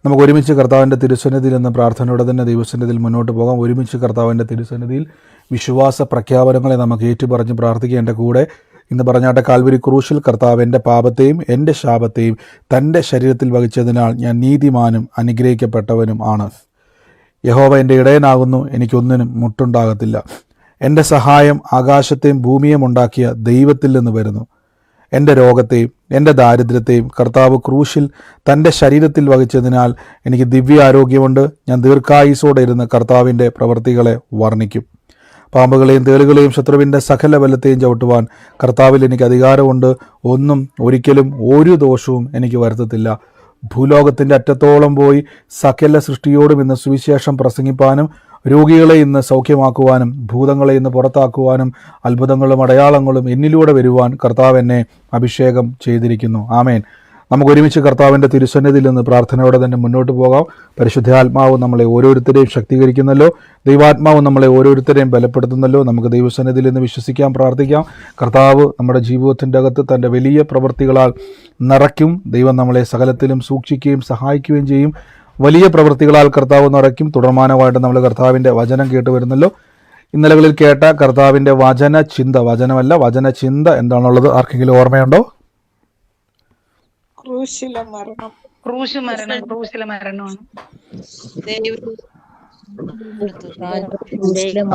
നമുക്ക് ഒരുമിച്ച് കർത്താവിൻ്റെ തിരുസന്നിധിയിൽ എന്ന പ്രാർത്ഥനയോടെ തന്നെ ദൈവസന്നിധിയിൽ മുന്നോട്ട് പോകാം. ഒരുമിച്ച് കർത്താവിൻ്റെ തിരുസന്നിധിയിൽ വിശ്വാസ പ്രഖ്യാപനങ്ങളെ നമുക്ക് ഏറ്റുപറഞ്ഞ് പ്രാർത്ഥിക്കേണ്ട കൂടെ ഇന്ന് പറഞ്ഞാട്ടെ, കാൽവരി ക്രൂശിൽ കർത്താവ് എൻ്റെ പാപത്തെയും എൻ്റെ ശാപത്തെയും തൻ്റെ ശരീരത്തിൽ വഹിച്ചതിനാൽ ഞാൻ നീതിമാനും അനുഗ്രഹിക്കപ്പെട്ടവനും ആണ്. യഹോവ എൻ്റെ ഇടയനാകുന്നു, എനിക്കൊന്നിനും മുട്ടുണ്ടാകത്തില്ല. എൻ്റെ സഹായം ആകാശത്തെയും ഭൂമിയെയും ഉണ്ടാക്കിയ ദൈവത്തിൽ നിന്ന് വരുന്നു. എൻ്റെ രോഗത്തെയും എൻ്റെ ദാരിദ്ര്യത്തെയും കർത്താവ് ക്രൂശിൽ തൻ്റെ ശരീരത്തിൽ വഹിച്ചതിനാൽ എനിക്ക് ദിവ്യാരോഗ്യമുണ്ട്. ഞാൻ ദീർഘായുസോടെ ഇരുന്ന് കർത്താവിൻ്റെ പ്രവൃത്തികളെ വർണ്ണിക്കും. പാമ്പുകളെയും തേളുകളെയും ശത്രുവിൻ്റെ സകല ബലത്തെയും ചവിട്ടുവാൻ കർത്താവിൽ എനിക്ക് അധികാരമുണ്ട്. ഒന്നും ഒരിക്കലും ഒരു ദോഷവും എനിക്ക് വരുത്തത്തില്ല. ഭൂലോകത്തിൻ്റെ അറ്റത്തോളം പോയി സകല സൃഷ്ടിയോടും ഇന്ന് സുവിശേഷം പ്രസംഗിപ്പാനും രോഗികളെ ഇന്ന് സൗഖ്യമാക്കുവാനും ഭൂതങ്ങളെ ഇന്ന് പുറത്താക്കുവാനും അത്ഭുതങ്ങളും അടയാളങ്ങളും എന്നിലൂടെ വരുവാൻ കർത്താവ് എന്നെ അഭിഷേകം ചെയ്തിരിക്കുന്നു. ആമേൻ. നമുക്ക് ഒരുമിച്ച് കർത്താവിൻ്റെ തിരുസന്നിധിയിൽ നിന്ന് പ്രാർത്ഥനയോടെ തന്നെ മുന്നോട്ട് പോകാം. പരിശുദ്ധാത്മാവ് നമ്മളെ ഓരോരുത്തരെയും ശക്തീകരിക്കുന്നല്ലോ, ദൈവാത്മാവ് നമ്മളെ ഓരോരുത്തരെയും ബലപ്പെടുത്തുന്നല്ലോ. നമുക്ക് ദൈവസന്നിധിയിൽ നിന്ന് വിശ്വസിക്കാം, പ്രാർത്ഥിക്കാം. കർത്താവ് നമ്മുടെ ജീവിതത്തിൻ്റെ അകത്ത് തൻ്റെ വലിയ പ്രവൃത്തികളാൽ നിറയ്ക്കും. ദൈവം നമ്മളെ സകലത്തിലും സൂക്ഷിക്കുകയും സഹായിക്കുകയും ചെയ്യും. വലിയ പ്രവൃത്തികളാൽ കർത്താവ് നിറയ്ക്കും. തുടർമാനമായിട്ട് നമ്മൾ കർത്താവിൻ്റെ വചനം കേട്ട് വരുന്നല്ലോ. ഇന്നലകളിൽ കേട്ട കർത്താവിൻ്റെ വചനമല്ല വചന ചിന്ത എന്താണുള്ളത് ആർക്കെങ്കിലും ഓർമ്മയുണ്ടോ? ക്രൂശിലെ മരണം. ക്രൂശിലെ മരണമാണ്.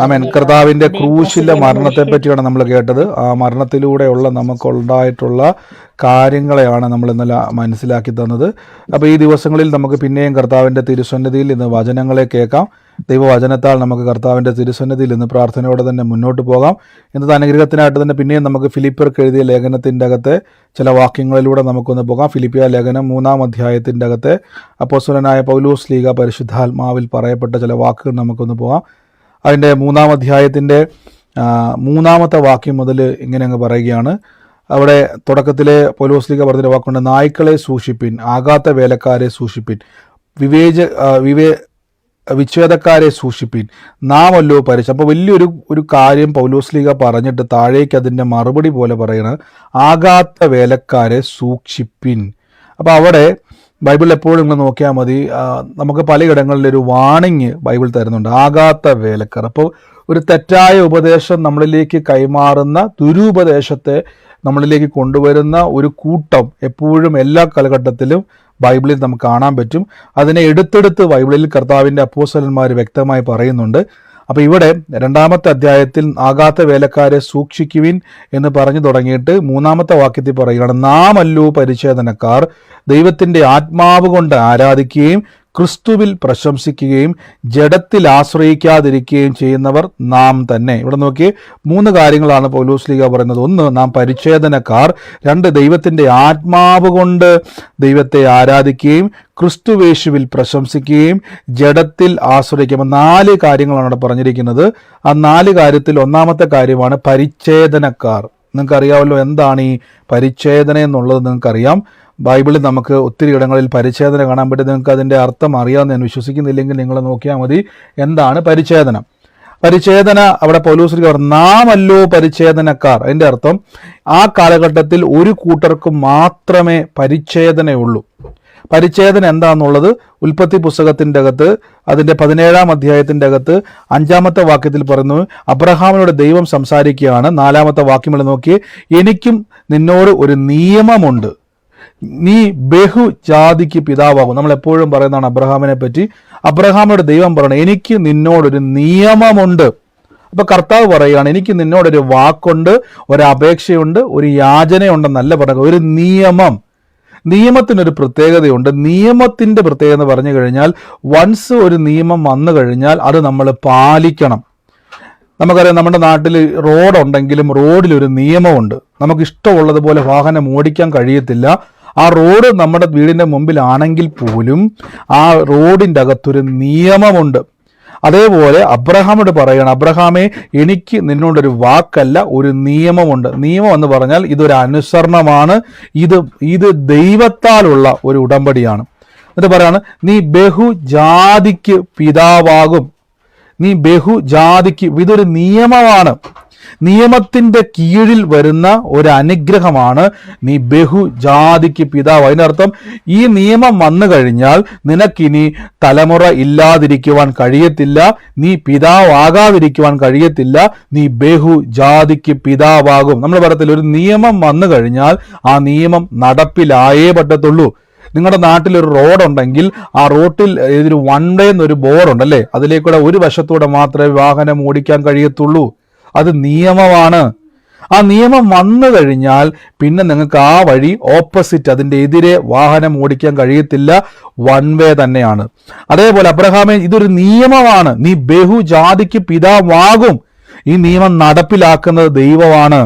ആമേൻ. കർത്താവിൻ്റെ ക്രൂശിലെ മരണത്തെ പറ്റിയാണ് നമ്മൾ കേട്ടത്. ആ മരണത്തിലൂടെയുള്ള നമുക്കുണ്ടായിട്ടുള്ള കാര്യങ്ങളെയാണ് നമ്മൾ ഇന്നലെ മനസ്സിലാക്കി തന്നത്. അപ്പോൾ ഈ ദിവസങ്ങളിൽ നമുക്ക് പിന്നെയും കർത്താവിൻ്റെ തിരുസന്നിധിയിൽ ഇന്ന് വചനങ്ങളെ കേൾക്കാം. ദൈവവചനത്താൽ നമുക്ക് കർത്താവിൻ്റെ തിരുസന്നിധിയിൽ ഇന്ന് പ്രാർത്ഥനയോടെ തന്നെ മുന്നോട്ട് പോകാം. ഇന്നത്തെ അനുഗ്രഹത്തിനായിട്ട് തന്നെ പിന്നെയും നമുക്ക് ഫിലിപ്പിയർക്ക് എഴുതിയ ലേഖനത്തിൻ്റെ അകത്തെ ചില വാക്യങ്ങളിലൂടെ നമുക്കൊന്ന് പോകാം. ഫിലിപ്പിയ ലേഖനം 3-ാം അധ്യായത്തിൻ്റെ അകത്തെ അപ്പോസ്തലനായ പൗലോസ് ശ്ലീഹ പരിശുദ്ധാത്മാവിൽ പറയപ്പെട്ട ചില വാക്കുകൾ നമുക്കൊന്ന് പോകാം. അതിൻ്റെ 3-ാം അധ്യായത്തിൻ്റെ 3-ാമത്തെ വാക്യം മുതൽ ഇങ്ങനെ അങ്ങ് പറയുകയാണ്. അവിടെ തുടക്കത്തിലെ പൗലോസ് ശ്ലീഹ പറഞ്ഞ വാക്കുണ്ട്, നായ്ക്കളെ സൂക്ഷിപ്പിൻ, ആകാത്ത വേലക്കാരെ സൂക്ഷിപ്പിൻ, വിച്ഛേദക്കാരെ സൂക്ഷിപ്പിൻ, നാമല്ലോ പരിശ. അപ്പോൾ വലിയൊരു കാര്യം പൗലോസ് ശ്ലീഹ പറഞ്ഞിട്ട് താഴേക്ക് അതിൻ്റെ മറുപടി പോലെ പറയണത് ആകാത്ത വേലക്കാരെ സൂക്ഷിപ്പിൻ. അപ്പോൾ അവിടെ ബൈബിൾ എപ്പോഴും നിങ്ങൾ നോക്കിയാൽ മതി, നമുക്ക് പലയിടങ്ങളിലൊരു വാണിങ് ബൈബിൾ തരുന്നുണ്ട്, ആകാത്ത വേലക്കാർ. അപ്പോൾ ഒരു തെറ്റായ ഉപദേശം നമ്മളിലേക്ക് കൈമാറുന്ന ദുരുപദേശത്തെ നമ്മളിലേക്ക് കൊണ്ടുവരുന്ന ഒരു കൂട്ടം എപ്പോഴും എല്ലാ കാലഘട്ടത്തിലും ബൈബിളിൽ നമുക്ക് കാണാൻ പറ്റും. അതിനെ എടുത്തെടുത്ത് ബൈബിളിൽ കർത്താവിൻ്റെ അപ്പോസ്തലന്മാർ വ്യക്തമായി പറയുന്നുണ്ട്. അപ്പോൾ ഇവിടെ 2-ാമത്തെ അധ്യായത്തിൽ ആകാത്ത വേലക്കാരെ സൂക്ഷിക്കുവിൻ എന്ന് പറഞ്ഞു തുടങ്ങിയിട്ട് 3-ാമത്തെ വാക്യത്തിൽ പറയുകയാണ്, നാമല്ലോ പരിച്ഛേദനക്കാർ, ദൈവത്തിൻ്റെ ആത്മാവ് കൊണ്ട് ആരാധിക്കുകയും ക്രിസ്തുവിൽ പ്രശംസിക്കുകയും ജഡത്തിൽ ആശ്രയിക്കാതിരിക്കുകയും ചെയ്യുന്നവർ നാം തന്നെ. ഇവിടെ നോക്കി 3 കാര്യങ്ങളാണ് പൗലോസ് ശ്ലീഹ പറയുന്നത്. 1, നാം പരിച്ഛേദനക്കാർ. 2, ദൈവത്തിൻ്റെ ആത്മാവ് കൊണ്ട് ദൈവത്തെ ആരാധിക്കുകയും ക്രിസ്തുവേശുവിൽ പ്രശംസിക്കുകയും ജഡത്തിൽ ആശ്രയിക്കുകയും. 4 കാര്യങ്ങളാണ് അവിടെ പറഞ്ഞിരിക്കുന്നത്. ആ 4 കാര്യത്തിൽ 1-ാമത്തെ കാര്യമാണ് പരിച്ഛേദനക്കാർ. നിങ്ങൾക്കറിയാമല്ലോ എന്താണ് ഈ പരിച്ഛേദന എന്നുള്ളത്. നിങ്ങൾക്കറിയാം, ബൈബിളിൽ നമുക്ക് ഒത്തിരി ഇടങ്ങളിൽ പരിച്ഛേദന കാണാൻ പറ്റും. നിങ്ങൾക്ക് അതിൻ്റെ അർത്ഥം അറിയാമെന്ന് ഞാൻ വിശ്വസിക്കുന്നില്ലെങ്കിൽ നിങ്ങൾ നോക്കിയാൽ മതി എന്താണ് പരിച്ഛേദന. പരിച്ഛേദന അവിടെ പൗലോസ് ശ്ലീഹ പറഞ്ഞു, നാമല്ലോ പരിച്ഛേദനക്കാർ. അതിൻ്റെ അർത്ഥം ആ കാലഘട്ടത്തിൽ ഒരു കൂട്ടർക്ക് മാത്രമേ പരിച്ഛേദനയുള്ളൂ. പരിച്ഛേദന എന്താണെന്നുള്ളത് ഉൽപ്പത്തി പുസ്തകത്തിൻ്റെ അകത്ത് അതിൻ്റെ 17-ാം അധ്യായത്തിൻ്റെ അകത്ത് 5-ാമത്തെ വാക്യത്തിൽ പറയുന്നു. അബ്രഹാമിനോട് ദൈവം സംസാരിക്കുകയാണ്. 4-ാമത്തെ വാക്യങ്ങൾ നോക്കി, എനിക്കും നിന്നോട് ഒരു നിയമമുണ്ട്, നീ ബഹുജാതിക്ക് പിതാവാകും. നമ്മൾ എപ്പോഴും പറയുന്നതാണ് അബ്രഹാമിനെ പറ്റി. അബ്രഹാമിനോട് ദൈവം പറയണം, എനിക്ക് നിന്നോടൊരു നിയമമുണ്ട്. അപ്പൊ കർത്താവ് പറയുകയാണ്, എനിക്ക് നിന്നോടൊരു വാക്കുണ്ട്, ഒരപേക്ഷയുണ്ട്, ഒരു യാചനയുണ്ടെന്നല്ല പറയുക, ഒരു നിയമം. നിയമത്തിനൊരു പ്രത്യേകതയുണ്ട്. നിയമത്തിൻ്റെ പ്രത്യേകത എന്ന് പറഞ്ഞു കഴിഞ്ഞാൽ, വൺസ് ഒരു നിയമം വന്നു കഴിഞ്ഞാൽ അത് നമ്മൾ പാലിക്കണം. നമുക്കറിയാം, നമ്മുടെ നാട്ടിൽ റോഡുണ്ടെങ്കിലും റോഡിലൊരു നിയമമുണ്ട്. നമുക്ക് ഇഷ്ടമുള്ളതുപോലെ വാഹനം ഓടിക്കാൻ കഴിയത്തില്ല. ആ റോഡ് നമ്മുടെ വീടിൻ്റെ മുമ്പിലാണെങ്കിൽ പോലും ആ റോഡിൻ്റെ അകത്തൊരു നിയമമുണ്ട്. അതേപോലെ അബ്രഹാമോട് പറയണം, അബ്രഹാമേ, എനിക്ക് നിന്നോടൊരു വാക്കല്ല, ഒരു നിയമമുണ്ട്. നിയമം എന്ന് പറഞ്ഞാൽ ഇതൊരു അനുസരണമാണ്, ഇത് ദൈവത്താലുള്ള ഒരു ഉടമ്പടിയാണ്. എന്നിട്ട് പറയാണ്, നീ ബഹുജാതിക്ക് പിതാവാകും. നീ ബഹുജാതിക്ക്, ഇതൊരു നിയമമാണ്. നിയമത്തിന്റെ കീഴിൽ വരുന്ന ഒരു അനുഗ്രഹമാണ് നീ ബഹുജാതിക്ക് പിതാവ്. അതിനർത്ഥം ഈ നിയമം വന്നു കഴിഞ്ഞാൽ നിനക്കിനി തലമുറ ഇല്ലാതിരിക്കുവാൻ കഴിയത്തില്ല, നീ പിതാവാകാതിരിക്കുവാൻ കഴിയത്തില്ല, നീ ബഹുജാതിക്ക് പിതാവാകും. നമ്മൾ പറയത്തില്ല, ഒരു നിയമം വന്നു കഴിഞ്ഞാൽ ആ നിയമം നടപ്പിലായേ പറ്റത്തുള്ളൂ. നിങ്ങളുടെ നാട്ടിൽ ഒരു റോഡുണ്ടെങ്കിൽ ആ റോട്ടിൽ ഒരു വൺ വേ എന്നൊരു ബോർഡുണ്ട് അല്ലേ, അതിലേക്കൂടെ ഒരു വശത്തൂടെ മാത്രമേ വാഹനം ഓടിക്കാൻ കഴിയത്തുള്ളൂ. അത് നിയമമാണ്. ആ നിയമം വന്നു കഴിഞ്ഞാൽ പിന്നെ നിങ്ങൾക്ക് ആ വഴി ഓപ്പോസിറ്റ്, അതിൻ്റെ എതിരെ വാഹനം ഓടിക്കാൻ കഴിയത്തില്ല, വൺ വേ തന്നെയാണ്. അതേപോലെ അബ്രഹാമേ, ഇതൊരു നിയമമാണ്, നീ ബഹുജാതിക്ക് പിതാവാകും. ഈ നിയമം നടപ്പിലാക്കുന്നത് ദൈവമാണ്.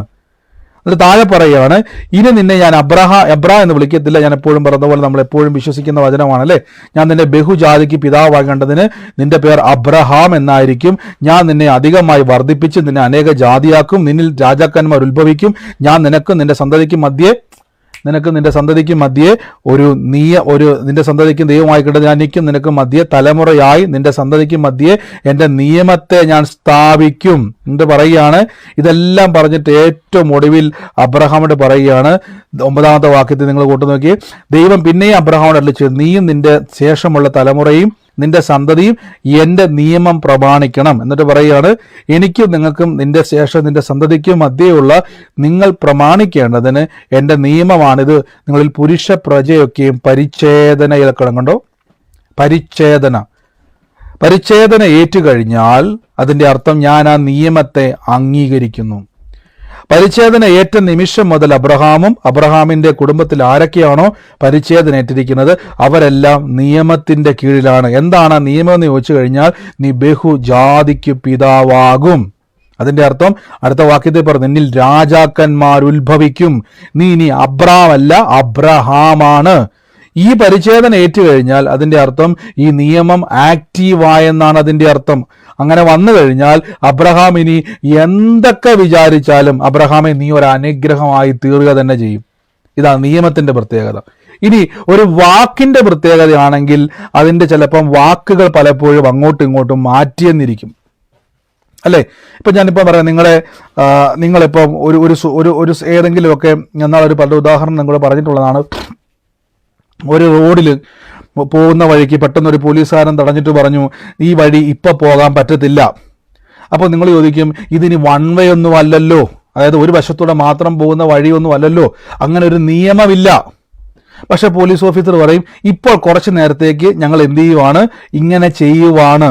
അത് താഴെ പറയുകയാണ്, ഇനി നിന്നെ ഞാൻ എബ്രാ എന്ന് വിളിക്കത്തില്ല. ഞാൻ എപ്പോഴും പറഞ്ഞ പോലെ നമ്മൾ എപ്പോഴും വിശ്വസിക്കുന്ന വചനമാണ് അല്ലേ, ഞാൻ നിന്നെ ബഹുജാതിക്ക് പിതാവാകേണ്ടതിന് നിന്റെ പേർ അബ്രഹാം എന്നായിരിക്കും. ഞാൻ നിന്നെ അധികമായി വർദ്ധിപ്പിച്ച് നിന്നെ അനേക ജാതിയാക്കും, നിന്നിൽ രാജാക്കന്മാർ ഉത്ഭവിക്കും. ഞാൻ നിനക്കും നിന്റെ സന്തതിക്കും മധ്യേ നിന്റെ സന്തതിക്കും ദൈവമായി കിട്ടുന്നത് ഞാൻ നിൽക്കും, നിനക്ക് മധ്യേ തലമുറയായി നിന്റെ സന്തതിക്കും മധ്യേ എൻ്റെ നിയമത്തെ ഞാൻ സ്ഥാപിക്കും എന്ന് പറയുകയാണ്. ഇതെല്ലാം പറഞ്ഞിട്ട് ഏറ്റവും ഒടുവിൽ അബ്രഹാമോട് പറയുകയാണ്, 9-ാമത്തെ വാക്യത്തിൽ നിങ്ങൾ കൂട്ടു നോക്കി, ദൈവം പിന്നെയും അബ്രഹാമോട് അരുളിച്ചത്, നീയും നിന്റെ ശേഷമുള്ള തലമുറയും നിന്റെ സന്തതിയും എൻ്റെ നിയമം പ്രമാണിക്കണം. എന്നിട്ട് പറയുകയാണ്, എനിക്കും നിങ്ങൾക്കും നിന്റെ ശേഷം നിന്റെ സന്തതിക്കും മധ്യയുള്ള നിങ്ങൾ പ്രമാണിക്കേണ്ടതിന് എൻ്റെ നിയമമാണിത്. നിങ്ങളിൽ പുരുഷ പ്രജയൊക്കെയും പരിച്ഛേദന ഏൽക്കണം. കണ്ടോ, പരിച്ഛേദന ഏറ്റുകഴിഞ്ഞാൽ അതിൻ്റെ അർത്ഥം ഞാൻ ആ നിയമത്തെ അംഗീകരിക്കുന്നു. പരിച്ഛേദന ഏറ്റ നിമിഷം മുതൽ അബ്രഹാമിന്റെ കുടുംബത്തിൽ ആരൊക്കെയാണോ പരിച്ഛേദന ഏറ്റിരിക്കുന്നത് അവരെല്ലാം നിയമത്തിന്റെ കീഴിലാണ്. എന്താണ് നിയമം എന്ന് ചോദിച്ചു കഴിഞ്ഞാൽ, നീ ബഹുജാതിക്ക് പിതാവാകും. അതിന്റെ അർത്ഥം അടുത്ത വാക്യത്തിൽ പറഞ്ഞു, നിന്നിൽ രാജാക്കന്മാർ ഉത്ഭവിക്കും. നീ ഇനി അബ്രാമല്ല, അബ്രഹാമാണ്. ഈ പരിച്ഛേദന ഏറ്റുകഴിഞ്ഞാൽ അതിന്റെ അർത്ഥം ഈ നിയമം ആക്റ്റീവായെന്നാണ് അതിന്റെ അർത്ഥം. അങ്ങനെ വന്നു കഴിഞ്ഞാൽ അബ്രഹാം ഇനി എന്തൊക്കെ വിചാരിച്ചാലും അബ്രഹാമെ നീ ഒരു അനുഗ്രഹമായി തീരുക തന്നെ ചെയ്യും. ഇതാണ് നിയമത്തിന്റെ പ്രത്യേകത. ഇനി ഒരു വാക്കിന്റെ പ്രത്യേകതയാണെങ്കിൽ അതിന്റെ ചിലപ്പം വാക്കുകൾ പലപ്പോഴും അങ്ങോട്ടും ഇങ്ങോട്ടും മാറ്റിയെന്നിരിക്കും അല്ലേ. ഇപ്പം ഞാനിപ്പോൾ പറയാം, നിങ്ങളിപ്പം ഒരു ഏതെങ്കിലുമൊക്കെ എന്നാളൊരു പല ഉദാഹരണം നിങ്ങൾ പറഞ്ഞിട്ടുള്ളതാണ്. ഒരു റോഡിൽ പോകുന്ന വഴിക്ക് പെട്ടെന്ന് ഒരു പോലീസുകാരൻ തടഞ്ഞിട്ട് പറഞ്ഞു, ഈ വഴി ഇപ്പം പോകാൻ പറ്റത്തില്ല. അപ്പോൾ നിങ്ങൾ ചോദിക്കും, ഇതിന് വൺ വേ ഒന്നും അല്ലല്ലോ, അതായത് ഒരു വശത്തൂടെ മാത്രം പോകുന്ന വഴിയൊന്നും അല്ലല്ലോ, അങ്ങനെ ഒരു നിയമമില്ല. പക്ഷെ പോലീസ് ഓഫീസർ പറയും, ഇപ്പോൾ കുറച്ച് നേരത്തേക്ക് ഞങ്ങൾ എന്ത് ചെയ്യുവാണ്, ഇങ്ങനെ ചെയ്യുവാണ്,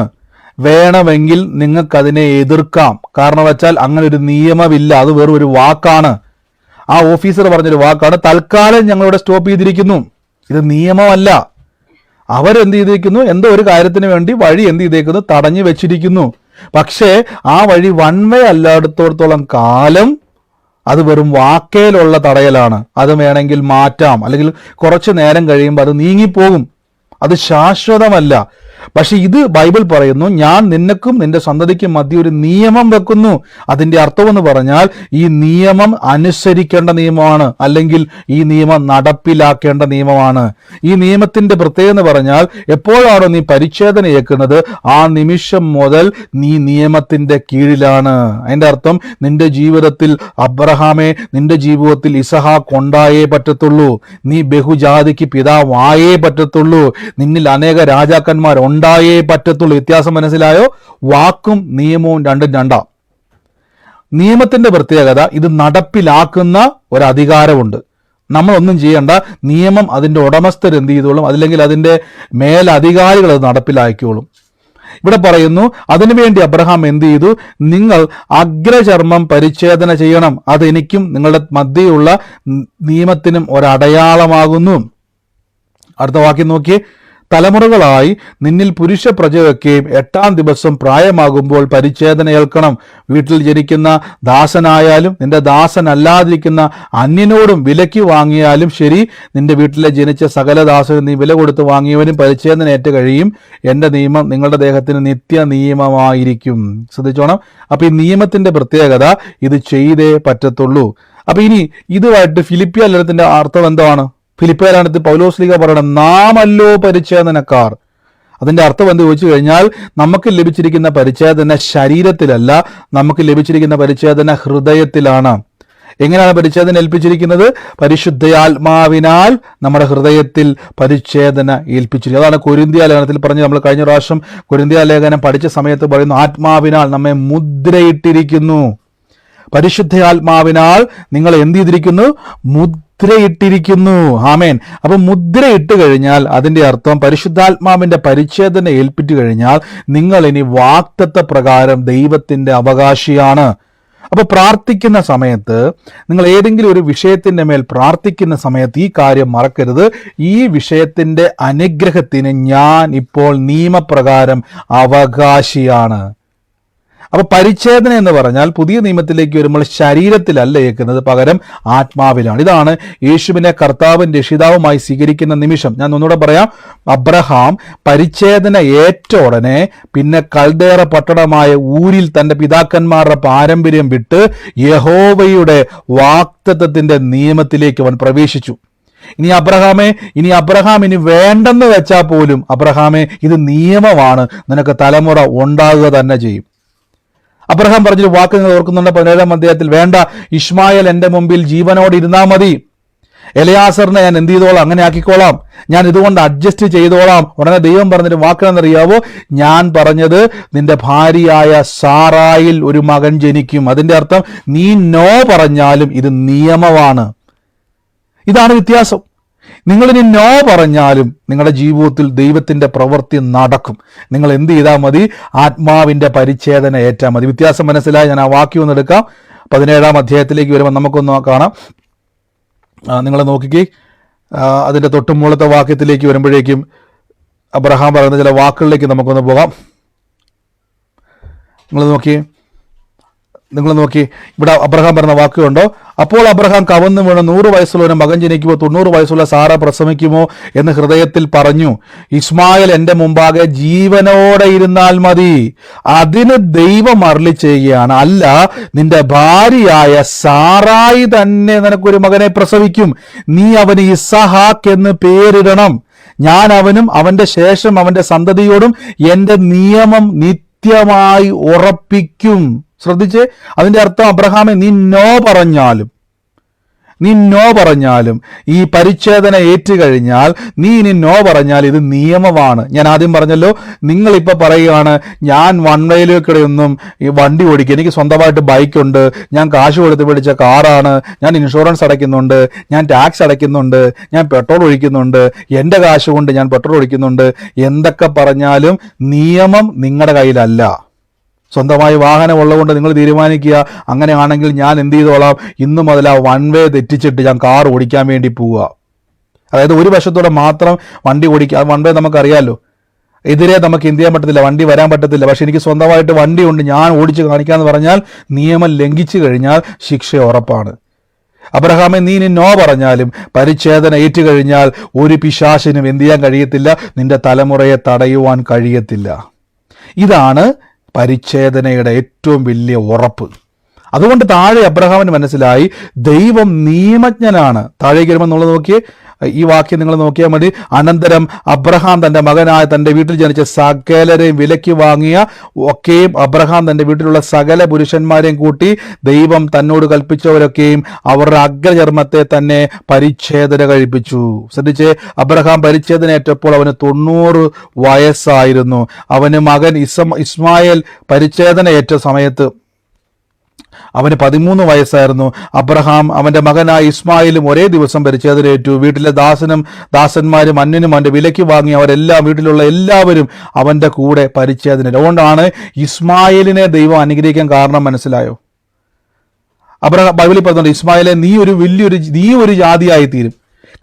വേണമെങ്കിൽ നിങ്ങൾക്കതിനെ എതിർക്കാം. കാരണം വെച്ചാൽ അങ്ങനെ ഒരു നിയമമില്ല, അത് വെറും ഒരു വാക്കാണ്. ആ ഓഫീസർ പറഞ്ഞൊരു വാക്കാണ്, തൽക്കാലം ഞങ്ങളിവിടെ സ്റ്റോപ്പ് ചെയ്തിരിക്കുന്നു, ഇത് നിയമമല്ല. അവരെന്ത് ചെയ്തിരിക്കുന്നു, എന്തോ ഒരു കാര്യത്തിന് വേണ്ടി വഴി എന്ത് ചെയ്തേക്കുന്നു, തടഞ്ഞു വെച്ചിരിക്കുന്നു. പക്ഷേ ആ വഴി വൺ വേ അല്ലാടത്തോളം കാലം അത് വെറും വാക്കേലുള്ള തടയലാണ്. അത് വേണമെങ്കിൽ മാറ്റാം, അല്ലെങ്കിൽ കുറച്ചു നേരം കഴിയുമ്പോൾ അത് നീങ്ങിപ്പോകും, അത് ശാശ്വതമല്ല. പക്ഷെ ഇത് ബൈബിൾ പറയുന്നു, ഞാൻ നിനക്കും നിന്റെ സന്തതിക്കും മധ്യ ഒരു നിയമം വെക്കുന്നു. അതിന്റെ അർത്ഥമെന്ന് പറഞ്ഞാൽ ഈ നിയമം അനുസരിക്കേണ്ട നിയമമാണ്, അല്ലെങ്കിൽ ഈ നിയമം നടപ്പിലാക്കേണ്ട നിയമമാണ്. ഈ നിയമത്തിന്റെ പ്രത്യേകത എന്ന് പറഞ്ഞാൽ, എപ്പോഴാണോ നീ പരിച്ഛേദന ഏൽക്കുന്നത് ആ നിമിഷം മുതൽ നീ നിയമത്തിന്റെ കീഴിലാണ്. അതിന്റെ അർത്ഥം നിന്റെ ജീവിതത്തിൽ അബ്രഹാമെ, നിന്റെ ജീവിതത്തിൽ ഇസഹാക്ക് ഉണ്ടായേ പറ്റത്തുള്ളൂ, നീ ബഹുജാതിക്ക് പിതാവായേ പറ്റത്തുള്ളൂ, നിന്നിൽ അനേക രാജാക്കന്മാർ ഉണ്ടായേ പറ്റത്തുള്ളൂ. വ്യത്യാസം മനസ്സിലായോ? വാക്കും നിയമവും രണ്ടും രണ്ടാം. നിയമത്തിന്റെ പ്രത്യേകത, ഇത് നടപ്പിലാക്കുന്ന ഒരു അധികാരമുണ്ട്. നമ്മളൊന്നും ചെയ്യേണ്ട, നിയമം അതിന്റെ ഉടമസ്ഥർ എന്ത് ചെയ്തോളും, അല്ലെങ്കിൽ അതിന്റെ മേലധികാരികൾ അത് നടപ്പിലാക്കിയോളും. ഇവിടെ പറയുന്നു, അതിനുവേണ്ടി അബ്രഹാം എന്ത് ചെയ്തു, നിങ്ങൾ അഗ്രചർമ്മം പരിച്ഛേദന ചെയ്യണം, അത് എനിക്കും നിങ്ങളുടെ മധ്യയുള്ള നിയമത്തിനും ഒരടയാളമാകുന്നു. അടുത്ത വാക്യം നോക്കിയേ, തലമുറകളായി നിന്നിൽ പുരുഷ പ്രജയൊക്കെയും 8-ാം ദിവസം പ്രായമാകുമ്പോൾ പരിച്ഛേദന ഏൽക്കണം. വീട്ടിൽ ജനിക്കുന്ന ദാസനായാലും നിന്റെ ദാസനല്ലാതിരിക്കുന്ന അന്യനോടും വിലയ്ക്ക് വാങ്ങിയാലും ശരി, നിന്റെ വീട്ടിലെ ജനിച്ച സകല ദാസനും നീ വില കൊടുത്ത് വാങ്ങിയവനും പരിച്ഛേദന ഏറ്റ് കഴിയും. എൻ്റെ നിയമം നിങ്ങളുടെ ദേഹത്തിന് നിത്യ നിയമമായിരിക്കും. ശ്രദ്ധിച്ചോണം. അപ്പൊ ഈ നിയമത്തിന്റെ പ്രത്യേകത, ഇത് ചെയ്തേ പറ്റത്തുള്ളൂ. അപ്പൊ ഇനി ഇതുമായിട്ട് ഫിലിപ്പിയ ലേഖനത്തിന്റെ അർത്ഥം എന്താണ്? ഫിലിപ്പിയ ലേഖനത്തിൽ പൗലോസ് ലീഗ പറയണം, നാമല്ലോ പരിച്ഛേദനക്കാർ. അതിന്റെ അർത്ഥം എന്ത് ചോദിച്ചു കഴിഞ്ഞാൽ, നമുക്ക് ലഭിച്ചിരിക്കുന്ന പരിച്ഛേദന ശരീരത്തിലല്ല, നമുക്ക് ലഭിച്ചിരിക്കുന്ന പരിച്ഛേദന ഹൃദയത്തിലാണ്. എങ്ങനെയാണ് പരിച്ഛേദന ഏൽപ്പിച്ചിരിക്കുന്നത്? പരിശുദ്ധയാത്മാവിനാൽ നമ്മുടെ ഹൃദയത്തിൽ പരിച്ഛേദന ഏൽപ്പിച്ചിരിക്കുന്നത്. അതാണ് കൊരിന്ത്യ ലേഖനത്തിൽ പറഞ്ഞ് നമ്മൾ കഴിഞ്ഞ പ്രാവശ്യം കൊരിന്ത്യ ലേഖനം പഠിച്ച സമയത്ത് പറയുന്നു, ആത്മാവിനാൽ നമ്മെ മുദ്രയിട്ടിരിക്കുന്നു. പരിശുദ്ധയാത്മാവിനാൽ നിങ്ങൾ എന്ത് ചെയ്തിരിക്കുന്നു? മുദ്രയിട്ടിരിക്കുന്നു. ആമേൻ. അപ്പൊ മുദ്രയിട്ട് കഴിഞ്ഞാൽ അതിന്റെ അർത്ഥം പരിശുദ്ധാത്മാവിന്റെ പരിച്ഛേദന ഏൽപ്പിച്ചു കഴിഞ്ഞാൽ നിങ്ങൾ ഇനി വാഗ്ദത്ത പ്രകാരം ദൈവത്തിന്റെ അവകാശിയാണ്. അപ്പൊ പ്രാർത്ഥിക്കുന്ന സമയത്ത്, നിങ്ങൾ ഏതെങ്കിലും ഒരു വിഷയത്തിന്റെ മേൽ പ്രാർത്ഥിക്കുന്ന സമയത്ത് ഈ കാര്യം മറക്കരുത്. ഈ വിഷയത്തിന്റെ അനുഗ്രഹത്തിന് ഞാൻ ഇപ്പോൾ നിയമപ്രകാരം അവകാശിയാണ്. അപ്പൊ പരിച്ഛേദന എന്ന് പറഞ്ഞാൽ പുതിയ നിയമത്തിലേക്ക് വരുമ്പോൾ ശരീരത്തിലല്ല ഏൽക്കുന്നത്, പകരം ആത്മാവിലാണ്. ഇതാണ് യേശുവിനെ കർത്താവും രക്ഷിതാവുമായി സ്വീകരിക്കുന്ന നിമിഷം. ഞാൻ ഒന്നുകൂടെ പറയാം. അബ്രഹാം പരിച്ഛേദന ഏറ്റ ഉടനെ പിന്നെ കൽദേറ പട്ടണമായ ഊരിൽ തന്റെ പിതാക്കന്മാരുടെ പാരമ്പര്യം വിട്ട് യഹോവയുടെ വാഗ്ദത്തത്തിന്റെ നിയമത്തിലേക്ക് അവൻ പ്രവേശിച്ചു. ഇനി അബ്രഹാം ഇനി വേണ്ടെന്ന് വെച്ചാൽ പോലും, അബ്രഹാമേ ഇത് നിയമമാണ്, നിനക്ക് തലമുറ ഉണ്ടാകുക തന്നെ ചെയ്യും. അബ്രഹാം പറഞ്ഞൊരു വാക്ക് നിങ്ങൾ ഓർക്കുന്നുണ്ട് 17-ാം അധ്യായത്തിൽ, വേണ്ട, ഇശ്മായേൽ എന്റെ മുമ്പിൽ ജീവനോട് ഇരുന്നാൽ മതി, എലയാസറിനെ ഞാൻ എന്ത് ചെയ്തോളാം, അങ്ങനെ ആക്കിക്കോളാം, ഞാൻ ഇതുകൊണ്ട് അഡ്ജസ്റ്റ് ചെയ്തോളാം. ഉടനെ ദൈവം പറഞ്ഞൊരു വാക്കെന്നറിയാവോ? ഞാൻ പറഞ്ഞത് നിന്റെ ഭാര്യയായ സാറായിൽ ഒരു മകൻ ജനിക്കും. അതിന്റെ അർത്ഥം നീ നോ പറഞ്ഞാലും ഇത് നിയമമാണ്. ഇതാണ് വ്യത്യാസം. നിങ്ങളിനി നോ പറഞ്ഞാലും നിങ്ങളുടെ ജീവിതത്തിൽ ദൈവത്തിന്റെ പ്രവൃത്തി നടക്കും. നിങ്ങൾ എന്ത് ചെയ്താൽ മതി? ആത്മാവിന്റെ പരിച്ഛേദന ഏറ്റാൽ മതി. വ്യത്യാസം മനസ്സിലായി? ഞാൻ ആ വാക്യം ഒന്ന് എടുക്കാം. 17-ാം അധ്യായത്തിലേക്ക് വരുമ്പോൾ നമുക്കൊന്ന് കാണാം. നിങ്ങൾ നോക്കിക്കേ, അതിന്റെ തൊട്ടുമുകളത്തെ വാക്യത്തിലേക്ക് വരുമ്പോഴേക്കും അബ്രഹാം പറയുന്ന ചില വാക്കുകളിലേക്ക് നമുക്കൊന്ന് പോകാം. നിങ്ങൾ നോക്കി ഇവിടെ അബ്രഹാം പറഞ്ഞ വാക്കുണ്ടോ? അപ്പോൾ അബ്രഹാം കവന്നു വീണ് 100 വയസ്സുള്ള ഒരു മകൻ ജനിക്കുമോ, 90 വയസ്സുള്ള സാറ പ്രസവിക്കുമോ എന്ന് ഹൃദയത്തിൽ പറഞ്ഞു. ഇസ്മായേൽ എന്റെ മുമ്പാകെ ജീവനോടെ ഇരുന്നാൽ മതി. അതിന് ദൈവം അരുളി ചെയ്യുകയാണ്, അല്ല, നിന്റെ ഭാര്യയായ സാറായി തന്നെ നിനക്കൊരു മകനെ പ്രസവിക്കും. നീ അവന് ഇസഹാക്ക് എന്ന് പേരിടണം. ഞാൻ അവനും അവന്റെ ശേഷം അവന്റെ സന്തതിയോടും എന്റെ നിയമം നിത്യമായി ഉറപ്പിക്കും. ശ്രദ്ധിച്ച്, അതിന്റെ അർത്ഥം അബ്രഹാമെ നീ നോ പറഞ്ഞാലും ഈ പരിച്ഛേദന ഏറ്റുകഴിഞ്ഞാൽ, നീ ഇനി നോ പറഞ്ഞാൽ ഇത് നിയമമാണ്. ഞാൻ ആദ്യം പറഞ്ഞല്ലോ, നിങ്ങളിപ്പോൾ പറയുകയാണ്, ഞാൻ വൺ വേയിലേക്കിടെയൊന്നും ഈ വണ്ടി ഓടിക്കുക, എനിക്ക് സ്വന്തമായിട്ട് ബൈക്കുണ്ട്, ഞാൻ കാശ് കൊടുത്ത് പിടിച്ച കാറാണ്, ഞാൻ ഇൻഷുറൻസ് അടയ്ക്കുന്നുണ്ട്, ഞാൻ ടാക്സ് അടയ്ക്കുന്നുണ്ട്, ഞാൻ പെട്രോൾ ഒഴിക്കുന്നുണ്ട്, എൻ്റെ കാശ് കൊണ്ട് ഞാൻ പെട്രോൾ ഒഴിക്കുന്നുണ്ട്. എന്തൊക്കെ പറഞ്ഞാലും നിയമം നിങ്ങളുടെ കയ്യിലല്ല. സ്വന്തമായി വാഹനം ഉള്ളതുകൊണ്ട് നിങ്ങൾ തീരുമാനിക്കുക, അങ്ങനെയാണെങ്കിൽ ഞാൻ എന്ത് ചെയ്തോളാം, ഇന്നു മുതൽ ആ വൺ വേ തെറ്റിച്ചിട്ട് ഞാൻ കാർ ഓടിക്കാൻ വേണ്ടി പോവുക. അതായത് ഒരു വശത്തൂടെ മാത്രം വണ്ടി ഓടിക്കുക. വൺ വേ നമുക്കറിയാമല്ലോ, എതിരെ നമുക്ക് എന്ത് ചെയ്യാൻ പറ്റത്തില്ല, വണ്ടി വരാൻ പറ്റത്തില്ല. പക്ഷെ എനിക്ക് സ്വന്തമായിട്ട് വണ്ടിയുണ്ട്, ഞാൻ ഓടിച്ച് കാണിക്കാമെന്ന് പറഞ്ഞാൽ നിയമം ലംഘിച്ചു കഴിഞ്ഞാൽ ശിക്ഷ ഉറപ്പാണ്. അബ്രഹാമെ നീ നോ പറഞ്ഞാലും പരിച്ഛേദന ഏറ്റുകഴിഞ്ഞാൽ ഒരു പിശാചിനും എന്ത് ചെയ്യാൻ കഴിയത്തില്ല, നിന്റെ തലമുറയെ തടയുവാൻ കഴിയത്തില്ല. ഇതാണ് പരിച്ഛേദനയുടെ ഏറ്റവും വലിയ ഉറപ്പ്. അതുകൊണ്ട് താഴെ അബ്രഹാമിന് മനസ്സിലായി ദൈവം നിയമജ്ഞനാണ്. താഴേക്ക് വരുമ്പോൾ നമ്മൾ നോക്കിയേ, ഈ വാക്യം നിങ്ങൾ നോക്കിയാൽ മതി. അനന്തരം അബ്രഹാം തന്റെ മകനായ തന്റെ വീട്ടിൽ ജനിച്ച സകലരെയും വിലയ്ക്ക് വാങ്ങിയ ഒക്കെയും അബ്രഹാം തന്റെ വീട്ടിലുള്ള സകല പുരുഷന്മാരെയും കൂട്ടി ദൈവം തന്നോട് കൽപ്പിച്ചവരൊക്കെയും അവരുടെ അഗ്രചർമ്മത്തെ തന്നെ പരിച്ഛേദന കഴിപ്പിച്ചു. ശ്രദ്ധിച്ച്, അബ്രഹാം പരിച്ഛേദനയേറ്റപ്പോൾ അവന് 90 വയസ്സായിരുന്നു. അവന് മകൻ ഇസ്മായേൽ പരിച്ഛേദനയേറ്റ സമയത്ത് അവന് 13 വയസ്സായിരുന്നു. അബ്രഹാം അവന്റെ മകനായ ഇസ്മായിലും ഒരേ ദിവസം പരിച്ഛേദനയേറ്റു. വീട്ടിലെ ദാസന്മാരും അന്യനും അവന്റെ വിലയ്ക്ക് വാങ്ങി അവരെല്ലാം, വീട്ടിലുള്ള എല്ലാവരും അവന്റെ കൂടെ പരിച്ഛേദന. അതുകൊണ്ടാണ് ഇസ്മായിലിനെ ദൈവം അനുഗ്രഹിക്കാൻ കാരണം. മനസ്സിലായോ? അബ്രഹാം ബൈബിളിൽ പറഞ്ഞിട്ടുണ്ട്, ഇസ്മായിലെ നീ ഒരു ജാതിയായി തീരും.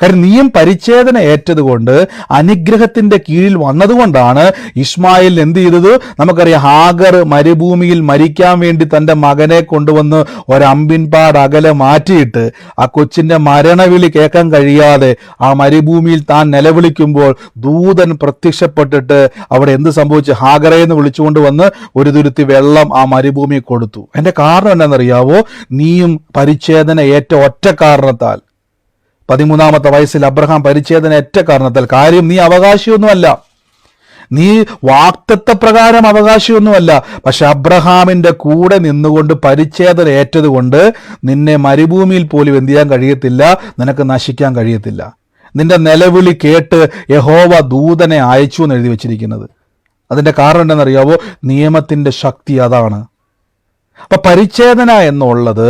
കാര്യം നീയും പരിച്ഛേദന ഏറ്റതുകൊണ്ട്, അനുഗ്രഹത്തിന്റെ കീഴിൽ വന്നതുകൊണ്ടാണ് ഇസ്മായിൽ എന്ത് ചെയ്തത്? നമുക്കറിയാം, ഹാഗർ മരുഭൂമിയിൽ മരിക്കാൻ വേണ്ടി തന്റെ മകനെ കൊണ്ടുവന്ന് ഒരമ്പിൻപാട് അകലെ മാറ്റിയിട്ട് ആ കൊച്ചിന്റെ മരണവിളി കേൾക്കാൻ കഴിയാതെ ആ മരുഭൂമിയിൽ താൻ നിലവിളിക്കുമ്പോൾ ദൂതൻ പ്രത്യക്ഷപ്പെട്ടിട്ട് അവിടെ എന്ത് സംഭവിച്ചു? ഹാഗറെ എന്ന് വിളിച്ചുകൊണ്ട് വന്ന് ഒരു തുരുത്തി വെള്ളം ആ മരുഭൂമിയിൽ കൊടുത്തു. അതിന്റെ കാരണം എന്താണെന്നറിയാവോ? നീയും പരിച്ഛേദന ഏറ്റ ഒറ്റ കാരണത്താൽ, 13-ാമത്തെ വയസ്സിൽ അബ്രഹാം പരിച്ഛേദന ഏറ്റ കാരണത്താൽ. കാര്യം നീ അവകാശിയൊന്നുമല്ല, നീ വാഗ്ദത്ത പ്രകാരം അവകാശിയൊന്നുമല്ല, പക്ഷെ അബ്രഹാമിന്റെ കൂടെ നിന്നുകൊണ്ട് പരിച്ഛേദന ഏറ്റതുകൊണ്ട് നിന്നെ മരുഭൂമിയിൽ പോലും എന്ത് ചെയ്യാൻ കഴിയത്തില്ല, നിനക്ക് നശിക്കാൻ കഴിയത്തില്ല. നിന്റെ നിലവിളി കേട്ട് യഹോവ ദൂതനെ അയച്ചു എന്ന് എഴുതി വെച്ചിരിക്കുന്നത്. അതിന്റെ കാരണം എന്താണെന്നറിയാവോ? നിയമത്തിന്റെ ശക്തി അതാണ്. അപ്പൊ പരിച്ഛേദന എന്നുള്ളത്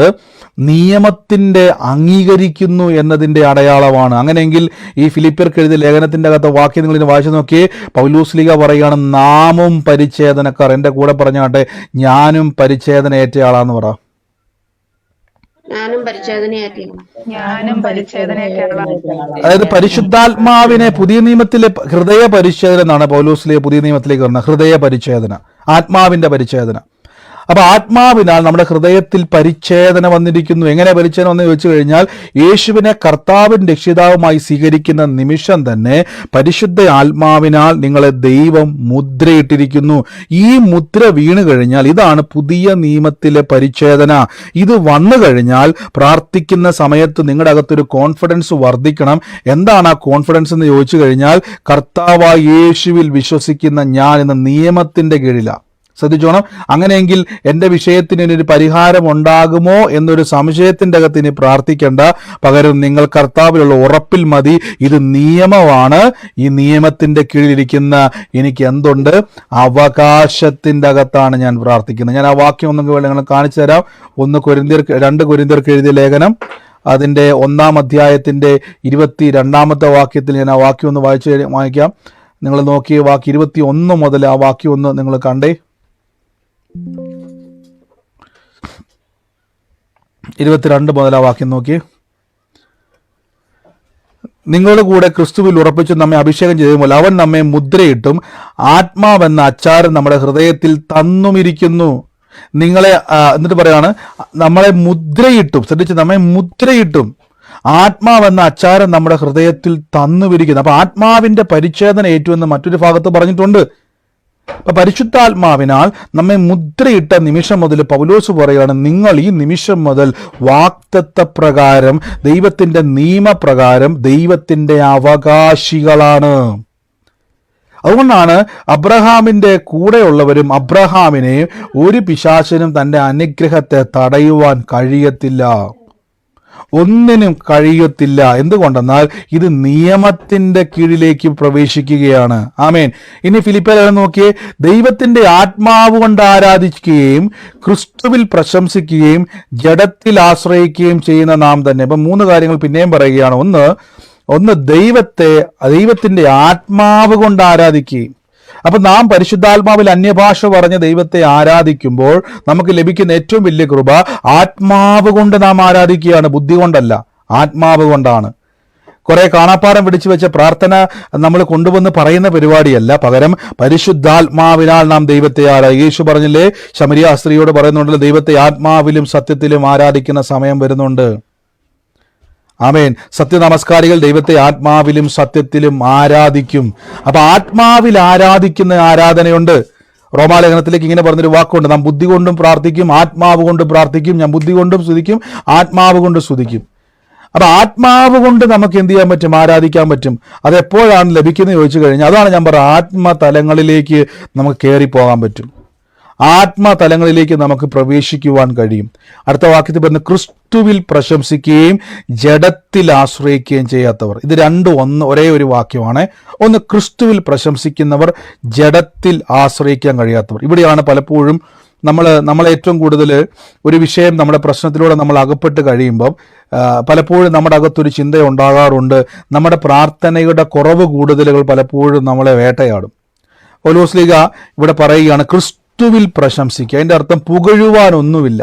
നിയമത്തിന്റെ അംഗീകരിക്കുന്നു എന്നതിന്റെ അടയാളമാണ്. അങ്ങനെയെങ്കിൽ ഈ ഫിലിപ്പിയർക്ക് എഴുതിയ ലേഖനത്തിന്റെ അകത്ത് വാക്യം നിങ്ങൾ ഇനി വായിച്ചു നോക്കിയേ. പൗലോസ്ലീഹ പറയുകയാണ്, നാമും പരിച്ഛേദനക്കാർ. എൻ്റെ കൂടെ പറഞ്ഞാട്ടെ, ഞാനും പരിച്ഛേദന ഏറ്റ ആളാന്ന് പറ. അതായത് പരിശുദ്ധാത്മാവിനെ പുതിയ നിയമത്തിലെ ഹൃദയ പരിച്ഛേദന എന്നാണ് പൗലോസ്ലീഹ പുതിയ നിയമത്തിലേക്ക് പറഞ്ഞത്. ഹൃദയ പരിച്ഛേദന, ആത്മാവിന്റെ പരിച്ഛേദന. അപ്പൊ ആത്മാവിനാൽ നമ്മുടെ ഹൃദയത്തിൽ പരിച്ഛേദന വന്നിരിക്കുന്നു. എങ്ങനെ പരിച്ഛേദന വന്ന് ചോദിച്ചു കഴിഞ്ഞാൽ, യേശുവിനെ കർത്താവും രക്ഷിതാവുമായി സ്വീകരിക്കുന്ന നിമിഷം തന്നെ പരിശുദ്ധ ആത്മാവിനാൽ നിങ്ങളെ ദൈവം മുദ്രയിട്ടിരിക്കുന്നു. ഈ മുദ്ര വീണ് കഴിഞ്ഞാൽ ഇതാണ് പുതിയ നിയമത്തിലെ പരിച്ഛേദന. ഇത് വന്നു കഴിഞ്ഞാൽ പ്രാർത്ഥിക്കുന്ന സമയത്ത് നിങ്ങളുടെ അകത്തൊരു കോൺഫിഡൻസ് വർദ്ധിക്കണം. എന്താണ് ആ കോൺഫിഡൻസ് എന്ന് ചോദിച്ചു കഴിഞ്ഞാൽ, കർത്താവായ യേശുവിൽ വിശ്വസിക്കുന്ന ഞാൻ എന്ന നിയമത്തിന്റെ കീഴിലാണ്. ശ്രദ്ധിച്ചോണം. അങ്ങനെയെങ്കിൽ എൻ്റെ വിഷയത്തിന് ഒരു പരിഹാരം ഉണ്ടാകുമോ എന്നൊരു സംശയത്തിൻ്റെ അകത്ത് ഇനി പ്രാർത്ഥിക്കേണ്ട. പകരം നിങ്ങൾ കർത്താവിലുള്ള ഉറപ്പിൽ മതി, ഇത് നിയമമാണ്. ഈ നിയമത്തിൻ്റെ കീഴിലിരിക്കുന്ന എനിക്ക് എന്തുണ്ട്? അവകാശത്തിൻ്റെ അകത്താണ് ഞാൻ പ്രാർത്ഥിക്കുന്നത്. ഞാൻ ആ വാക്യം ഒന്നും നിങ്ങൾ കാണിച്ചു തരാം. 2 കൊരിന്ത്യർക്ക് എഴുതിയ ലേഖനം അതിൻ്റെ 1-ാം അധ്യായത്തിൻ്റെ 22-ാമത്തെ വാക്യത്തിൽ ഞാൻ ആ വാക്യം ഒന്ന് വായിക്കാം. നിങ്ങൾ നോക്കിയ വാക്യം 21 മുതൽ ആ വാക്യം ഒന്ന് നിങ്ങൾ കണ്ടേ. 22 മുതൽ ആ വാക്യം നോക്കി. നിങ്ങളുടെ കൂടെ ക്രിസ്തുവിൽ ഉറപ്പിച്ചു നമ്മെ അഭിഷേകം ചെയ്തതുപോലെ അവൻ നമ്മെ മുദ്രയിട്ടും ആത്മാവെന്ന അച്ചാരം നമ്മുടെ ഹൃദയത്തിൽ തന്നുമിരിക്കുന്നു. നിങ്ങളെ എന്നിട്ട് പറയാണ്, നമ്മളെ മുദ്രയിട്ടും, ശ്രദ്ധിച്ച്, നമ്മെ മുദ്രയിട്ടും ആത്മാവെന്ന അച്ചാരം നമ്മുടെ ഹൃദയത്തിൽ തന്നുമിരിക്കുന്നു. അപ്പൊ ആത്മാവിന്റെ പരിച്ഛേദന ഏറ്റുവെന്ന് മറ്റൊരു ഭാഗത്ത് പറഞ്ഞിട്ടുണ്ട്. അപ്പൊ പരിശുദ്ധാത്മാവിനാൽ നമ്മെ മുദ്രയിട്ട നിമിഷം മുതൽ പൗലോസ് പറയുകയാണ്, നിങ്ങൾ ഈ നിമിഷം മുതൽ വാഗ്ദത്ത പ്രകാരം, ദൈവത്തിന്റെ നിയമപ്രകാരം ദൈവത്തിന്റെ അവകാശികളാണ്. അതുകൊണ്ടാണ് അബ്രഹാമിന്റെ കൂടെയുള്ളവരും അബ്രഹാമിനെ ഒരു പിശാചിനും തന്റെ അനുഗ്രഹത്തെ തടയുവാൻ കഴിയത്തില്ല, ഒന്നിനും കഴിയത്തില്ല. എന്തുകൊണ്ടെന്നാൽ ഇത് നിയമത്തിന്റെ കീഴിലേക്ക് പ്രവേശിക്കുകയാണ്. ആമേൻ. ഇനി ഫിലിപ്പിയർ നോക്കിയേ, ദൈവത്തിന്റെ ആത്മാവ് കൊണ്ട് ആരാധിക്കുകയും ക്രിസ്തുവിൽ പ്രശംസിക്കുകയും ജഡത്തിൽ ആശ്രയിക്കുകയും ചെയ്യുന്ന നാം തന്നെ. അപ്പൊ 3 കാര്യങ്ങൾ പിന്നെയും പറയുകയാണ്. ഒന്ന് ദൈവത്തിന്റെ ആത്മാവ് കൊണ്ട് ആരാധിക്കുകയും. അപ്പൊ നാം പരിശുദ്ധാത്മാവിൽ അന്യഭാഷ പറഞ്ഞ് ദൈവത്തെ ആരാധിക്കുമ്പോൾ നമുക്ക് ലഭിക്കുന്ന ഏറ്റവും വലിയ കൃപ ആത്മാവ് കൊണ്ട് നാം ആരാധിക്കുകയാണ്, ബുദ്ധി കൊണ്ടല്ല, ആത്മാവ് കൊണ്ടാണ്. കുറെ കാണാപ്പാടം പിടിച്ചു വെച്ച പ്രാർത്ഥന നമ്മൾ കൊണ്ടുവന്ന് പറയുന്ന പരിപാടിയല്ല, പകരം പരിശുദ്ധാത്മാവിനാൽ നാം ദൈവത്തെ യേശു പറഞ്ഞില്ലേ, ശമരിയ സ്ത്രീയോട് പറയുന്നുണ്ടല്ലോ, ദൈവത്തെ ആത്മാവിലും സത്യത്തിലും ആരാധിക്കുന്ന സമയം വരുന്നുണ്ട്. ആമേൻ. സത്യനമസ്കാരികൾ ദൈവത്തെ ആത്മാവിലും സത്യത്തിലും ആരാധിക്കും. അപ്പൊ ആത്മാവിൽ ആരാധിക്കുന്ന ആരാധനയുണ്ട്. റോമാലേഖനത്തിലേക്ക് ഇങ്ങനെ പറഞ്ഞൊരു വാക്കുണ്ട്, നാം ബുദ്ധി കൊണ്ടും പ്രാർത്ഥിക്കും, ആത്മാവ് കൊണ്ടും പ്രാർത്ഥിക്കും. ഞാൻ ബുദ്ധി കൊണ്ടും സ്തുതിക്കും, ആത്മാവ് കൊണ്ട് സ്തുതിക്കും. അപ്പൊ ആത്മാവ് കൊണ്ട് നമുക്ക് എന്ത് ചെയ്യാൻ പറ്റും? ആരാധിക്കാൻ പറ്റും. അതെപ്പോഴാണ് ലഭിക്കുന്നത് ചോദിച്ചു കഴിഞ്ഞാൽ, അതാണ് ഞാൻ പറഞ്ഞ ആത്മതലങ്ങളിലേക്ക് നമുക്ക് കയറിപ്പോകാൻ പറ്റും, ആത്മതലങ്ങളിലേക്ക് നമുക്ക് പ്രവേശിക്കുവാൻ കഴിയും. അടുത്ത വാക്യത്തിൽ പറയുന്ന ക്രിസ്തുവിൽ പ്രശംസിക്കുകയും ജഡത്തിൽ ആശ്രയിക്കുകയും ചെയ്യാത്തവർ. ഇത് രണ്ടും ഒരേ ഒരു വാക്യമാണ്. ഒന്ന് ക്രിസ്തുവിൽ പ്രശംസിക്കുന്നവർ, ജഡത്തിൽ ആശ്രയിക്കാൻ കഴിയാത്തവർ. ഇവിടെയാണ് പലപ്പോഴും നമ്മൾ ഏറ്റവും കൂടുതൽ ഒരു വിഷയം, നമ്മുടെ പ്രശ്നത്തിലൂടെ നമ്മൾ അകപ്പെട്ട് കഴിയുമ്പം പലപ്പോഴും നമ്മുടെ അകത്തൊരു ചിന്ത ഉണ്ടാകാറുണ്ട്, നമ്മുടെ പ്രാർത്ഥനയുടെ കുറവ് കൂടുതലുകൾ പലപ്പോഴും നമ്മളെ വേട്ടയാടും. പൗലോസ്ലീഹ ഇവിടെ പറയുകയാണ് ക്രിസ്തുവിൽ പ്രശംസിക്കുക. അതിൻ്റെ അർത്ഥം പുകഴുവാനൊന്നുമില്ല.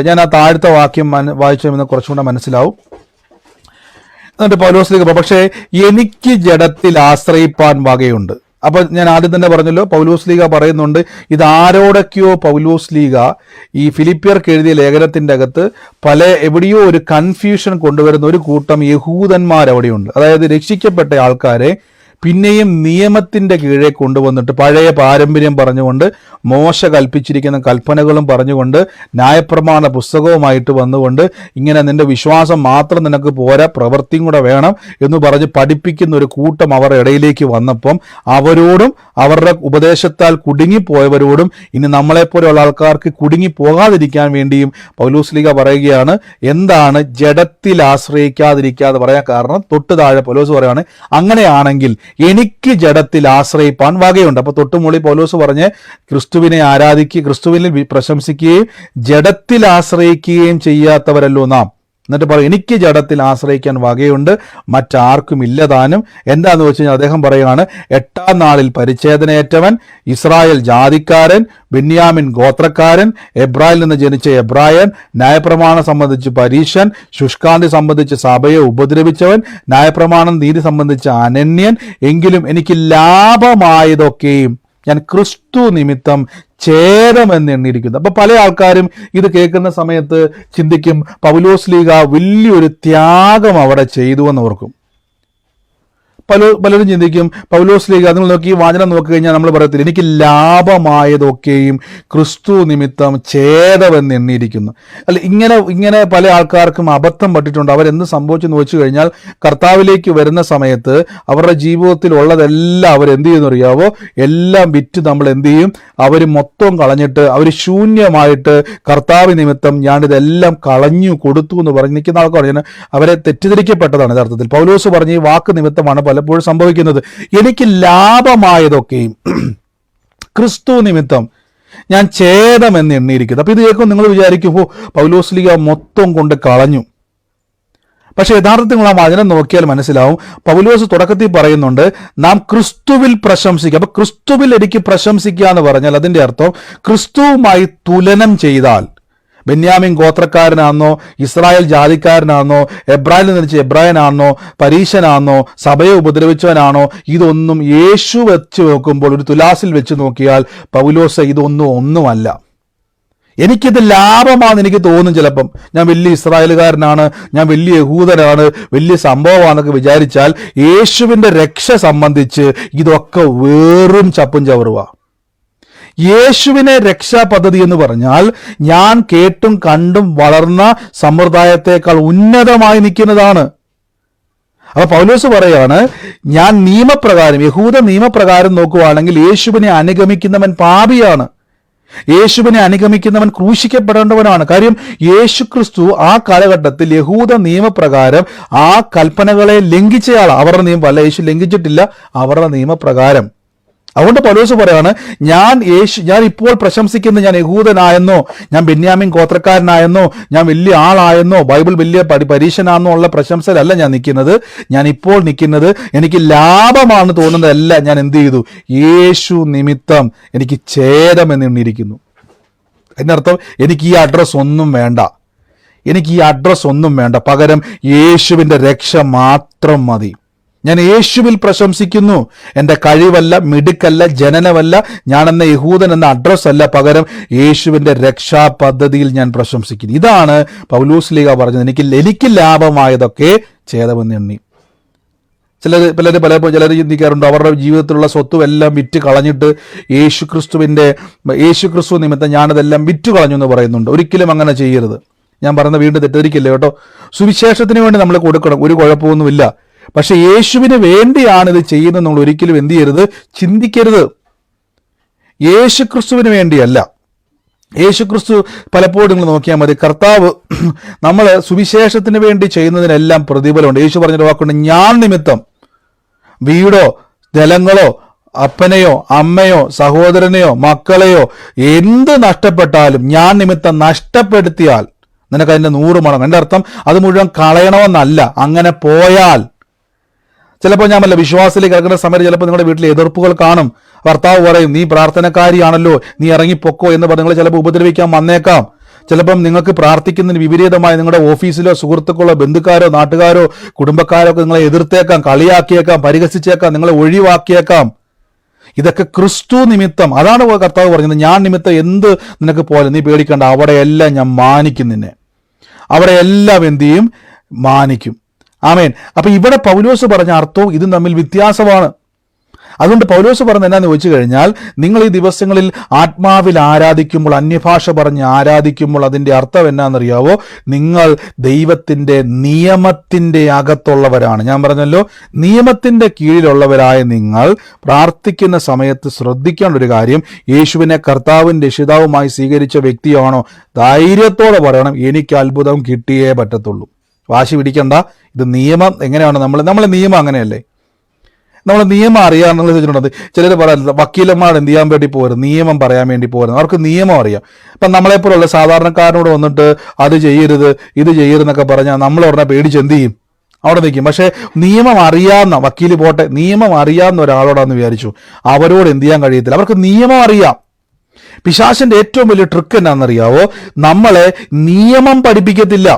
ഞാൻ ആ താഴത്തെ വാക്യം വായിച്ചെന്ന് കുറച്ചുകൂടെ മനസ്സിലാവും. എന്നിട്ട് പൗലോസ്ലീഹ, പക്ഷേ എനിക്ക് ജഡത്തിൽ ആശ്രയിപ്പാൻ വകയുണ്ട്. അപ്പൊ ഞാൻ ആദ്യം തന്നെ പറഞ്ഞല്ലോ, പൗലോസ്ലീഹ പറയുന്നുണ്ട്, ഇത് ആരോടൊക്കെയോ പൗലോസ്ലീഹ ഈ ഫിലിപ്പിയർക്ക് എഴുതിയ ലേഖനത്തിന്റെ അകത്ത് എവിടെയോ ഒരു കൺഫ്യൂഷൻ കൊണ്ടുവരുന്ന ഒരു കൂട്ടം യഹൂദന്മാർ അവിടെയുണ്ട്. അതായത് രക്ഷിക്കപ്പെട്ട ആൾക്കാരെ പിന്നെയും നിയമത്തിന്റെ കീഴെ കൊണ്ടുവന്നിട്ട് പഴയ പാരമ്പര്യം പറഞ്ഞുകൊണ്ട്, മോശ കൽപ്പിച്ചിരിക്കുന്ന കൽപ്പനകളും പറഞ്ഞുകൊണ്ട്, ന്യായപ്രമാണ പുസ്തകവുമായിട്ട് വന്നുകൊണ്ട് ഇങ്ങനെ നിന്റെ വിശ്വാസം മാത്രം നിനക്ക് പോരാ, പ്രവൃത്തിയും കൂടെ വേണം എന്ന് പറഞ്ഞ് പഠിപ്പിക്കുന്ന ഒരു കൂട്ടം അവരുടെ ഇടയിലേക്ക് വന്നപ്പം അവരോടും അവരുടെ ഉപദേശത്താൽ കുടുങ്ങിപ്പോയവരോടും ഇനി നമ്മളെപ്പോലെയുള്ള ആൾക്കാർക്ക് കുടുങ്ങി പോകാതിരിക്കാൻ വേണ്ടിയും പൗലോസ്ലീഹ പറയുകയാണ്. എന്താണ് ജഡത്തിൽ ആശ്രയിക്കാതിരിക്കാതെ പറയാൻ കാരണം? തൊട്ട് താഴെ പൗലോസ് പറയാണ്, അങ്ങനെയാണെങ്കിൽ എനിക്ക് ജഡത്തിൽ ആശ്രയിപ്പാൻ വകയുണ്ട്. അപ്പൊ തൊട്ടുമുകളിൽ പൗലോസ് പറഞ്ഞ് ക്രിസ്തുവിനെ ആരാധിക്കുകയും ക്രിസ്തുവിനെ പ്രശംസിക്കുകയും ജഡത്തിൽ ആശ്രയിക്കുകയും ചെയ്യാത്തവരല്ലോ നാം. എന്നിട്ട് പറയും എനിക്ക് ജഡത്തിൽ ആശ്രയിക്കാൻ വകയുണ്ട്, മറ്റാർക്കും ഇല്ലതാനും. എന്താന്ന് വെച്ച് കഴിഞ്ഞാൽ അദ്ദേഹം പറയുകയാണ്, 8-ാം നാളിൽ പരിച്ഛേദനയേറ്റവൻ, ഇസ്രായേൽ ജാതിക്കാരൻ, ബെന്യാമിൻ ഗോത്രക്കാരൻ, എബ്രായിൽ നിന്ന് ജനിച്ച എബ്രായൻ, ന്യായപ്രമാണം സംബന്ധിച്ച് പരീശൻ, ശുഷ്കാന്തി സംബന്ധിച്ച് സഭയെ ഉപദ്രവിച്ചവൻ, ന്യായപ്രമാണം നീതി സംബന്ധിച്ച് അനന്യൻ, എങ്കിലും എനിക്ക് ലാഭമായതൊക്കെയും ഞാൻ ക്രിസ്തു നിമിത്തം ഛേദമെന്ന് എണ്ണിയിരിക്കുന്നു. അപ്പൊ പല ആൾക്കാരും ഇത് കേൾക്കുന്ന സമയത്ത് ചിന്തിക്കും, പൗലോസ്ലീഹ വലിയൊരു ത്യാഗം അവിടെ ചെയ്തു എന്ന് ഓർക്കും. പലരും ചിന്തിക്കും, പൗലോസ്ലീഹ നിങ്ങൾ നോക്കി ഈ വാചനം നോക്കി കഴിഞ്ഞാൽ നമ്മൾ പറയത്തില്ല, എനിക്ക് ലാഭമായതൊക്കെയും ക്രിസ്തു നിമിത്തം ഛേദമെന്ന് എണ്ണിയിരിക്കുന്നു. അല്ല, ഇങ്ങനെ പല ആൾക്കാർക്കും അബദ്ധം പറ്റിയിട്ടുണ്ട്. അവരെന്ത് സംഭവിച്ചെന്ന് വെച്ച് കഴിഞ്ഞാൽ, കർത്താവിലേക്ക് വരുന്ന സമയത്ത് അവരുടെ ജീവിതത്തിൽ ഉള്ളതെല്ലാം അവരെന്ത് ചെയ്യുന്നു അറിയാവോ? എല്ലാം വിറ്റ് നമ്മൾ എന്ത് ചെയ്യും? അവർ മൊത്തം കളഞ്ഞിട്ട് അവർ ശൂന്യമായിട്ട് കർത്താവ് നിമിത്തം ഞാനിതെല്ലാം കളഞ്ഞു കൊടുത്തു എന്ന് പറഞ്ഞ് നിൽക്കുന്ന ആൾക്കാർ അവരെ തെറ്റിദ്ധരിക്കപ്പെട്ടതാണ് യഥാർത്ഥത്തിൽ. പൗലോസ് പറഞ്ഞ ഈ വാക്ക് നിമിത്തമാണ് പലപ്പോഴും സംഭവിക്കുന്നത്. എനിക്ക് ലാഭമായതൊക്കെയും ക്രിസ്തു നിമിത്തം ഞാൻ ഛേദമെന്ന് എണ്ണിയിരിക്കുന്നു. അപ്പൊ ഇത് കേൾക്കും നിങ്ങൾ വിചാരിക്കുമ്പോൾ പൗലോസ്ലീഹ മൊത്തം കൊണ്ട് കളഞ്ഞു. പക്ഷെ യഥാർത്ഥത്തിൽ നിങ്ങൾ ആ വചനം നോക്കിയാൽ മനസ്സിലാവും, പൗലോസ് തുടക്കത്തിൽ പറയുന്നുണ്ട് നാം ക്രിസ്തുവിൽ പ്രശംസിക്കുക. അപ്പൊ ക്രിസ്തുവിൽ എനിക്ക് പ്രശംസിക്കുക എന്ന് പറഞ്ഞാൽ അതിന്റെ അർത്ഥം ക്രിസ്തുവുമായി തുലനം ചെയ്താൽ, ബെന്യാമിൻ ഗോത്രക്കാരനാണെന്നോ, ഇസ്രായേൽ ജാതിക്കാരനാണെന്നോ, എബ്രായിൽ നിന്ന് ജനിച്ച എബ്രായനാണെന്നോ, പരീശനാണെന്നോ, സഭയെ ഉപദ്രവിച്ചവനാണോ, ഇതൊന്നും യേശു വെച്ച് നോക്കുമ്പോൾ ഒരു തുലാസിൽ വെച്ച് നോക്കിയാൽ പൗലോസ് ഒന്നുമല്ല. എനിക്കിത് ലാഭമാണെന്ന് എനിക്ക് തോന്നും. ചിലപ്പം ഞാൻ വലിയ ഇസ്രായേലുകാരനാണ്, ഞാൻ വലിയ യഹൂദനാണ്, വലിയ സംഭവമാണെന്നൊക്കെ വിചാരിച്ചാൽ യേശുവിന്റെ രക്ഷ സംബന്ധിച്ച് ഇതൊക്കെ വെറും ചപ്പും ചവറുവാ. യേശുവിനെ രക്ഷാ പദ്ധതി എന്ന് പറഞ്ഞാൽ ഞാൻ കേട്ടും കണ്ടും വളർന്ന സമ്പ്രദായത്തെക്കാൾ ഉന്നതമായി നിൽക്കുന്നതാണ്. അപ്പൊ പൗലോസ് പറയാണ്, ഞാൻ നിയമപ്രകാരം, യഹൂദ നിയമപ്രകാരം നോക്കുവാണെങ്കിൽ യേശുവിനെ അനുഗമിക്കുന്നവൻ പാപിയാണ്, യേശുവിനെ അനുഗമിക്കുന്നവൻ ക്രൂശിക്കപ്പെടേണ്ടവനാണ്. കാര്യം യേശു ക്രിസ്തു ആ കാലഘട്ടത്തിൽ യഹൂദ നിയമപ്രകാരം ആ കൽപ്പനകളെ ലംഘിച്ചയാളാണ്. അവരുടെ നിയമം അല്ല, യേശു ലംഘിച്ചിട്ടില്ല, അവരുടെ നിയമപ്രകാരം. അതുകൊണ്ട് പൗലോസ് പറയാണ്, ഞാൻ ഇപ്പോൾ പ്രശംസിക്കുന്ന ഞാൻ യഹൂദനായെന്നോ, ഞാൻ ബെന്യാമിൻ ഗോത്രക്കാരനായെന്നോ, ഞാൻ വലിയ ആളായെന്നോ, ബൈബിൾ വലിയ പരീശനാണെന്നോ ഉള്ള പ്രശംസയിലല്ല ഞാൻ നിൽക്കുന്നത്. ഞാൻ ഇപ്പോൾ നിൽക്കുന്നത് എനിക്ക് ലാഭമാണ് തോന്നുന്നതല്ല, ഞാൻ എന്ത് ചെയ്തു? യേശു നിമിത്തം എനിക്ക് ഛേദമെന്ന് എണ്ണിയിരിക്കുന്നു. അതിനർത്ഥം എനിക്ക് ഈ അഡ്രസ് ഒന്നും വേണ്ട, പകരം യേശുവിൻ്റെ രക്ഷ മാത്രം മതി. ഞാൻ യേശുവിൽ പ്രശംസിക്കുന്നു. എൻ്റെ കഴിവല്ല, മിടുക്കല്ല, ജനനമല്ല, ഞാനെന്ന യഹൂദൻ എന്ന അഡ്രസ് അല്ല, പകരം യേശുവിൻ്റെ രക്ഷാ പദ്ധതിയിൽ ഞാൻ പ്രശംസിക്കുന്നു. ഇതാണ് പൗലോസ്ലീഹ പറഞ്ഞത്, എനിക്ക് ലാഭമായതൊക്കെ ഛേദമെന്ന് എണ്ണി. ചിലർ ചിന്തിക്കാറുണ്ട്, അവരുടെ ജീവിതത്തിലുള്ള സ്വത്തും എല്ലാം വിറ്റ് കളഞ്ഞിട്ട് യേശുക്രിസ്തു നിമിത്തം ഞാനതെല്ലാം വിറ്റ് കളഞ്ഞു എന്ന് പറയുന്നുണ്ട്. ഒരിക്കലും അങ്ങനെ ചെയ്യരുത്. ഞാൻ പറയുന്നത് വീണ്ടും തെറ്റിദ്ധരിക്കില്ല കേട്ടോ. സുവിശേഷത്തിന് വേണ്ടി നമ്മൾ കൊടുക്കണം, ഒരു കുഴപ്പമൊന്നുമില്ല. പക്ഷെ യേശുവിന് വേണ്ടിയാണ് ഇത് ചെയ്യുന്നത് നമ്മൾ ഒരിക്കലും എന്ത് ചെയ്യരുത്? ചിന്തിക്കരുത്. യേശുക്രിസ്തുവിന് വേണ്ടിയല്ല. യേശുക്രിസ്തു പലപ്പോഴും നിങ്ങൾ നോക്കിയാൽ മതി, കർത്താവ് നമ്മൾ സുവിശേഷത്തിന് വേണ്ടി ചെയ്യുന്നതിനെല്ലാം പ്രതിഫലമുണ്ട്. യേശു പറഞ്ഞൊരു വാക്കുണ്ട്, ഞാൻ നിമിത്തം വീടോ നിലങ്ങളോ അപ്പനെയോ അമ്മയോ സഹോദരനെയോ മക്കളെയോ എന്ത് നഷ്ടപ്പെട്ടാലും ഞാൻ നിമിത്തം നഷ്ടപ്പെടുത്തിയാൽ നിനക്ക് അതിൻ്റെ 100 മടങ്ങ്. എൻ്റെ അർത്ഥം അത് മുഴുവൻ കളയണമെന്നല്ല, അങ്ങനെ പോയാൽ. ചിലപ്പോൾ ഞാൻ വിശ്വാസത്തിലേക്ക് കിടക്കുന്ന സമയത്ത് ചിലപ്പോൾ നിങ്ങളുടെ വീട്ടിൽ എതിർപ്പുകൾ കാണും. ഭർത്താവ് പറയും, നീ പ്രാർത്ഥനക്കാരിയാണല്ലോ, നീ ഇറങ്ങിപ്പൊക്കോ എന്ന് പറഞ്ഞ് നിങ്ങൾ ചിലപ്പോൾ ഉപദ്രവിക്കാൻ വന്നേക്കാം. ചിലപ്പം നിങ്ങൾക്ക് പ്രാർത്ഥിക്കുന്നതിന് വിപരീതമായി നിങ്ങളുടെ ഓഫീസിലോ സുഹൃത്തുക്കളോ ബന്ധുക്കാരോ നാട്ടുകാരോ കുടുംബക്കാരോ ഒക്കെ നിങ്ങളെ എതിർത്തേക്കാം, കളിയാക്കിയേക്കാം, പരിഹസിച്ചേക്കാം, നിങ്ങളെ ഒഴിവാക്കിയേക്കാം. ഇതൊക്കെ ക്രിസ്തു നിമിത്തം. അതാണ് കർത്താവ് പറഞ്ഞത്, ഞാൻ നിമിത്തം എന്ത് നിനക്ക് പോലെ നീ പേടിക്കണ്ട, അവിടെയെല്ലാം ഞാൻ മാനിക്കും നിന്നെ, അവിടെയെല്ലാം എന്ത് ചെയ്യും? മാനിക്കും. ആമേൻ. അപ്പൊ ഇവിടെ പൗലോസ് പറഞ്ഞ അർത്ഥവും ഇതും തമ്മിൽ വ്യത്യാസമാണ്. അതുകൊണ്ട് പൗലോസ് പറഞ്ഞത് എന്നാന്ന് ചോദിച്ചു കഴിഞ്ഞാൽ, നിങ്ങൾ ഈ ദിവസങ്ങളിൽ ആത്മാവിൽ ആരാധിക്കുമ്പോൾ, അന്യഭാഷ പറഞ്ഞ് ആരാധിക്കുമ്പോൾ അതിൻ്റെ അർത്ഥം എന്നാണെന്നറിയാവോ? നിങ്ങൾ ദൈവത്തിൻ്റെ നിയമത്തിൻ്റെ അകത്തുള്ളവരാണ്. ഞാൻ പറഞ്ഞല്ലോ, നിയമത്തിൻ്റെ കീഴിലുള്ളവരായ നിങ്ങൾ പ്രാർത്ഥിക്കുന്ന സമയത്ത് ശ്രദ്ധിക്കേണ്ട ഒരു കാര്യം, യേശുവിനെ കർത്താവും രക്ഷിതാവുമായി സ്വീകരിച്ച വ്യക്തിയാണോ, ധൈര്യത്തോടെ പറയണം, എനിക്ക് അത്ഭുതം കിട്ടിയേ പറ്റത്തുള്ളൂ. വാശി പിടിക്കണ്ട. ഇത് നിയമം എങ്ങനെയാണ്, നമ്മളെ നിയമം അങ്ങനെയല്ലേ, നമ്മൾ നിയമം അറിയാമെന്നുള്ള ചോദിച്ചിട്ടുണ്ട്. ചിലർ പറയാറില്ല, വക്കീലന്മാർ എന്ത് ചെയ്യാൻ വേണ്ടി പോരുന്നത്, നിയമം പറയാൻ വേണ്ടി പോരുന്നത്. അവർക്ക് നിയമം അറിയാം. ഇപ്പം നമ്മളെപ്പോലുള്ള സാധാരണക്കാരനോട് വന്നിട്ട് അത് ചെയ്യരുത് ഇത് ചെയ്യരുതെന്നൊക്കെ പറഞ്ഞാൽ നമ്മൾ ഉടനെ പേടിച്ച് എന്ത് ചെയ്യും? അവിടെ നിൽക്കും. പക്ഷേ നിയമം അറിയാവുന്ന വക്കീല് പോട്ടെ, നിയമം അറിയാവുന്ന ഒരാളോടാന്ന് വിചാരിച്ചു, അവരോട് എന്ത് ചെയ്യാൻ കഴിയത്തില്ല. അവർക്ക് നിയമം അറിയാം. പിശാചിന്റെ ഏറ്റവും വലിയ ട്രിക്ക് എന്നാണെന്നറിയാവോ? നമ്മളെ നിയമം പഠിപ്പിക്കത്തില്ല.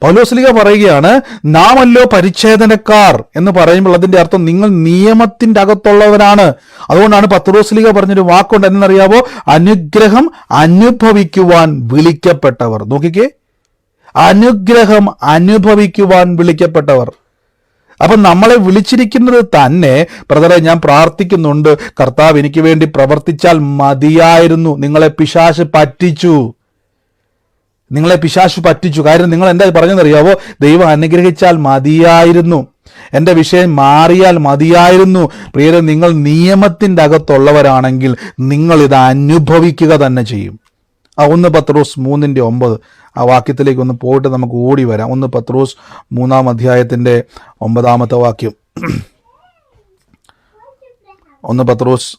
പൗലോസ്ലീഹ പറയുകയാണ്, നാമല്ലോ പരിച്ഛേദനക്കാർ എന്ന് പറയുമ്പോൾ അതിന്റെ അർത്ഥം നിങ്ങൾ നിയമത്തിന്റെ അകത്തുള്ളവരാണ്. അതുകൊണ്ടാണ് പത്രോസ്ലീഹ പറഞ്ഞൊരു വാക്കുണ്ട്, എന്നറിയാവോ? അനുഗ്രഹം അനുഭവിക്കുവാൻ വിളിക്കപ്പെട്ടവർ. നോക്കിക്കേ, അനുഗ്രഹം അനുഭവിക്കുവാൻ വിളിക്കപ്പെട്ടവർ. അപ്പം നമ്മളെ വിളിച്ചിരിക്കുന്നത് തന്നെ, ബ്രദറെ ഞാൻ പ്രാർത്ഥിക്കുന്നുണ്ട്, കർത്താവ് എനിക്ക് വേണ്ടി പ്രവർത്തിച്ചാൽ മതിയായിരുന്നു. നിങ്ങളെ പിശാച് പറ്റിച്ചു. കാര്യം നിങ്ങൾ എന്താ പറഞ്ഞെന്നറിയാവോ? ദൈവം അനുഗ്രഹിച്ചാൽ മതിയായിരുന്നു, എൻ്റെ വിഷയം മാറിയാൽ മതിയായിരുന്നു. പ്രിയരെ, നിങ്ങൾ നിയമത്തിൻ്റെ അകത്തുള്ളവരാണെങ്കിൽ നിങ്ങൾ ഇത് അനുഭവിക്കുക തന്നെ ചെയ്യും. 1 പത്രോസ് 3:9 ആ വാക്യത്തിലേക്ക് ഒന്ന് പോയിട്ട് നമുക്ക് ഓടി വരാം. 1 പത്രോസ് 3-ാം അധ്യായത്തിൻ്റെ 9-ാമത്തെ വാക്യം. 1 പത്രോസ്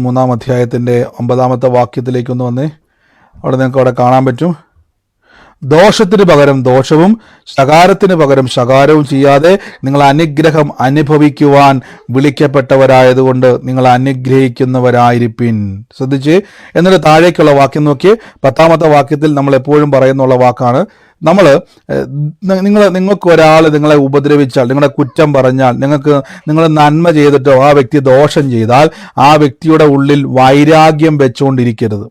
3-ാം അധ്യായത്തിൻ്റെ 9-ാമത്തെ വാക്യത്തിലേക്കൊന്ന് വന്നേ. അവിടെ നിങ്ങൾക്ക് അവിടെ കാണാൻ പറ്റും, ദോഷത്തിന് പകരം ദോഷവും ശകാരത്തിന് പകരം ശകാരവും ചെയ്യാതെ നിങ്ങൾ അനുഗ്രഹം അനുഭവിക്കുവാൻ വിളിക്കപ്പെട്ടവരായതുകൊണ്ട് നിങ്ങൾ അനുഗ്രഹിക്കുന്നവരായിരിപ്പിൻ. ശ്രദ്ധിച്ച്. എന്നിട്ട് താഴേക്കുള്ള വാക്യം നോക്കി. 10-ാമത്തെ വാക്യത്തിൽ നമ്മൾ എപ്പോഴും പറയുന്നുള്ള വാക്കാണ്, നിങ്ങൾക്ക് ഒരാൾ നിങ്ങളെ ഉപദ്രവിച്ചാൽ, നിങ്ങളുടെ കുറ്റം പറഞ്ഞാൽ, നിങ്ങൾ നന്മ ചെയ്തിട്ടോ ആ വ്യക്തി ദോഷം ചെയ്താൽ ആ വ്യക്തിയുടെ ഉള്ളിൽ വൈരാഗ്യം വെച്ചുകൊണ്ടിരിക്കരുത്.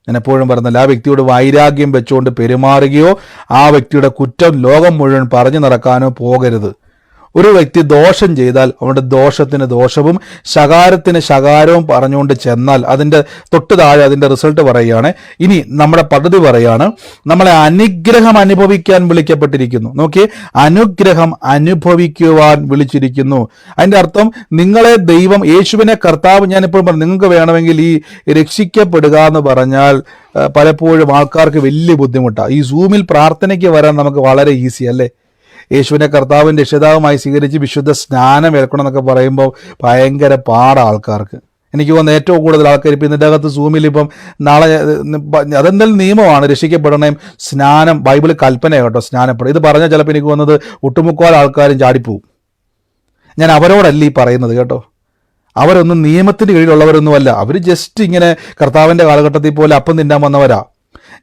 ഞാൻ എപ്പോഴും പറഞ്ഞില്ല, ആ വ്യക്തിയോട് വൈരാഗ്യം വെച്ചുകൊണ്ട് പെരുമാറുകയോ ആ വ്യക്തിയുടെ കുറ്റം ലോകം മുഴുവൻ പറഞ്ഞു നടക്കാനോ പോകരുത്. ഒരു വ്യക്തി ദോഷം ചെയ്താൽ അവന്റെ ദോഷത്തിന് ദോഷവും ശകാരത്തിന് ശകാരവും പറഞ്ഞുകൊണ്ട് ചെന്നാൽ അതിൻ്റെ തൊട്ട് താഴെ അതിൻ്റെ റിസൾട്ട് പറയുകയാണ്. ഇനി നമ്മുടെ പദ്ധതി പറയാണ്, നമ്മളെ അനുഗ്രഹം അനുഭവിക്കാൻ വിളിക്കപ്പെട്ടിരിക്കുന്നു. നോക്കിയേ, അനുഗ്രഹം അനുഭവിക്കുവാൻ വിളിച്ചിരിക്കുന്നു. അതിൻ്റെ അർത്ഥം നിങ്ങളെ ദൈവം, യേശുവിനെ കർത്താവ്, ഞാനിപ്പോഴും പറഞ്ഞു, നിങ്ങൾക്ക് വേണമെങ്കിൽ ഈ രക്ഷിക്കപ്പെടുക എന്ന് പറഞ്ഞാൽ പലപ്പോഴും ആൾക്കാർക്ക് വലിയ ബുദ്ധിമുട്ടാണ്. ഈ സൂമിൽ പ്രാർത്ഥനയ്ക്ക് വരാൻ നമുക്ക് വളരെ ഈസി അല്ലേ? യേശുവിനെ കർത്താവിൻ്റെ രക്ഷിതാവുമായി സ്വീകരിച്ച് വിശുദ്ധ സ്നാനം ഏൽക്കണം എന്നൊക്കെ പറയുമ്പോൾ ഭയങ്കര പാടാണ് ആൾക്കാർക്ക്. എനിക്ക് തോന്നുന്നു ഏറ്റവും കൂടുതൽ ആൾക്കാർ ഇപ്പം ഇതിൻ്റെ അകത്ത് സൂമിൽ ഇപ്പം നാളെ അതെന്തായാലും നിയമമാണ്, രക്ഷിക്കപ്പെടണേയും സ്നാനം ബൈബിൾ കൽപ്പനയാണ് കേട്ടോ, സ്നാനപ്പെടും. ഇത് പറഞ്ഞാൽ ചിലപ്പോൾ എനിക്ക് തോന്നുന്നത് ഒട്ടുമുക്കാൽ ആൾക്കാരും ചാടിപ്പോവും. ഞാൻ അവരോടല്ല ഈ പറയുന്നത് കേട്ടോ, അവരൊന്നും നിയമത്തിന് കീഴിലുള്ളവരൊന്നുമല്ല. അവർ ജസ്റ്റ് ഇങ്ങനെ കർത്താവിൻ്റെ കാലഘട്ടത്തിൽ പോലെ അപ്പം തിന്നാൻ വന്നവരാ.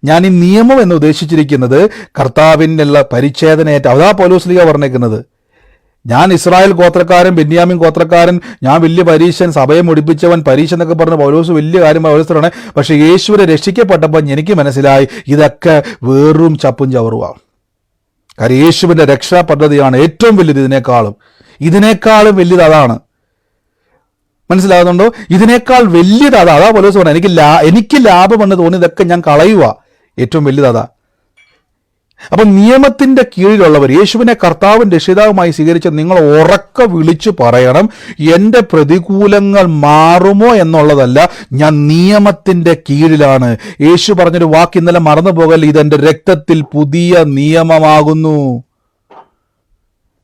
ഞാൻ ഈ നിയമം എന്ന് ഉദ്ദേശിച്ചിരിക്കുന്നത് കർത്താവിനുള്ള പരിച്ഛേദനയേറ്റ, അതാ പൗലോസ്ലീഹ പറഞ്ഞേക്കുന്നത്. ഞാൻ ഇസ്രായേൽ ഗോത്രക്കാരൻ, ബെന്യാമിൻ ഗോത്രക്കാരൻ, ഞാൻ വലിയ പരീശൻ, സഭയെ മുടിപ്പിച്ചവൻ, പരീശ എന്നൊക്കെ പറഞ്ഞ പൗലോസ് വലിയ കാര്യം പൗലോസാണ്. പക്ഷെ യേശുവിനെ രക്ഷിക്കപ്പെട്ടപ്പോൾ എനിക്ക് മനസ്സിലായി ഇതൊക്കെ വേറും ചപ്പും ചവറുവാണ്. കാര്യം യേശുവിൻ്റെ രക്ഷാ പദ്ധതിയാണ് ഏറ്റവും വലുത്. ഇതിനേക്കാളും വലുത് അതാണ്. മനസ്സിലാകുന്നുണ്ടോ? ഇതിനേക്കാൾ വലിയത് അതാ. പൗലോസ് പറഞ്ഞു, എനിക്ക് ലാഭമെന്ന് തോന്നിയതൊക്കെ ഞാൻ കളയുക, ഏറ്റവും വലുതാ. അപ്പം നിയമത്തിന്റെ കീഴിലുള്ളവർ, യേശുവിനെ കർത്താവും രക്ഷിതാവുമായി സ്വീകരിച്ച നിങ്ങൾ ഉറക്കെ വിളിച്ചു പറയണം, എൻ്റെ പ്രതികൂലങ്ങൾ മാറുമോ എന്നുള്ളതല്ല, ഞാൻ നിയമത്തിന്റെ കീഴിലാണ്. യേശു പറഞ്ഞൊരു വാക്ക് ഇന്നലെ മറന്നു പോകല്ല, ഇതെന്റെ രക്തത്തിൽ പുതിയ നിയമമാകുന്നു.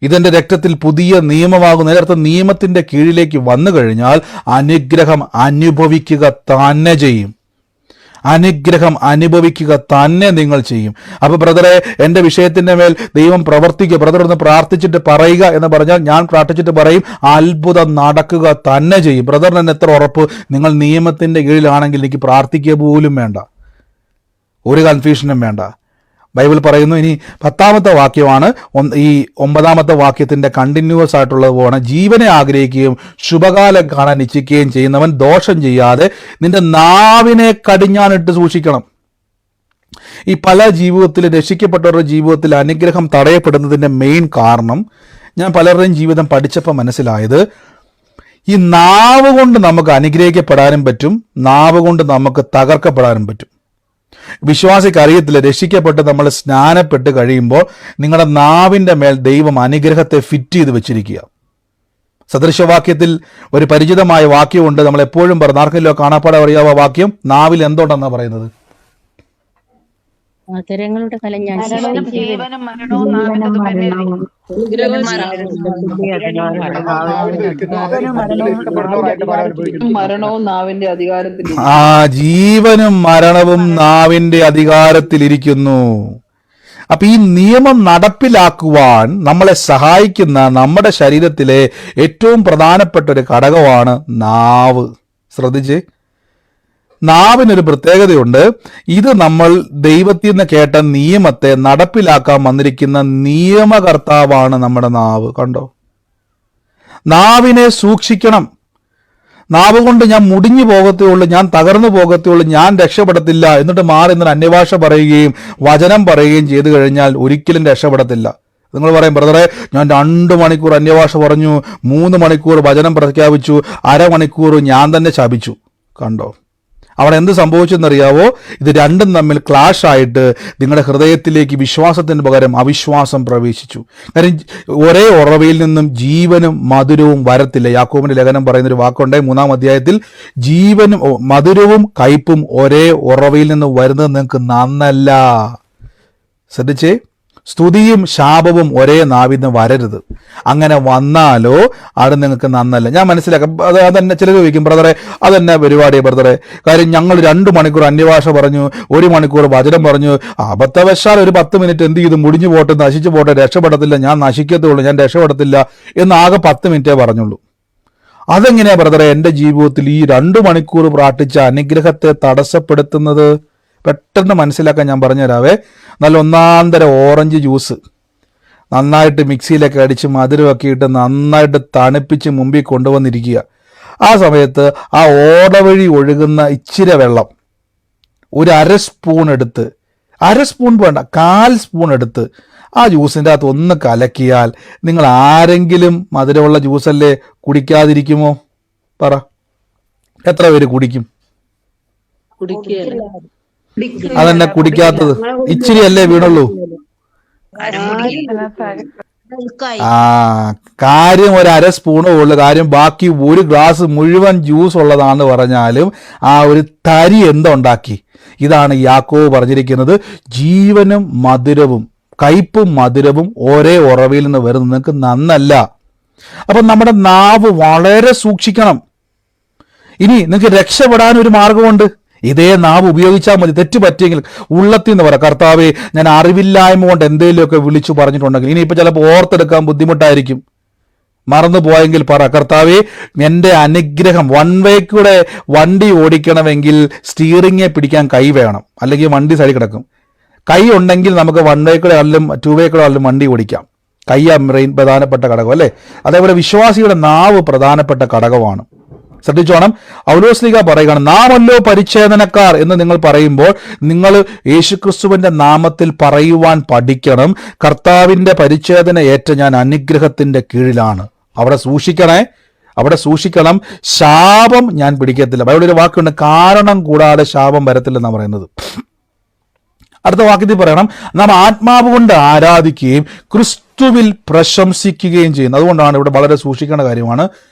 ഇതെന്റെ രക്തത്തിൽ പുതിയ നിയമമാകുന്നു. അതിനർത്ഥം നിയമത്തിന്റെ കീഴിലേക്ക് വന്നു കഴിഞ്ഞാൽ അനുഗ്രഹം അനുഭവിക്കുക തന്നെ ചെയ്യും. അനുഗ്രഹം അനുഭവിക്കുക തന്നെ നിങ്ങൾ ചെയ്യും. അപ്പോൾ ബ്രദറെ, എൻ്റെ വിഷയത്തിൻ്റെ മേൽ ദൈവം പ്രവർത്തിക്കുക, ബ്രദർ ഒന്ന് പ്രാർത്ഥിച്ചിട്ട് പറയുക എന്ന് പറഞ്ഞാൽ ഞാൻ പ്രാർത്ഥിച്ചിട്ട് പറയും, അത്ഭുതം നടക്കുക തന്നെ ചെയ്യും. ബ്രദറിന് തന്നെ എത്ര ഉറപ്പ്? നിങ്ങൾ നിയമത്തിൻ്റെ കീഴിലാണെങ്കിൽ എനിക്ക് പ്രാർത്ഥിക്കുക പോലും വേണ്ട, ഒരു കൺഫ്യൂഷനും വേണ്ട. ബൈബിൾ പറയുന്നു. ഇനി 10-ാമത്തെ വാക്യമാണ് ഈ 9-ാമത്തെ വാക്യത്തിന്റെ കണ്ടിന്യൂസ് ആയിട്ടുള്ളത് പോലെ, ജീവനെ ആഗ്രഹിക്കുകയും ശുഭകാലം കാണാൻ ഇച്ഛിക്കുകയും ചെയ്യുന്നവൻ ദോഷം ചെയ്യാതെ നിന്റെ നാവിനെ കടിഞ്ഞാണിട്ട് സൂക്ഷിക്കണം. ഈ പല ജീവിതത്തിൽ രക്ഷിക്കപ്പെട്ടവരുടെ ജീവിതത്തിൽ അനുഗ്രഹം തടയപ്പെടുന്നതിൻ്റെ മെയിൻ കാരണം ഞാൻ പലരുടെയും ജീവിതം പഠിച്ചപ്പോൾ മനസ്സിലായത്, ഈ നാവ് കൊണ്ട് നമുക്ക് അനുഗ്രഹിക്കപ്പെടാനും പറ്റും, നാവ് കൊണ്ട് നമുക്ക് തകർക്കപ്പെടാനും പറ്റും. വിശ്വാസിക്ക് അറിയത്തില്ല, രക്ഷിക്കപ്പെട്ട് നമ്മൾ സ്നാനപ്പെട്ട് കഴിയുമ്പോൾ നിങ്ങളുടെ നാവിൻ്റെ മേൽ ദൈവം അനുഗ്രഹത്തെ ഫിറ്റ് ചെയ്ത് വെച്ചിരിക്കുക. സദൃശവാക്യത്തിൽ ഒരു പരിചിതമായ വാക്യമുണ്ട്, നമ്മൾ എപ്പോഴും ആർക്കെല്ലോ കാണാപ്പാടെ അറിയാവോ വാക്യം? നാവിൽ എന്തുണ്ടെന്നാ പറയുന്നത്? ആദരങ്ങളുടെ ഫലം ഞാൻ ജീവനും മരണവും നാവിന്റെ തുമ്പിന്മേലിരിക്കുന്നു. മരണവും നാവിന്റെ അധികാരത്തിൽ. ജീവനും മരണവും നാവിന്റെ അധികാരത്തിലിരിക്കുന്നു. അപ്പൊ ഈ നിയമം നടപ്പിലാക്കുവാൻ നമ്മളെ സഹായിക്കുന്ന നമ്മുടെ ശരീരത്തിലെ ഏറ്റവും പ്രധാനപ്പെട്ട ഒരു ഘടകമാണ് നാവ്. ശ്രദ്ധിച്ച്, നാവിനൊരു പ്രത്യേകതയുണ്ട്. ഇത് നമ്മൾ ദൈവത്തിൽ നിന്ന് കേട്ട നിയമത്തെ നടപ്പിലാക്കാൻ വന്നിരിക്കുന്ന നിയമകർത്താവാണ് നമ്മുടെ നാവ്. കണ്ടോ? നാവിനെ സൂക്ഷിക്കണം. നാവ് കൊണ്ട് ഞാൻ മുടിഞ്ഞു പോകത്തേ ഉള്ളൂ, ഞാൻ തകർന്നു പോകത്തേ ഉള്ളൂ, ഞാൻ രക്ഷപ്പെടത്തില്ല എന്നിട്ട് മാറി നിന്ന് അന്യഭാഷ പറയുകയും വചനം പറയുകയും ചെയ്തു കഴിഞ്ഞാൽ ഒരിക്കലും രക്ഷപ്പെടത്തില്ല. നിങ്ങൾ പറയും, ബ്രദറെ ഞാൻ 2 മണിക്കൂർ അന്യഭാഷ പറഞ്ഞു, 3 മണിക്കൂർ വചനം പ്രഖ്യാപിച്ചു, അരമണിക്കൂർ ഞാൻ തന്നെ ശപിച്ചു. കണ്ടോ? അവിടെ എന്ത് സംഭവിച്ചെന്നറിയാവോ? ഇത് രണ്ടും തമ്മിൽ ക്ലാഷ് ആയിട്ട് നിങ്ങളുടെ ഹൃദയത്തിലേക്ക് വിശ്വാസത്തിന് പകരം അവിശ്വാസം പ്രവേശിച്ചു. കാര്യം ഒരേ ഉറവയിൽ നിന്നും ജീവനും മധുരവും വരത്തില്ല. യാക്കോബിന്റെ ലേഖനം പറയുന്നൊരു വാക്കുണ്ട് 3-ാം അധ്യായത്തിൽ, ജീവനും മധുരവും കയ്പും ഒരേ ഉറവയിൽ നിന്ന് വരുന്നത് നിങ്ങൾക്ക് നന്നല്ല. ശ്രദ്ധിച്ചേ, സ്തുതിയും ശാപവും ഒരേ നാവിന്ന് വരരുത്. അങ്ങനെ വന്നാലോ അത് നിങ്ങൾക്ക് നന്നല്ല. ഞാൻ മനസ്സിലാക്കാം. അതെന്നെ ചിലർ ചോദിക്കും, ബ്രദറെ അതെന്നെ പരിപാടിയെ ബ്രദറെ, കാര്യം ഞങ്ങൾ 2 മണിക്കൂർ അന്യഭാഷ പറഞ്ഞു, 1 മണിക്കൂർ വചനം പറഞ്ഞു, അബദ്ധവശാൽ ഒരു 10 മിനിറ്റ് എന്ത് ചെയ്തു, മുടിഞ്ഞു പോട്ടെ, നശിച്ചു പോട്ടെ, രക്ഷപ്പെടത്തില്ല, ഞാൻ നശിക്കത്തുള്ളൂ, ഞാൻ രക്ഷപ്പെടത്തില്ല എന്ന് ആകെ 10 മിനിറ്റേ പറഞ്ഞുള്ളൂ. അതെങ്ങനെയാ ബ്രദറെ എൻ്റെ ജീവിതത്തിൽ ഈ 2 മണിക്കൂർ പ്രാർത്ഥിച്ച അനുഗ്രഹത്തെ തടസ്സപ്പെടുത്തുന്നത്? പെട്ടെന്ന് മനസ്സിലാക്കാൻ ഞാൻ പറഞ്ഞുതരാവേ. നല്ല ഒന്നാന്തര ഓറഞ്ച് ജ്യൂസ് നന്നായിട്ട് മിക്സിയിലൊക്കെ അടിച്ച് മധുരമൊക്കെ ഇട്ട് നന്നായിട്ട് തണുപ്പിച്ച് മുമ്പിൽ കൊണ്ടുവന്നിരിക്കുക. ആ സമയത്ത് ആ ഓട വഴി ഒഴുകുന്ന ഇച്ചിരി വെള്ളം ഒരു 1/2 സ്പൂൺ എടുത്ത്, 1/2 സ്പൂൺ വേണ്ട, 1/4 സ്പൂൺ എടുത്ത് ആ ജ്യൂസിൻ്റെ അകത്ത് ഒന്ന് കലക്കിയാൽ നിങ്ങൾ ആരെങ്കിലും മധുരമുള്ള ജ്യൂസല്ലേ കുടിക്കാതിരിക്കുമോ? പറ, എത്ര പേര് കുടിക്കും? അതെന്നെ കുടിക്കാത്തത്? ഇച്ചിരി അല്ലേ വീണുള്ളൂ. കാര്യം ഒരു 1/2 സ്പൂണേ ഉള്ളു. കാര്യം ബാക്കി 1 ഗ്ലാസ് മുഴുവൻ ജ്യൂസ് ഉള്ളതാണെന്ന് പറഞ്ഞാലും ആ ഒരു തരി എന്തുണ്ടാക്കി? ഇതാണ് യാക്കോബ് പറഞ്ഞിരിക്കുന്നത്, ജീവനും മധുരവും കയ്പും മധുരവും ഒരേ ഉറവയിൽ നിന്ന് വരുന്നത് നിങ്ങൾക്ക് നന്നല്ല. അപ്പം നമ്മുടെ നാവ് വളരെ സൂക്ഷിക്കണം. ഇനി നിങ്ങൾക്ക് രക്ഷപ്പെടാൻ ഒരു മാർഗമുണ്ട്. ഇതേ നാവ് ഉപയോഗിച്ചാൽ മതി. തെറ്റ് പറ്റിയെങ്കിൽ ഉള്ളത്തിൽ നിന്ന് പറ, കർത്താവേ ഞാൻ അറിവില്ലായ്മ കൊണ്ട് എന്തെങ്കിലുമൊക്കെ വിളിച്ചു പറഞ്ഞിട്ടുണ്ടെങ്കിൽ, ഇനിയിപ്പോൾ ചിലപ്പോൾ ഓർത്തെടുക്കാൻ ബുദ്ധിമുട്ടായിരിക്കും, മറന്നു പോയെങ്കിൽ പറ, കർത്താവേ എൻ്റെ അനുഗ്രഹം. 1 വേ കൂടെ വണ്ടി ഓടിക്കണമെങ്കിൽ സ്റ്റീറിങ്ങെ പിടിക്കാൻ കൈ വേണം, അല്ലെങ്കിൽ വണ്ടി സൈഡിൽ കിടക്കും. കൈ ഉണ്ടെങ്കിൽ നമുക്ക് 1 വേ കൂടെ ആണെങ്കിലും 2 വേ കൂടെ ആണെങ്കിലും വണ്ടി ഓടിക്കാം. കൈയാ മെയിൻ പ്രധാനപ്പെട്ട ഘടകം അല്ലേ? അതേപോലെ വിശ്വാസിയുടെ നാവ് പ്രധാനപ്പെട്ട ഘടകമാണ്. ശ്രദ്ധിച്ചോണം, പൗലോസ്ലീഹ പറയുകയാണ്, നാമല്ലോ പരിച്ഛേദനക്കാർ എന്ന് നിങ്ങൾ പറയുമ്പോൾ നിങ്ങൾ യേശുക്രിസ്തുവിന്റെ നാമത്തിൽ പറയുവാൻ പഠിക്കണം, കർത്താവിന്റെ പരിച്ഛേദന ഏറ്റ ഞാൻ അനുഗ്രഹത്തിന്റെ കീഴിലാണ്. അവിടെ സൂക്ഷിക്കണേ, അവിടെ സൂക്ഷിക്കണം. ശാപം ഞാൻ പിടിക്കത്തില്ല. ബൈബിളിൽ ഒരു വാക്കുണ്ട്, കാരണം കൂടാതെ ശാപം വരത്തില്ലെന്നാണ് പറയുന്നത്. അടുത്ത വാക്യത്തിൽ പറയണം, നാം ആത്മാവ് കൊണ്ട് ആരാധിക്കുകയും ക്രിസ്തുവിൽ പ്രശംസിക്കുകയും ചെയ്യുന്നു. അതുകൊണ്ടാണ് ഇവിടെ വളരെ സൂക്ഷിക്കേണ്ട കാര്യമാണ്,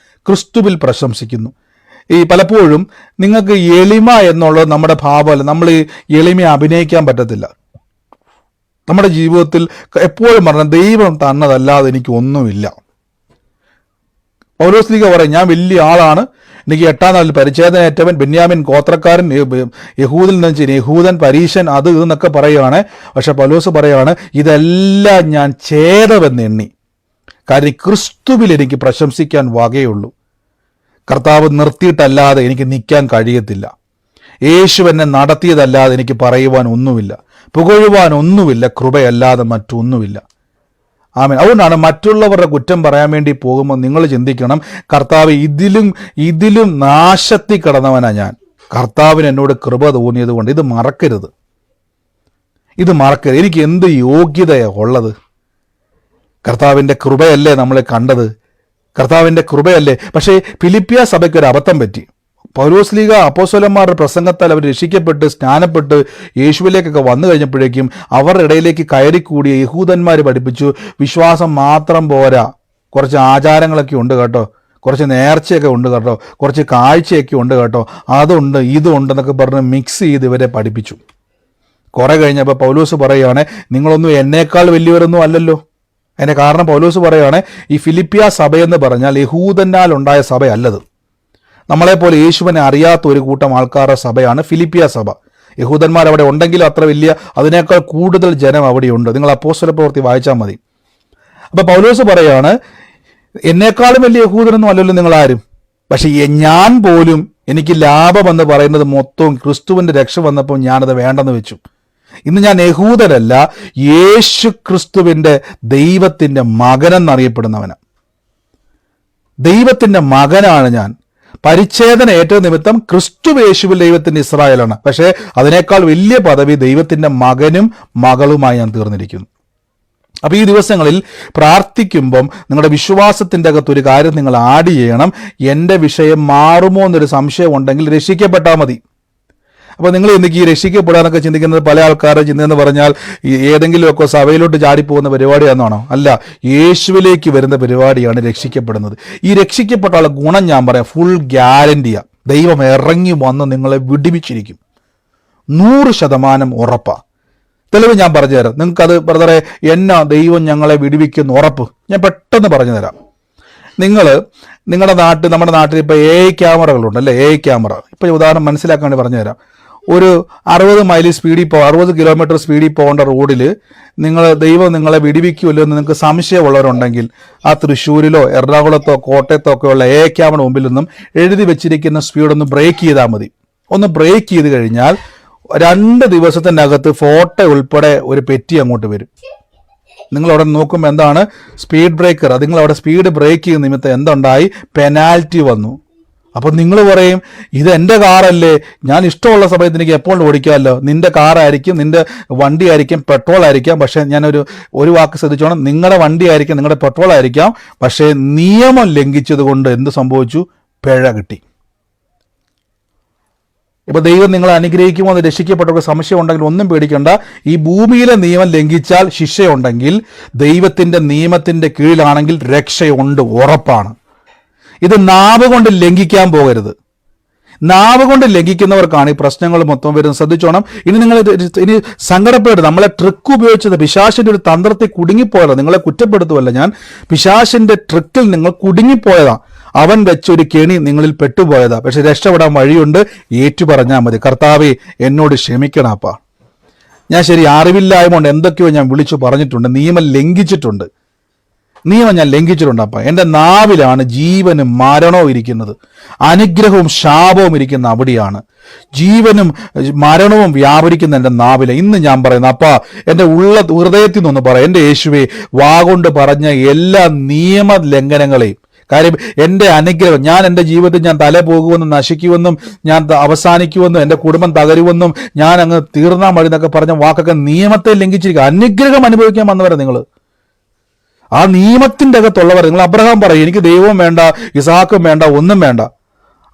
ക്രിസ്തുവിൽ പ്രശംസിക്കുന്നു. ഈ പലപ്പോഴും നിങ്ങൾക്ക് എളിമ എന്നുള്ളത് നമ്മുടെ ഭാവമല്ല. നമ്മൾ ഈ എളിമ അഭിനയിക്കാൻ പറ്റത്തില്ല. നമ്മുടെ ജീവിതത്തിൽ എപ്പോഴും പറഞ്ഞ ദൈവം തന്നതല്ലാതെ എനിക്ക് ഒന്നുമില്ല. പൗലോസ്ലീഹ പറയും, ഞാൻ വലിയ ആളാണ്, എനിക്ക് 8-ാം നാളിൽ പരിച്ഛേദനയേറ്റവൻ, ബെന്യാമിൻ ഗോത്രക്കാരൻ, യഹൂദിൽ നിന്ന് യഹൂദൻ, പരീശൻ, അത് ഇതെന്നൊക്കെ പറയുകയാണ്. പക്ഷെ പൗലോസ് പറയുകയാണ്, ഇതെല്ലാം ഞാൻ ഛേദമെന്ന് എണ്ണി. കാര്യം ക്രിസ്തുവിൽ എനിക്ക് പ്രശംസിക്കാൻ വകയുള്ളൂ. കർത്താവ് നിർത്തിയിട്ടല്ലാതെ എനിക്ക് നിൽക്കാൻ കഴിയത്തില്ല. യേശു എന്നെ നടത്തിയതല്ലാതെ എനിക്ക് പറയുവാൻ ഒന്നുമില്ല, പുകഴുവാൻ ഒന്നുമില്ല, കൃപയല്ലാതെ മറ്റൊന്നുമില്ല. ആമേൻ. അതുകൊണ്ടാണ് മറ്റുള്ളവരുടെ കുറ്റം പറയാൻ വേണ്ടി പോകുമ്പോൾ നിങ്ങൾ ചിന്തിക്കണം, കർത്താവ് ഇതിലും നാശത്തിൽ കിടന്നവനാ ഞാൻ, കർത്താവിന് എന്നോട് കൃപ തോന്നിയത് കൊണ്ട്. ഇത് മറക്കരുത്. ഇത് മറക്കരുത്. എനിക്ക് എന്ത് യോഗ്യതയാണ് ഉള്ളത്? കർത്താവിൻ്റെ കൃപയല്ലേ നമ്മളെ കണ്ടത്, കർത്താവിൻ്റെ കൃപയല്ലേ. പക്ഷേ ഫിലിപ്പിയ സഭയ്ക്ക് ഒരു അബദ്ധം പറ്റി. പൗലോസ്ലീഗ അപ്പോസ്തലന്മാരുടെ പ്രസംഗത്താൽ അവർ രക്ഷിക്കപ്പെട്ട് സ്നാനപ്പെട്ട് യേശുവിലേക്കൊക്കെ വന്നു കഴിഞ്ഞപ്പോഴേക്കും അവരുടെ ഇടയിലേക്ക് കയറിക്കൂടിയ യഹൂദന്മാർ പഠിപ്പിച്ചു, വിശ്വാസം മാത്രം പോരാ, കുറച്ച് ആചാരങ്ങളൊക്കെ ഉണ്ട് കേട്ടോ, കുറച്ച് നേർച്ചയൊക്കെ ഉണ്ട് കേട്ടോ, കുറച്ച് കാഴ്ചയൊക്കെ ഉണ്ട് കേട്ടോ, അതുണ്ട് ഇതുണ്ടെന്നൊക്കെ പറഞ്ഞ് മിക്സ് ചെയ്ത് ഇവരെ പഠിപ്പിച്ചു. കുറെ കഴിഞ്ഞപ്പോൾ പൗലോസ് പറയുകയാണ്, നിങ്ങളൊന്നും എന്നേക്കാൾ വലിയവരൊന്നും അല്ലല്ലോ. അതിൻ്റെ കാരണം പൗലോസ് പറയുകയാണ്, ഈ ഫിലിപ്പിയ സഭയെന്ന് പറഞ്ഞാൽ യഹൂദനാൽ ഉണ്ടായ സഭയല്ലത്. നമ്മളെപ്പോലെ യേശുവിനെ അറിയാത്ത ഒരു കൂട്ടം ആൾക്കാരുടെ സഭയാണ് ഫിലിപ്പിയ സഭ. യഹൂദന്മാർ അവിടെ ഉണ്ടെങ്കിലും അത്ര വലിയ, അതിനേക്കാൾ കൂടുതൽ ജനം അവിടെയുണ്ട്. നിങ്ങൾ അപ്പോസ്തല പ്രവൃത്തി വായിച്ചാൽ മതി. അപ്പോൾ പൗലോസ് പറയുകയാണ്, എന്നേക്കാളും വലിയ യഹൂദനൊന്നും അല്ലല്ലോ നിങ്ങളാരും. പക്ഷേ ഞാൻ പോലും എനിക്ക് ലാഭമെന്ന് പറയുന്നത് മൊത്തവും ക്രിസ്തുവിൻ്റെ രക്ഷ വന്നപ്പോൾ ഞാനത് വേണ്ടെന്ന് വെച്ചു. ഇന്ന് ഞാൻ യഹൂദരല്ല, യേശു ക്രിസ്തുവിൻ്റെ ദൈവത്തിൻ്റെ മകനെന്നറിയപ്പെടുന്നവനാണ്. ദൈവത്തിൻ്റെ മകനാണ് ഞാൻ. പരിച്ഛേദന ഏറ്റ നിമിത്തം ക്രിസ്തു യേശുവിൽ ദൈവത്തിൻ്റെ ഇസ്രായേലാണ്. പക്ഷേ അതിനേക്കാൾ വലിയ പദവി ദൈവത്തിൻ്റെ മകനും മകളുമായി ഞാൻ തീർന്നിരിക്കുന്നു. അപ്പോൾ ഈ ദിവസങ്ങളിൽ പ്രാർത്ഥിക്കുമ്പം നിങ്ങളുടെ വിശ്വാസത്തിൻ്റെ അകത്ത് ഒരു കാര്യം നിങ്ങൾ ആഡ് ചെയ്യണം. എൻ്റെ വിഷയം മാറുമോ എന്നൊരു സംശയം ഉണ്ടെങ്കിൽ രക്ഷിക്കപ്പെട്ടാൽ മതി. അപ്പോൾ നിങ്ങൾ എനിക്ക് ഈ രക്ഷിക്കപ്പെടാനൊക്കെ ചിന്തിക്കുന്നത് പല ആൾക്കാരുടെ ചിന്തയെന്ന് പറഞ്ഞാൽ ഏതെങ്കിലുമൊക്കെ സഭയിലോട്ട് ചാടിപ്പോകുന്ന പരിപാടിയാണെന്നാണോ? അല്ല, യേശുവിലേക്ക് വരുന്ന പരിപാടിയാണ് രക്ഷിക്കപ്പെടുന്നത്. ഈ രക്ഷിക്കപ്പെട്ടുള്ള ഗുണം ഞാൻ പറയാം, ഫുൾ ഗ്യാരണ്ടിയാണ്. ദൈവം ഇറങ്ങി വന്ന് നിങ്ങളെ വിടിവിച്ചിരിക്കും. 100% ഉറപ്പാണ്. തെളിവ് ഞാൻ പറഞ്ഞു തരാം. നിങ്ങൾക്കത് ബ്രദറെ എന്നാ ദൈവം ഞങ്ങളെ വിടുവിക്കുന്ന ഉറപ്പ് ഞാൻ പെട്ടെന്ന് പറഞ്ഞു തരാം. നമ്മുടെ നാട്ടിൽ ഇപ്പോൾ AI ക്യാമറകളുണ്ട് അല്ലേ? AI ക്യാമറ ഇപ്പോൾ ഉദാഹരണം മനസ്സിലാക്കാൻ വേണ്ടി പറഞ്ഞു തരാം. ഒരു 60 മൈൽ സ്പീഡിൽ 60 കിലോമീറ്റർ സ്പീഡിൽ പോകേണ്ട റോഡിൽ ദൈവം നിങ്ങളെ വിടുവിക്കുമല്ലോ എന്ന് നിങ്ങൾക്ക് സംശയമുള്ളവരുണ്ടെങ്കിൽ ആ തൃശ്ശൂരിലോ എറണാകുളത്തോ കോട്ടയത്തോ ഒക്കെയുള്ള AI ക്യാമറ മുമ്പിൽ നിന്നും എഴുതി വെച്ചിരിക്കുന്ന സ്പീഡൊന്ന് ബ്രേക്ക് ചെയ്താൽ മതി. ഒന്ന് ബ്രേക്ക് ചെയ്ത് കഴിഞ്ഞാൽ 2 ദിവസത്തിൻ്റെ അകത്ത് ഫോട്ടോ ഉൾപ്പെടെ ഒരു പെറ്റി അങ്ങോട്ട് വരും. നിങ്ങളവിടെ നോക്കുമ്പോൾ എന്താണ് സ്പീഡ് ബ്രേക്കർ, അത് നിങ്ങളവിടെ സ്പീഡ് ബ്രേക്ക് ചെയ്യുന്ന നിമിത്തം എന്തുണ്ടായി, പെനാൽറ്റി വന്നു. അപ്പോൾ നിങ്ങൾ പറയും, ഇത് എൻ്റെ കാറല്ലേ, ഞാൻ ഇഷ്ടമുള്ള സമയത്ത് എനിക്ക് എപ്പോൾ ഓടിക്കാമല്ലോ. നിൻ്റെ കാറായിരിക്കും, നിൻ്റെ വണ്ടി ആയിരിക്കും, പെട്രോൾ ആയിരിക്കാം. പക്ഷേ ഒരു വാക്ക് ശ്രദ്ധിച്ചോണം, നിങ്ങളുടെ വണ്ടി ആയിരിക്കാം, നിങ്ങളുടെ പെട്രോൾ ആയിരിക്കാം. പക്ഷേ നിയമം ലംഘിച്ചത് കൊണ്ട് എന്ത് സംഭവിച്ചു? പിഴ കിട്ടി. ഇപ്പൊ ദൈവം നിങ്ങളെ അനുഗ്രഹിക്കുമോ എന്ന് രക്ഷിക്കപ്പെട്ടവർക്ക് സംശയം ഉണ്ടെങ്കിൽ ഒന്നും പേടിക്കണ്ട. ഈ ഭൂമിയിലെ നിയമം ലംഘിച്ചാൽ ശിക്ഷയുണ്ടെങ്കിൽ ദൈവത്തിന്റെ നിയമത്തിന്റെ കീഴിലാണെങ്കിൽ രക്ഷയുണ്ട്, ഉറപ്പാണ്. ഇത് നാവ് കൊണ്ട് ലംഘിക്കാൻ പോകരുത്. നാവ് കൊണ്ട് ലംഘിക്കുന്നവർക്കാണ് ഈ പ്രശ്നങ്ങൾ മൊത്തം വരുന്നത്. ശ്രദ്ധിച്ചോണം. ഇനി സങ്കടപ്പെടരുത്. നമ്മളെ ട്രിക്ക് ഉപയോഗിച്ചത് പിശാചിന്റെ ഒരു തന്ത്രത്തിൽ കുടുങ്ങിപ്പോയതാണ്. നിങ്ങളെ കുറ്റപ്പെടുത്തുമല്ല ഞാൻ, പിശാചിന്റെ ട്രിക്കിൽ നിങ്ങൾ കുടുങ്ങിപ്പോയതാ. അവൻ വെച്ചൊരു കെണി നിങ്ങളിൽ പെട്ടുപോയതാ. പക്ഷെ രക്ഷപ്പെടാൻ വഴിയുണ്ട്. ഏറ്റു പറഞ്ഞാൽ മതി, കർത്താവേ എന്നോട് ക്ഷമിക്കണപ്പാ, ഞാൻ ശരി അറിവില്ലായ്മ കൊണ്ട് എന്തൊക്കെയോ ഞാൻ വിളിച്ചു പറഞ്ഞിട്ടുണ്ട്, നിയമം ലംഘിച്ചിട്ടുണ്ട്, ഞാൻ ലംഘിച്ചിട്ടുണ്ടപ്പാ. എൻ്റെ നാവിലാണ് ജീവനും മരണവും ഇരിക്കുന്നത്, അനുഗ്രഹവും ശാപവും ഇരിക്കുന്ന അവിടെയാണ്. ജീവനും മരണവും വ്യാപരിക്കുന്ന എൻ്റെ നാവില. ഇന്ന് ഞാൻ പറയുന്നു, അപ്പാ എൻ്റെ ഹൃദയത്തിൽ നിന്നൊന്ന് പറയാം, എൻ്റെ യേശുവേ, വാഗൊണ്ട് പറഞ്ഞ എല്ലാ നിയമ ലംഘനങ്ങളെയും, കാര്യം എൻ്റെ അനുഗ്രഹം, ഞാൻ എൻ്റെ ജീവിതത്തിൽ ഞാൻ തല പോകുമെന്നും നശിക്കുമെന്നും ഞാൻ അവസാനിക്കുമെന്നും എൻ്റെ കുടുംബം തകരുമെന്നും ഞാൻ അങ്ങ് തീർന്നാ മതി എന്നൊക്കെ പറഞ്ഞ വാക്കൊക്കെ നിയമത്തെ ലംഘിച്ചിരിക്കുക. അനുഗ്രഹം അനുഭവിക്കാൻ വന്നവരെ നിങ്ങൾ, ആ നിയമത്തിൻ്റെ അകത്തുള്ളവർ. നിങ്ങൾ അബ്രഹാം പറയും, എനിക്ക് ദൈവവും വേണ്ട, ഇസാക്കും വേണ്ട, ഒന്നും വേണ്ട.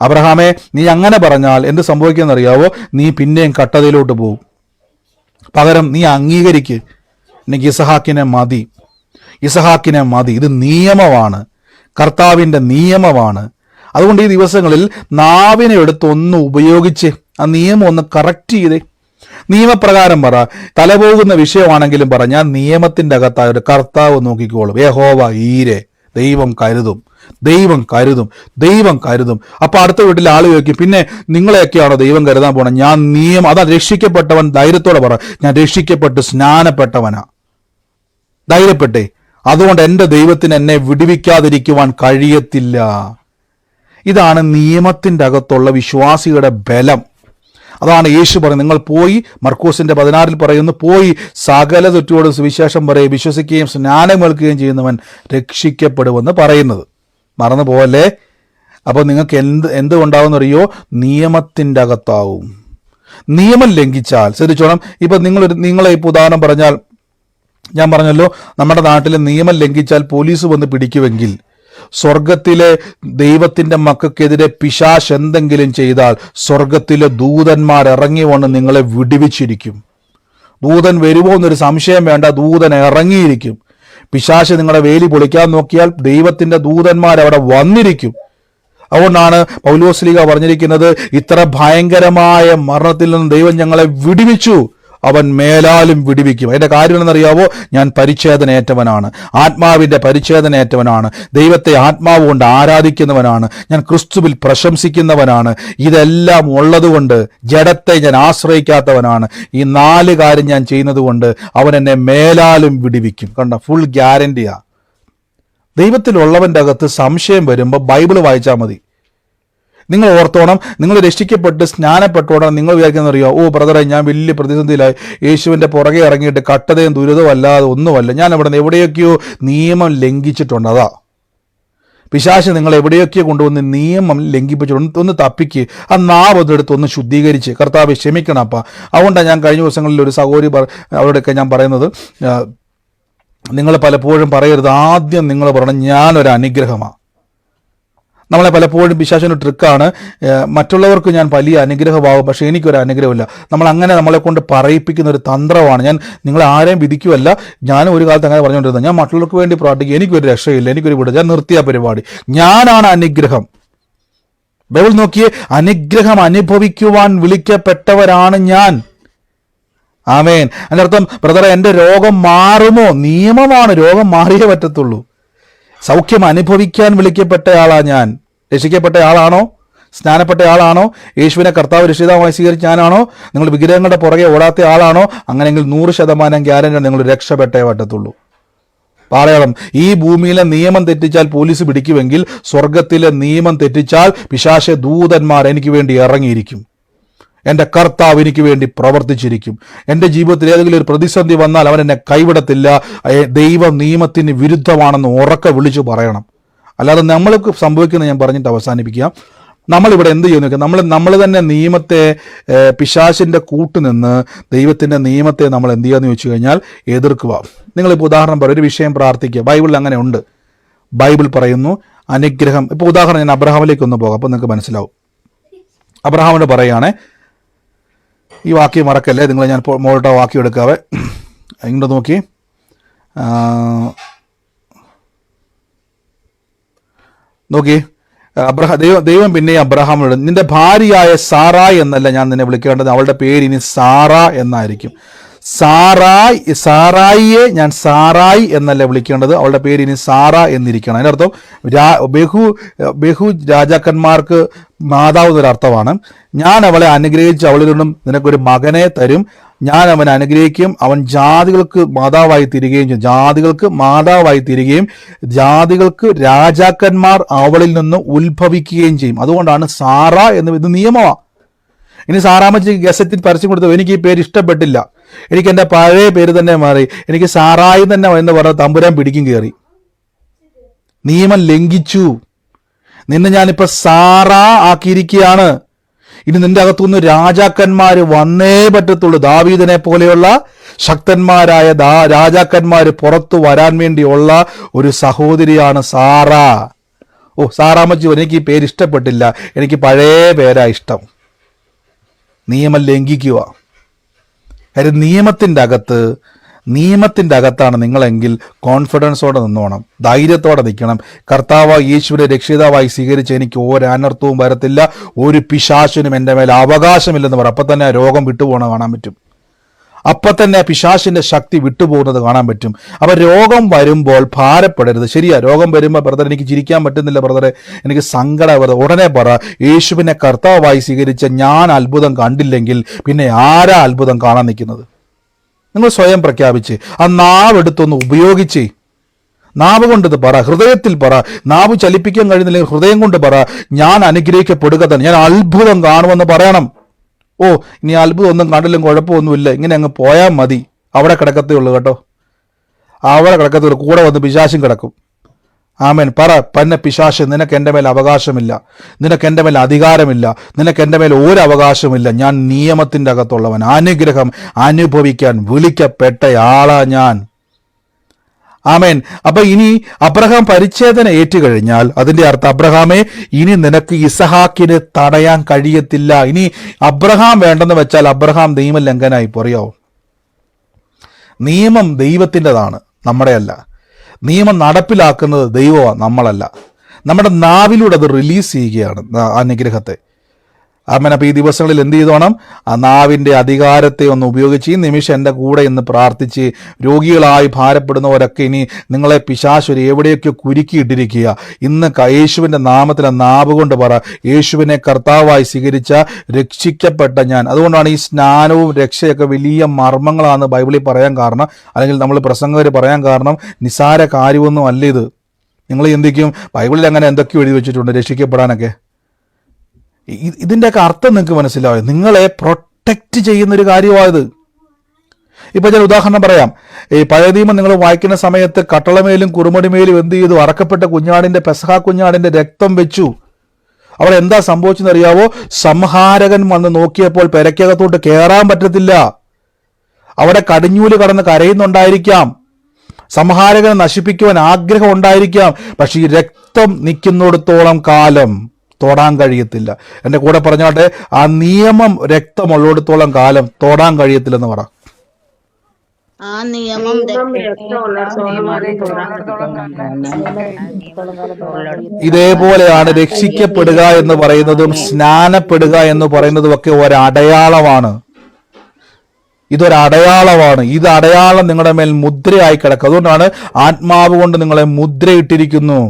അബ്രഹാമേ, നീ അങ്ങനെ പറഞ്ഞാൽ എന്ത് സംഭവിക്കുമെന്നറിയാവോ? നീ പിന്നെയും കട്ടതയിലോട്ട് പോകും. പകരം നീ അംഗീകരിക്ക്, എനിക്ക് ഇസഹാക്കിനെ മതി. ഇത് നിയമമാണ്, കർത്താവിൻ്റെ നിയമമാണ്. അതുകൊണ്ട് ഈ ദിവസങ്ങളിൽ നാവിനെ എടുത്ത് ഒന്ന് ഉപയോഗിച്ച് ആ നിയമം ഒന്ന് കറക്റ്റ് ചെയ്തേ. നിയമപ്രകാരം പറ. തലപോകുന്ന വിഷയമാണെങ്കിലും പറ, ഞാൻ നിയമത്തിൻ്റെ അകത്തായ ഒരു കർത്താവ് നോക്കിക്കോളും. യഹോവ ഈരെ, ദൈവം കരുതും. അപ്പൊ അടുത്ത വീട്ടിൽ ആള് ചോദിക്കും, പിന്നെ നിങ്ങളെയൊക്കെയാണോ ദൈവം കരുതാൻ പോണം? ഞാൻ അതാ രക്ഷിക്കപ്പെട്ടവൻ ധൈര്യത്തോടെ പറ, ഞാൻ രക്ഷിക്കപ്പെട്ട് സ്നാനപ്പെട്ടവനാ. ധൈര്യപ്പെട്ടേ. അതുകൊണ്ട് എൻ്റെ ദൈവത്തിന് എന്നെ വിടുവിക്കാതിരിക്കുവാൻ കഴിയത്തില്ല. ഇതാണ് നിയമത്തിൻ്റെ അകത്തുള്ള വിശ്വാസിയുടെ ബലം. അതാണ് യേശു പറയുന്നത്, നിങ്ങൾ പോയി, മർക്കോസിന്റെ 16 പറയുന്നു, പോയി സകല ചുറ്റോടും സുവിശേഷം പറയുകയും വിശ്വസിക്കുകയും സ്നാനമേൽക്കുകയും ചെയ്യുന്നവൻ രക്ഷിക്കപ്പെടുമെന്ന് പറയുന്നത്. മറന്നു പോവല്ലേ. അപ്പോൾ നിങ്ങൾക്ക് എന്തുണ്ടാവുമെന്നറിയോ? നിയമത്തിൻ്റെ അകത്താവും. നിയമം ലംഘിച്ചാൽ ശ്രദ്ധിച്ചോണം. ഇപ്പൊ നിങ്ങളെ ഇപ്പോൾ ഉദാഹരണം പറഞ്ഞാൽ, ഞാൻ പറഞ്ഞല്ലോ നമ്മുടെ നാട്ടിൽ നിയമം ലംഘിച്ചാൽ പോലീസ് വന്ന് പിടിക്കുമെങ്കിൽ സ്വർഗത്തിലെ ദൈവത്തിന്റെ മക്കൾക്കെതിരെ പിശാച് എന്തെങ്കിലും ചെയ്താൽ സ്വർഗത്തിലെ ദൂതന്മാർ ഇറങ്ങി വന്ന് നിങ്ങളെ വിടുവിച്ചിരിക്കും. ദൂതൻ വരുമോ എന്നൊരു സംശയം വേണ്ട, ദൂതൻ ഇറങ്ങിയിരിക്കും. പിശാച് നിങ്ങളുടെ വേലി പൊളിക്കാൻ നോക്കിയാൽ ദൈവത്തിന്റെ ദൂതന്മാർ അവിടെ വന്നിരിക്കും. അതുകൊണ്ടാണ് പൗലോസ്ലീഹ പറഞ്ഞിരിക്കുന്നത്, ഇത്ര ഭയങ്കരമായ മരണത്തിൽ നിന്ന് ദൈവം ഞങ്ങളെ വിടുവിച്ചു, അവൻ മേലാലും വിടുവിക്കും. അതിന്റെ കാര്യം എന്നറിയാവോ? ഞാൻ പരിച്ഛേദനയേറ്റവനാണ്, ആത്മാവിന്റെ പരിച്ഛേദനയേറ്റവനാണ്, ദൈവത്തെ ആത്മാവ് കൊണ്ട് ആരാധിക്കുന്നവനാണ്, ഞാൻ ക്രിസ്തുവിൽ പ്രശംസിക്കുന്നവനാണ്. ഇതെല്ലാം ഉള്ളതുകൊണ്ട് ജഡത്തെ ഞാൻ ആശ്രയിക്കാത്തവനാണ്. ഈ 4 കാര്യം ഞാൻ ചെയ്യുന്നത് കൊണ്ട് അവൻ എന്നെ മേലാലും വിടുവിക്കും. കണ്ട, ഫുൾ ഗ്യാരണ്ടിയാ. ദൈവത്തിലുള്ളവൻ്റെ അകത്ത് സംശയം വരുമ്പോൾ ബൈബിൾ വായിച്ചാൽ മതി. നിങ്ങൾ ഓർത്തോണം, നിങ്ങൾ രക്ഷിക്കപ്പെട്ട് സ്നാനപ്പെട്ടോണം. നിങ്ങൾ വിചാരിക്കുന്നറിയോ, ഓ ബ്രദറെ ഞാൻ വലിയ പ്രതിസന്ധിയിലായി, യേശുവിൻ്റെ പുറകെ ഇറങ്ങിയിട്ട് കട്ടതയും ദുരിതവും അല്ലാതെ ഒന്നുമല്ല, ഞാൻ അവിടെ നിന്ന് എവിടെയൊക്കെയോ നിയമം ലംഘിച്ചിട്ടുണ്ട്. അതാ പിശാച് നിങ്ങൾ എവിടെയൊക്കെയോ കൊണ്ടുവന്ന് നിയമം ലംഘിപ്പിച്ചിട്ടുണ്ട്. ഒന്ന് തപ്പിക്ക്, ആ നാവൊന്നെടുത്ത് ഒന്ന് ശുദ്ധീകരിച്ച്, കർത്താവെ ക്ഷമിക്കണം അപ്പ. അതുകൊണ്ടാണ് ഞാൻ കഴിഞ്ഞ ദിവസങ്ങളിൽ ഒരു സഹോദരി അവരോടൊക്കെ ഞാൻ പറയുന്നത്, നിങ്ങൾ പലപ്പോഴും പറയരുത്, ആദ്യം നിങ്ങൾ പറയണം ഞാനൊരു അനുഗ്രഹമാണ്. നമ്മളെ പലപ്പോഴും പിശാചിൻ്റെ ട്രിക്കാണ്, മറ്റുള്ളവർക്ക് ഞാൻ വലിയ അനുഗ്രഹമാകും പക്ഷേ എനിക്കൊരു അനുഗ്രഹമില്ല. അങ്ങനെ നമ്മളെ കൊണ്ട് പറയിപ്പിക്കുന്ന ഒരു തന്ത്രമാണ്. ഞാൻ നിങ്ങളെ ആരെയും വിധിക്കുമല്ല, ഞാനും ഒരു കാലത്ത് അങ്ങനെ പറഞ്ഞുകൊണ്ടിരുന്നത്, ഞാൻ മറ്റുള്ളവർക്ക് വേണ്ടി പ്രാർത്ഥിക്കും, എനിക്കൊരു രക്ഷയില്ല, എനിക്കൊരു വിട, ഞാൻ നിർത്തിയ പരിപാടി. ഞാനാണ് അനുഗ്രഹം. ബൈബിൾ നോക്കിയേ, അനുഗ്രഹം അനുഭവിക്കുവാൻ വിളിക്കപ്പെട്ടവരാണ് ഞാൻ. ആമേൻ. അതിൻ്റെ അർത്ഥം, ബ്രദറെ എൻ്റെ രോഗം മാറുമോ? നിയമമാണ്, രോഗം മാറിയേ പറ്റത്തുള്ളൂ. സൗഖ്യം അനുഭവിക്കാൻ വിളിക്കപ്പെട്ട ആളാ ഞാൻ. രക്ഷിക്കപ്പെട്ട ആളാണോ? സ്നാനപ്പെട്ട ആളാണോ? യേശുവിനെ കർത്താവ് രക്ഷിതാവായി സ്വീകരിച്ച ഞാനാണോ? നിങ്ങൾ വിഗ്രഹങ്ങളുടെ പുറകെ ഓടാത്ത ആളാണോ? അങ്ങനെയെങ്കിൽ 100% ഗ്യാരണ്ടി നിങ്ങൾ രക്ഷപ്പെട്ടേ പറ്റത്തുള്ളൂ. പാളയണം, ഈ ഭൂമിയിലെ നിയമം തെറ്റിച്ചാൽ പോലീസ് പിടിക്കുമെങ്കിൽ സ്വർഗത്തിലെ നിയമം തെറ്റിച്ചാൽ പിശാച ദൂതന്മാർ എനിക്ക് വേണ്ടി ഇറങ്ങിയിരിക്കും. എൻ്റെ കർത്താവ് എനിക്ക് വേണ്ടി പ്രവർത്തിച്ചിരിക്കും. എൻ്റെ ജീവിതത്തിൽ ഏതെങ്കിലും ഒരു പ്രതിസന്ധി വന്നാൽ അവൻ എന്നെ കൈവിടത്തില്ല. ദൈവം നിയമത്തിന് വിരുദ്ധമാണെന്ന് ഉറക്കെ വിളിച്ചു പറയണം. അല്ലാതെ നമ്മൾക്ക് സംഭവിക്കുന്നത് ഞാൻ പറഞ്ഞിട്ട് അവസാനിപ്പിക്കാം. നമ്മളിവിടെ എന്ത് ചെയ്യുന്നു? നമ്മൾ തന്നെ നിയമത്തെ, പിശാചിൻ്റെ കൂട്ടുനിന്ന് ദൈവത്തിൻ്റെ നിയമത്തെ നമ്മൾ എന്ത് ചെയ്യാന്ന് ചോദിച്ചു കഴിഞ്ഞാൽ എതിർക്കുക. നിങ്ങളിപ്പോൾ ഉദാഹരണം പറയും, ഒരു വിഷയം പ്രാർത്ഥിക്കുക. ബൈബിളിൽ അങ്ങനെ ഉണ്ട്. ബൈബിൾ പറയുന്നു അനുഗ്രഹം. ഇപ്പോൾ ഉദാഹരണം ഞാൻ അബ്രഹാമിലേക്ക് ഒന്ന് പോകാം, അപ്പോൾ നിങ്ങൾക്ക് മനസ്സിലാവും. അബ്രഹാമിനോട് പറയുകയാണെ, ഈ വാക്യം മറക്കല്ലേ, നിങ്ങൾ ഞാൻ മോളുടെ വാക്യം എടുക്കാവേ. ഇങ്ങോട്ട് നോക്കി, ദൈവം പിന്നെ അബ്രഹാമിനോട്, നിന്റെ ഭാര്യയായ സാറായി എന്നല്ല ഞാൻ നിന്നെ വിളിക്കേണ്ടത്, അവളുടെ പേര് ഇനി സാറ എന്നായിരിക്കും. സാറായിയെ ഞാൻ സാറായി എന്നല്ല വിളിക്കേണ്ടത്, അവളുടെ പേര് ഇനി സാറ എന്നിരിക്കണം. അതിൻ്റെ അർത്ഥം ബഹു രാജാക്കന്മാർക്ക് മാതാവ് എന്നൊരർത്ഥമാണ്. ഞാൻ അവളെ അനുഗ്രഹിച്ച് അവളിൽ നിന്നും നിനക്കൊരു മകനെ തരും, ഞാൻ അവനെ അനുഗ്രഹിക്കും, അവൻ ജാതികൾക്ക് മാതാവായി തീരുകയും ചെയ്യും, ജാതികൾക്ക് രാജാക്കന്മാർ അവളിൽ നിന്ന് ഉത്ഭവിക്കുകയും ചെയ്യും. അതുകൊണ്ടാണ് സാറ എന്ന്, ഇത് നിയമമാണ്. ഇനി സാറാമ്മച്ചി ഗസറ്റിൽ പരസ്യം കൊടുത്തു, എനിക്ക് ഈ പേര് ഇഷ്ടപ്പെട്ടില്ല, എനിക്ക് എൻ്റെ പഴയ പേര് തന്നെ മാറി, എനിക്ക് സാറായി തന്നെ എന്ന് പറഞ്ഞ തമ്പുരാൻ പിടിക്കും കയറി. നിയമം ലംഘിച്ചു, നിന്നെ ഞാനിപ്പോൾ സാറാ ആക്കിയിരിക്കുകയാണ്. ഇനി നിന്റെ അകത്തുനിന്ന് രാജാക്കന്മാർ വന്നേ പറ്റത്തുള്ളൂ. ദാവീദിനെ പോലെയുള്ള ശക്തന്മാരായ രാജാക്കന്മാർ പുറത്തു വരാൻ വേണ്ടിയുള്ള ഒരു സഹോദരിയാണ് സാറ. ഓ സാറാമ്മച്ചി, എനിക്ക് ഈ പേര് ഇഷ്ടപ്പെട്ടില്ല, എനിക്ക് പഴയ പേരാ ഇഷ്ടം. നിയമം ലംഘിക്കുക. കാര്യം നിയമത്തിൻ്റെ അകത്താണ് നിങ്ങളെങ്കിൽ കോൺഫിഡൻസോടെ നിന്നോണം, ധൈര്യത്തോടെ നിൽക്കണം. കർത്താവ് യേശുവിനെ രക്ഷിതാവായി സ്വീകരിച്ച് എനിക്ക് ഒരു അനർത്ഥവും വരത്തില്ല, ഒരു പിശാചിനും എൻ്റെ മേലെ അവകാശമില്ലെന്ന് പറ. അപ്പം തന്നെ രോഗം വിട്ടുപോകണ കാണാൻ പറ്റും. അപ്പം തന്നെ പിശാചിൻ്റെ ശക്തി വിട്ടുപോകുന്നത് കാണാൻ പറ്റും. അപ്പം രോഗം വരുമ്പോൾ ഭാരപ്പെടരുത്. ശരിയാ, രോഗം വരുമ്പോൾ ബ്രദർ എനിക്ക് ചിരിക്കാൻ പറ്റുന്നില്ല, ബ്രദറെ എനിക്ക് സങ്കടം, ഉടനെ പറ, യേശുവിനെ കർത്താവായി സ്വീകരിച്ച ഞാൻ അത്ഭുതം കണ്ടില്ലെങ്കിൽ പിന്നെ ആരാ അത്ഭുതം കാണാൻ നിൽക്കുന്നത്? നിങ്ങൾ സ്വയം പ്രഖ്യാപിച്ച് ആ നാവ് എടുത്തൊന്ന് ഉപയോഗിച്ച്, നാവ് കൊണ്ട് ഇത് പറ, ഹൃദയത്തിൽ പറ. നാവ് ചലിപ്പിക്കാൻ കഴിയുന്നില്ലെങ്കിൽ ഹൃദയം കൊണ്ട് പറ, ഞാൻ അനുഗ്രഹിക്കപ്പെടുക തന്നെ, ഞാൻ അത്ഭുതം കാണുമെന്ന് പറയണം. ഓ ഇനി അത്ഭുതം ഒന്നും കണ്ടില്ലെങ്കിൽ കുഴപ്പമൊന്നുമില്ല, ഇങ്ങനെ അങ്ങ് പോയാൽ മതി. അവിടെ കിടക്കത്തേ ഉള്ളൂ കേട്ടോ, അവിടെ കിടക്കത്തേ ഉള്ളൂ. കൂടെ വന്ന് പിശാചും കിടക്കും. ആമേൻ. പറ, പന്ന പിശാശ്, നിനക്ക് എൻ്റെ മേൽ അവകാശമില്ല, നിനക്ക് എൻ്റെ മേൽ അധികാരമില്ല, നിനക്ക് എൻ്റെ മേൽ ഒരു അവകാശമില്ല. ഞാൻ നിയമത്തിൻ്റെ അകത്തുള്ളവൻ, അനുഗ്രഹം അനുഭവിക്കാൻ വിളിക്കപ്പെട്ടയാളാ ഞാൻ. ആമേൻ. അപ്പൊ ഇനി അബ്രഹാം പരിച്ഛേദന ഏറ്റുകഴിഞ്ഞാൽ അതിന്റെ അർത്ഥം, അബ്രഹാമേ, ഇനി നിനക്ക് ഇസഹാക്കിന് തടയാൻ കഴിയത്തില്ല. ഇനി അബ്രഹാം വേണ്ടെന്ന് വെച്ചാൽ അബ്രഹാം നിയമലംഘനായി. പറയാവോ? നിയമം ദൈവത്തിൻ്റെതാണ്, നമ്മുടെ അല്ല. നിയമം നടപ്പിലാക്കുന്നത് ദൈവമാണ്, നമ്മളല്ല. നമ്മുടെ നാവിലൂടെ അത് റിലീസ് ചെയ്യുകയാണ് അനുഗ്രഹത്തെ. ആമേൻ. അപ്പോൾ ഈ ദിവസങ്ങളിൽ എന്ത് ചെയ്തോണം? ആ നാവിൻ്റെ അധികാരത്തെ ഒന്ന് ഉപയോഗിച്ച് ഈ നിമിഷം എൻ്റെ കൂടെ ഇന്ന് പ്രാർത്ഥിച്ച്, രോഗികളായി ഭാരപ്പെടുന്നവരൊക്കെ ഇനി നിങ്ങളെ പിശാച് എവിടെയൊക്കെ കുരുക്കിയിട്ടിരിക്കുക, ഇന്ന് യേശുവിൻ്റെ നാമത്തിൽ ആ നാവ് കൊണ്ട് പറ, യേശുവിനെ കർത്താവായി സ്വീകരിച്ച രക്ഷിക്കപ്പെട്ട ഞാൻ. അതുകൊണ്ടാണ് ഈ സ്നാനവും രക്ഷയൊക്കെ വലിയ മർമ്മങ്ങളാണ് ബൈബിളിൽ പറയാൻ കാരണം, അല്ലെങ്കിൽ നമ്മൾ പ്രസംഗകർ പറയാൻ കാരണം നിസാര കാര്യമൊന്നും അല്ല ഇത്. നിങ്ങൾ ചിന്തിക്കും, ബൈബിളിൽ അങ്ങനെ എന്തൊക്കെയോ എഴുതി വെച്ചിട്ടുണ്ട് രക്ഷിക്കപ്പെടാനൊക്കെ. ഇതിൻ്റെയൊക്കെ അർത്ഥം നിങ്ങൾക്ക് മനസ്സിലാവും. നിങ്ങളെ പ്രൊട്ടക്റ്റ് ചെയ്യുന്നൊരു കാര്യമായത്. ഇപ്പം ഞാൻ ഉദാഹരണം പറയാം. ഈ പഴയ നിയമം നിങ്ങൾ വായിക്കുന്ന സമയത്ത് കട്ടളമേലും കുറുമടിമേലും എന്ത് ചെയ്തു? അറക്കപ്പെട്ട കുഞ്ഞാടിൻ്റെ, പെസഹ കുഞ്ഞാടിൻ്റെ രക്തം വെച്ചു. അവിടെ എന്താ സംഭവിച്ചെന്നറിയാവോ? സംഹാരകൻ വന്ന് നോക്കിയപ്പോൾ പെരക്കകത്തോട്ട് കയറാൻ പറ്റത്തില്ല. അവിടെ കടിഞ്ഞൂല് കടന്ന് കരയുന്നുണ്ടായിരിക്കാം, സംഹാരകനെ നശിപ്പിക്കുവാൻ ആഗ്രഹം ഉണ്ടായിരിക്കാം. പക്ഷെ ഈ രക്തം നിൽക്കുന്നിടത്തോളം കാലം തൊടാൻ കഴിയത്തില്ല. എൻ്റെ കൂടെ പറഞ്ഞാട്ടെ, ആ നിയമം രക്തമുള്ളിടത്തോളം കാലം തൊടാൻ കഴിയത്തില്ലെന്ന് പറ. ആ നിയമം ഇതേപോലെയാണ് രക്ഷിക്കപ്പെടുക എന്ന് പറയുന്നതും സ്നാനപ്പെടുക എന്ന് പറയുന്നതും ഒക്കെ ഒരടയാളമാണ്. ഇതൊരടയാളമാണ്. ഇത് അടയാളം നിങ്ങളുടെ മേൽ മുദ്രയായി കിടക്കുക. അതുകൊണ്ടാണ് ആത്മാവ് കൊണ്ട് നിങ്ങളെ മുദ്രയിട്ടിരിക്കുന്നു.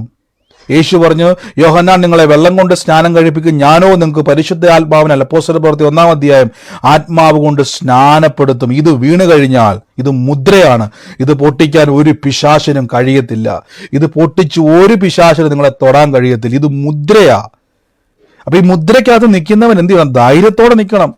യേശു പറഞ്ഞു, യോഹന്നാൻ നിങ്ങളെ വെള്ളം കൊണ്ട് സ്നാനം കഴിപ്പിക്കും, ഞാനോ നിങ്ങൾക്ക് പരിശുദ്ധ ആത്മാവിനല്ല. അപ്പോസ്തല പ്രവൃത്തി 1-ാം അധ്യായം. ആത്മാവ് കൊണ്ട് സ്നാനപ്പെടുത്തും. ഇത് വീണ് കഴിഞ്ഞാൽ ഇത് മുദ്രയാണ്. ഇത് പൊട്ടിക്കാൻ ഒരു പിശാചിനും കഴിയത്തില്ല. ഇത് പൊട്ടിച്ച് ഒരു പിശാചിനും നിങ്ങളെ തൊടാൻ കഴിയത്തില്ല. ഇത് മുദ്രയാ. അപ്പൊ ഈ മുദ്രയ്ക്കകത്ത് നിൽക്കുന്നവൻ എന്ത് ചെയ്യണം? ധൈര്യത്തോടെ നിൽക്കണം.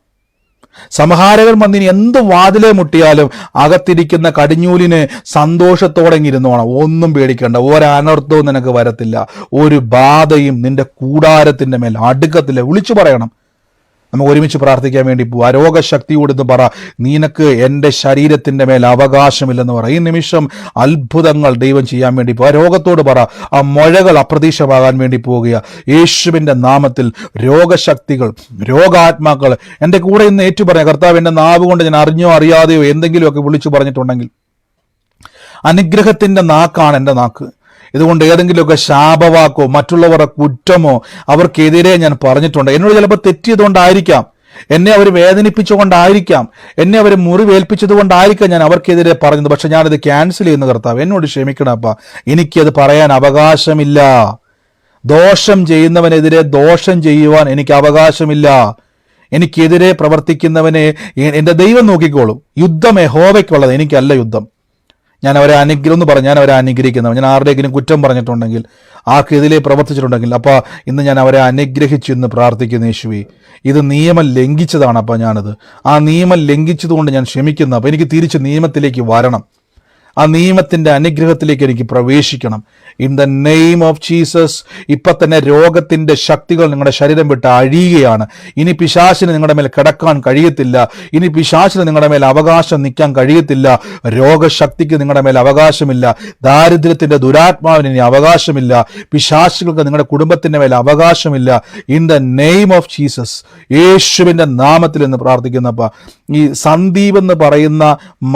സംഹാരകൻ വന്നിനി എന്ത് വാതിലെ മുട്ടിയാലും അകത്തിരിക്കുന്ന കടിഞ്ഞൂലിന് സന്തോഷത്തോടെ ഇരുന്നോണം. ഒന്നും പേടിക്കണ്ട, ഒരനർത്ഥവും നിനക്ക് വരത്തില്ല, ഒരു ബാധയും നിന്റെ കൂടാരത്തിന്റെ മേൽ അടുക്കത്തില്ല. വിളിച്ചു പറയണം. നമുക്ക് ഒരുമിച്ച് പ്രാർത്ഥിക്കാൻ വേണ്ടി പോവാ. രോഗശക്തിയോടെന്ന് പറ, നിനക്ക് എൻ്റെ ശരീരത്തിന്റെ മേൽ അവകാശമില്ലെന്ന് പറ. ഈ നിമിഷം അത്ഭുതങ്ങൾ ദൈവം ചെയ്യാൻ വേണ്ടി പോവാ. രോഗത്തോട് പറ, ആ മുഴകൾ അപ്രതീക്ഷമാകാൻ വേണ്ടി പോവുക. യേശുവിൻ്റെ നാമത്തിൽ രോഗശക്തികൾ, രോഗാത്മാക്കൾ എൻ്റെ കൂടെ ഇന്ന് ഏറ്റു പറയാം. കർത്താവ്, എൻ്റെ നാവ് കൊണ്ട് ഞാൻ അറിഞ്ഞോ അറിയാതെയോ എന്തെങ്കിലുമൊക്കെ വിളിച്ചു പറഞ്ഞിട്ടുണ്ടെങ്കിൽ, അനുഗ്രഹത്തിന്റെ നാക്കാണ് എൻ്റെ നാക്ക്. ഇതുകൊണ്ട് ഏതെങ്കിലുമൊക്കെ ശാപവാക്കോ മറ്റുള്ളവരുടെ കുറ്റമോ അവർക്കെതിരെ ഞാൻ പറഞ്ഞിട്ടുണ്ട്. എന്നോട് ചിലപ്പോൾ തെറ്റിയതുകൊണ്ടായിരിക്കാം, എന്നെ അവർ വേദനിപ്പിച്ചുകൊണ്ടായിരിക്കാം, എന്നെ അവർ മുറിവേൽപ്പിച്ചത് കൊണ്ടായിരിക്കാം ഞാൻ അവർക്കെതിരെ പറഞ്ഞത്. പക്ഷെ ഞാനത് ക്യാൻസൽ ചെയ്യുന്ന കർത്താവ്, എന്നോട് ക്ഷമിക്കണം അപ്പ, എനിക്കത് പറയാൻ അവകാശമില്ല. ദോഷം ചെയ്യുന്നവനെതിരെ ദോഷം ചെയ്യുവാൻ എനിക്ക് അവകാശമില്ല. എനിക്കെതിരെ പ്രവർത്തിക്കുന്നവനെ എൻ്റെ ദൈവം നോക്കിക്കോളും. യുദ്ധം യഹോവയ്ക്കുള്ളത്, എനിക്കല്ല യുദ്ധം. ഞാൻ അവരെ ഞാൻ അവരെ അനുഗ്രഹിക്കുന്നവൻ. ഞാൻ ആരുടെയെങ്കിലും കുറ്റം പറഞ്ഞിട്ടുണ്ടെങ്കിൽ, ആർക്കെതിരെ പ്രവർത്തിച്ചിട്ടുണ്ടെങ്കിൽ, അപ്പോൾ ഇന്ന് ഞാൻ അവരെ അനുഗ്രഹിച്ചു എന്ന് പ്രാർത്ഥിക്കുന്നു. യേശുവേ, ഇത് നിയമം ലംഘിച്ചതാണ്. അപ്പോൾ ഞാനത് ആ നിയമം ലംഘിച്ചതുകൊണ്ട് ഞാൻ ക്ഷമിക്കുന്നു. അപ്പോൾ എനിക്ക് തിരിച്ച് നിയമത്തിലേക്ക് വരണം. ആ നിയമത്തിൻ്റെ അനുഗ്രഹത്തിലേക്ക് എനിക്ക് പ്രവേശിക്കണം. In the name of Jesus. ഇപ്പം തന്നെ രോഗത്തിൻ്റെ ശക്തികൾ നിങ്ങളുടെ ശരീരം വിട്ട് അഴിയുകയാണ്. ഇനി പിശാചിന് നിങ്ങളുടെ മേൽ കിടക്കാൻ കഴിയത്തില്ല. ഇനി പിശാചിന് നിങ്ങളുടെ മേൽ അവകാശം നിൽക്കാൻ കഴിയത്തില്ല. രോഗശക്തിക്ക് നിങ്ങളുടെ മേൽ അവകാശമില്ല. ദാരിദ്ര്യത്തിൻ്റെ ദുരാത്മാവിന് ഇനി അവകാശമില്ല. പിശാചുകൾക്ക് നിങ്ങളുടെ കുടുംബത്തിൻ്റെ മേൽ അവകാശമില്ല. In the name of Jesus, യേശുവിൻ്റെ നാമത്തിൽ എന്ന് പ്രാർത്ഥിക്കുന്നപ്പോൾ, ഈ സന്ദീപ് എന്ന് പറയുന്ന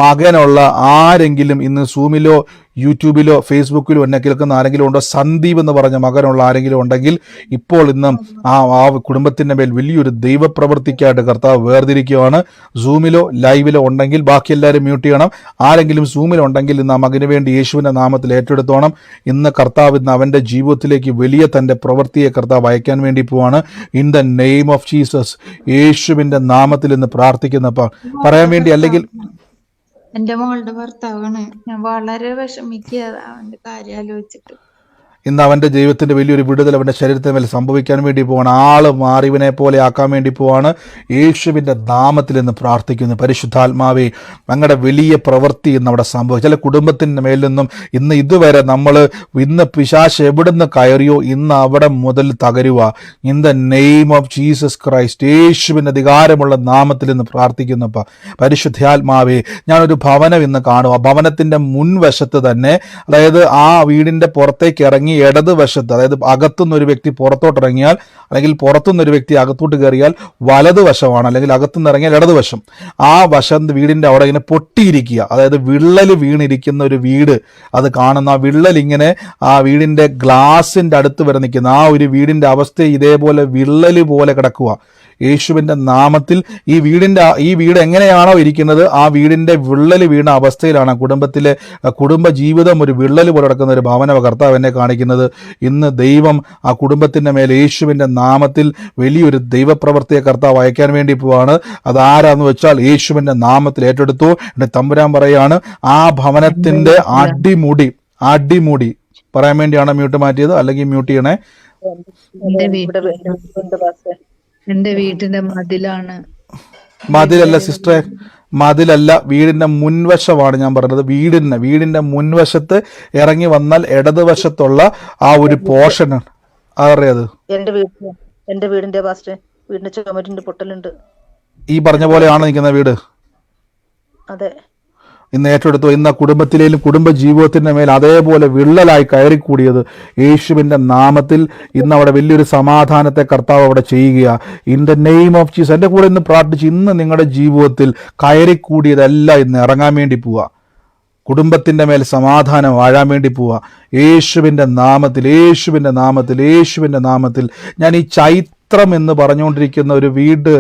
മകനുള്ള ആരെങ്കിലും ഇന്ന് സൂമിലോ യൂട്യൂബിലോ ഫേസ്ബുക്കിലോ എന്നെ കേൾക്കുന്ന ആരെങ്കിലും ഉണ്ടോ? സന്ദീപ് എന്ന് പറഞ്ഞ മകനുള്ള ആരെങ്കിലും ഉണ്ടെങ്കിൽ ഇപ്പോൾ ഇന്ന് ആ കുടുംബത്തിൻ്റെ മേൽ വലിയൊരു ദൈവപ്രവൃത്തിക്കായിട്ട് കർത്താവ് വേർതിരിക്കുകയാണ്. സൂമിലോ ലൈവിലോ ഉണ്ടെങ്കിൽ ബാക്കി എല്ലാവരും മ്യൂട്ട് ചെയ്യണം. ആരെങ്കിലും സൂമിലുണ്ടെങ്കിൽ ഇന്ന് ആ മകന് വേണ്ടി യേശുവിൻ്റെ നാമത്തിൽ ഏറ്റെടുത്തോണം. ഇന്ന് കർത്താവ് ഇന്ന് അവൻ്റെ ജീവിതത്തിലേക്ക് വലിയ തൻ്റെ പ്രവൃത്തിയെ കർത്താവ് അയക്കാൻ വേണ്ടി പോവാണ്. In the name of Jesus, യേശുവിൻ്റെ നാമത്തിൽ ഇന്ന് പ്രാർത്ഥിക്കുന്നപ്പോൾ പറയാൻ വേണ്ടി, അല്ലെങ്കിൽ എന്റെ മോളുടെ ഭർത്താവാണ്. ഞാൻ വളരെ വിഷമിക്കുക അവന്റെ കാര്യം ആലോചിച്ചിട്ട്. ഇന്ന് അവൻ്റെ ജീവിതത്തിൻ്റെ വലിയൊരു വിടുതൽ അവൻ്റെ ശരീരത്തിന് മേൽ സംഭവിക്കാൻ വേണ്ടി പോവാണ്. ആള് മാറിയവനെ പോലെ ആക്കാൻ വേണ്ടി പോവാണ്. യേശുവിൻ്റെ നാമത്തിൽ ഇന്ന് പ്രാർത്ഥിക്കുന്നു. പരിശുദ്ധാത്മാവേ, ഞങ്ങളുടെ വലിയ പ്രവൃത്തി ഇന്ന് അവിടെ സംഭവിച്ചു. ചില കുടുംബത്തിൻ്റെ മേൽ നിന്നും ഇന്ന് ഇതുവരെ ഇന്ന് പിശാച് എവിടുന്ന് കയറിയോ ഇന്ന് അവിടെ മുതൽ തകരുക. In the name of Jesus Christ, യേശുവിൻ്റെ അധികാരമുള്ള നാമത്തിൽ ഇന്ന് പ്രാർത്ഥിക്കുന്നപ്പ. പരിശുദ്ധാത്മാവേ, ഞാനൊരു ഭവനം ഇന്ന് കാണുക. ഭവനത്തിൻ്റെ മുൻവശത്ത് തന്നെ, അതായത് ആ വീടിൻ്റെ പുറത്തേക്ക് ഇറങ്ങി ഇടതുവശത്ത്, അതായത് അകത്തുനിന്നൊരു വ്യക്തി പുറത്തോട്ടിറങ്ങിയാൽ അല്ലെങ്കിൽ പുറത്തുനിന്നൊരു വ്യക്തി അകത്തോട്ട് കയറിയാൽ വലതുവശമാണ്, അല്ലെങ്കിൽ അകത്തുനിന്ന് ഇറങ്ങിയാൽ ഇടതുവശം. ആ വശം വീടിൻ്റെ അവിടെ ഇങ്ങനെ പൊട്ടിയിരിക്കുക, അതായത് വിള്ളൽ വീണിരിക്കുന്ന ഒരു വീട് അത് കാണുന്ന. ആ വിള്ളൽ ഇങ്ങനെ ആ വീടിൻ്റെ ഗ്ലാസിൻ്റെ അടുത്ത് വരെ നിൽക്കുന്ന ആ ഒരു വീടിൻ്റെ അവസ്ഥ ഇതേപോലെ വിള്ളൽ പോലെ കിടക്കുക. യേശുവിൻ്റെ നാമത്തിൽ ഈ വീട് എങ്ങനെയാണോ ഇരിക്കുന്നത് ആ വീടിൻ്റെ വിള്ളൽ വീണ അവസ്ഥയിലാണ് കുടുംബ ജീവിതം ഒരു വിള്ളൽ പോലെ കിടക്കുന്ന ഒരു ഭവന കർത്താവ് എന്നെ കാണിക്കുന്നത്. ഇന്ന് ദൈവം ആ കുടുംബത്തിൻ്റെ മേൽ യേശുവിൻ്റെ നാമത്തിൽ വലിയൊരു ദൈവപ്രവർത്തിയെ കർത്താവ് അയക്കാൻ വേണ്ടി പോവാണ്. അതാരാന്ന് വെച്ചാൽ യേശുവിൻ്റെ നാമത്തിൽ ഏറ്റെടുത്തു. എൻ്റെ തമ്പുരാൻ പറയാണ്, ആ ഭവനത്തിൻ്റെ അടിമുടി പറയാൻ വേണ്ടിയാണ് മ്യൂട്ട് മാറ്റിയത്, അല്ലെങ്കിൽ മ്യൂട്ട് ചെയ്യണേ. എന്റെ വീട്ടിന്റെ മതിലല്ല സിസ്റ്ററെ, മതിലല്ല, വീടിന്റെ മുൻവശമാണ് ഞാൻ പറഞ്ഞത്. വീടിന്റെ മുൻവശത്ത് ഇറങ്ങി വന്നാൽ ഇടതുവശത്തുള്ള ആ ഒരു പോർഷൻ അതറിയത്. എന്റെ വീടിന്റെ ചുമരിന്റെ പൊട്ടലുണ്ട്. ഈ പറഞ്ഞ പോലെയാണ് നിൽക്കുന്ന വീട്. അതെ. ഇന്ന് ഏറ്റെടുത്തു. ഇന്ന് കുടുംബത്തിലേലും കുടുംബ ജീവിതത്തിന്റെ മേൽ അതേപോലെ വിള്ളലായി കയറിക്കൂടിയത് യേശുവിന്റെ നാമത്തിൽ ഇന്ന് അവിടെ വലിയൊരു സമാധാനത്തെ കർത്താവ് അവിടെ ചെയ്യുക. In the name of Jesus. എൻ്റെ കൂടെ ഇന്ന് പ്രാർത്ഥിച്ച് ഇന്ന് നിങ്ങളുടെ ജീവിതത്തിൽ കയറിക്കൂടിയതെല്ലാം ഇന്ന് ഇറങ്ങാൻ വേണ്ടി പോവുക. കുടുംബത്തിൻ്റെ മേൽ സമാധാനം വാഴാൻ വേണ്ടി പോവുക. യേശുവിൻ്റെ നാമത്തിൽ ഞാൻ ഈ ചൈത്രം എന്ന് പറഞ്ഞുകൊണ്ടിരിക്കുന്ന ഒരു വീട്,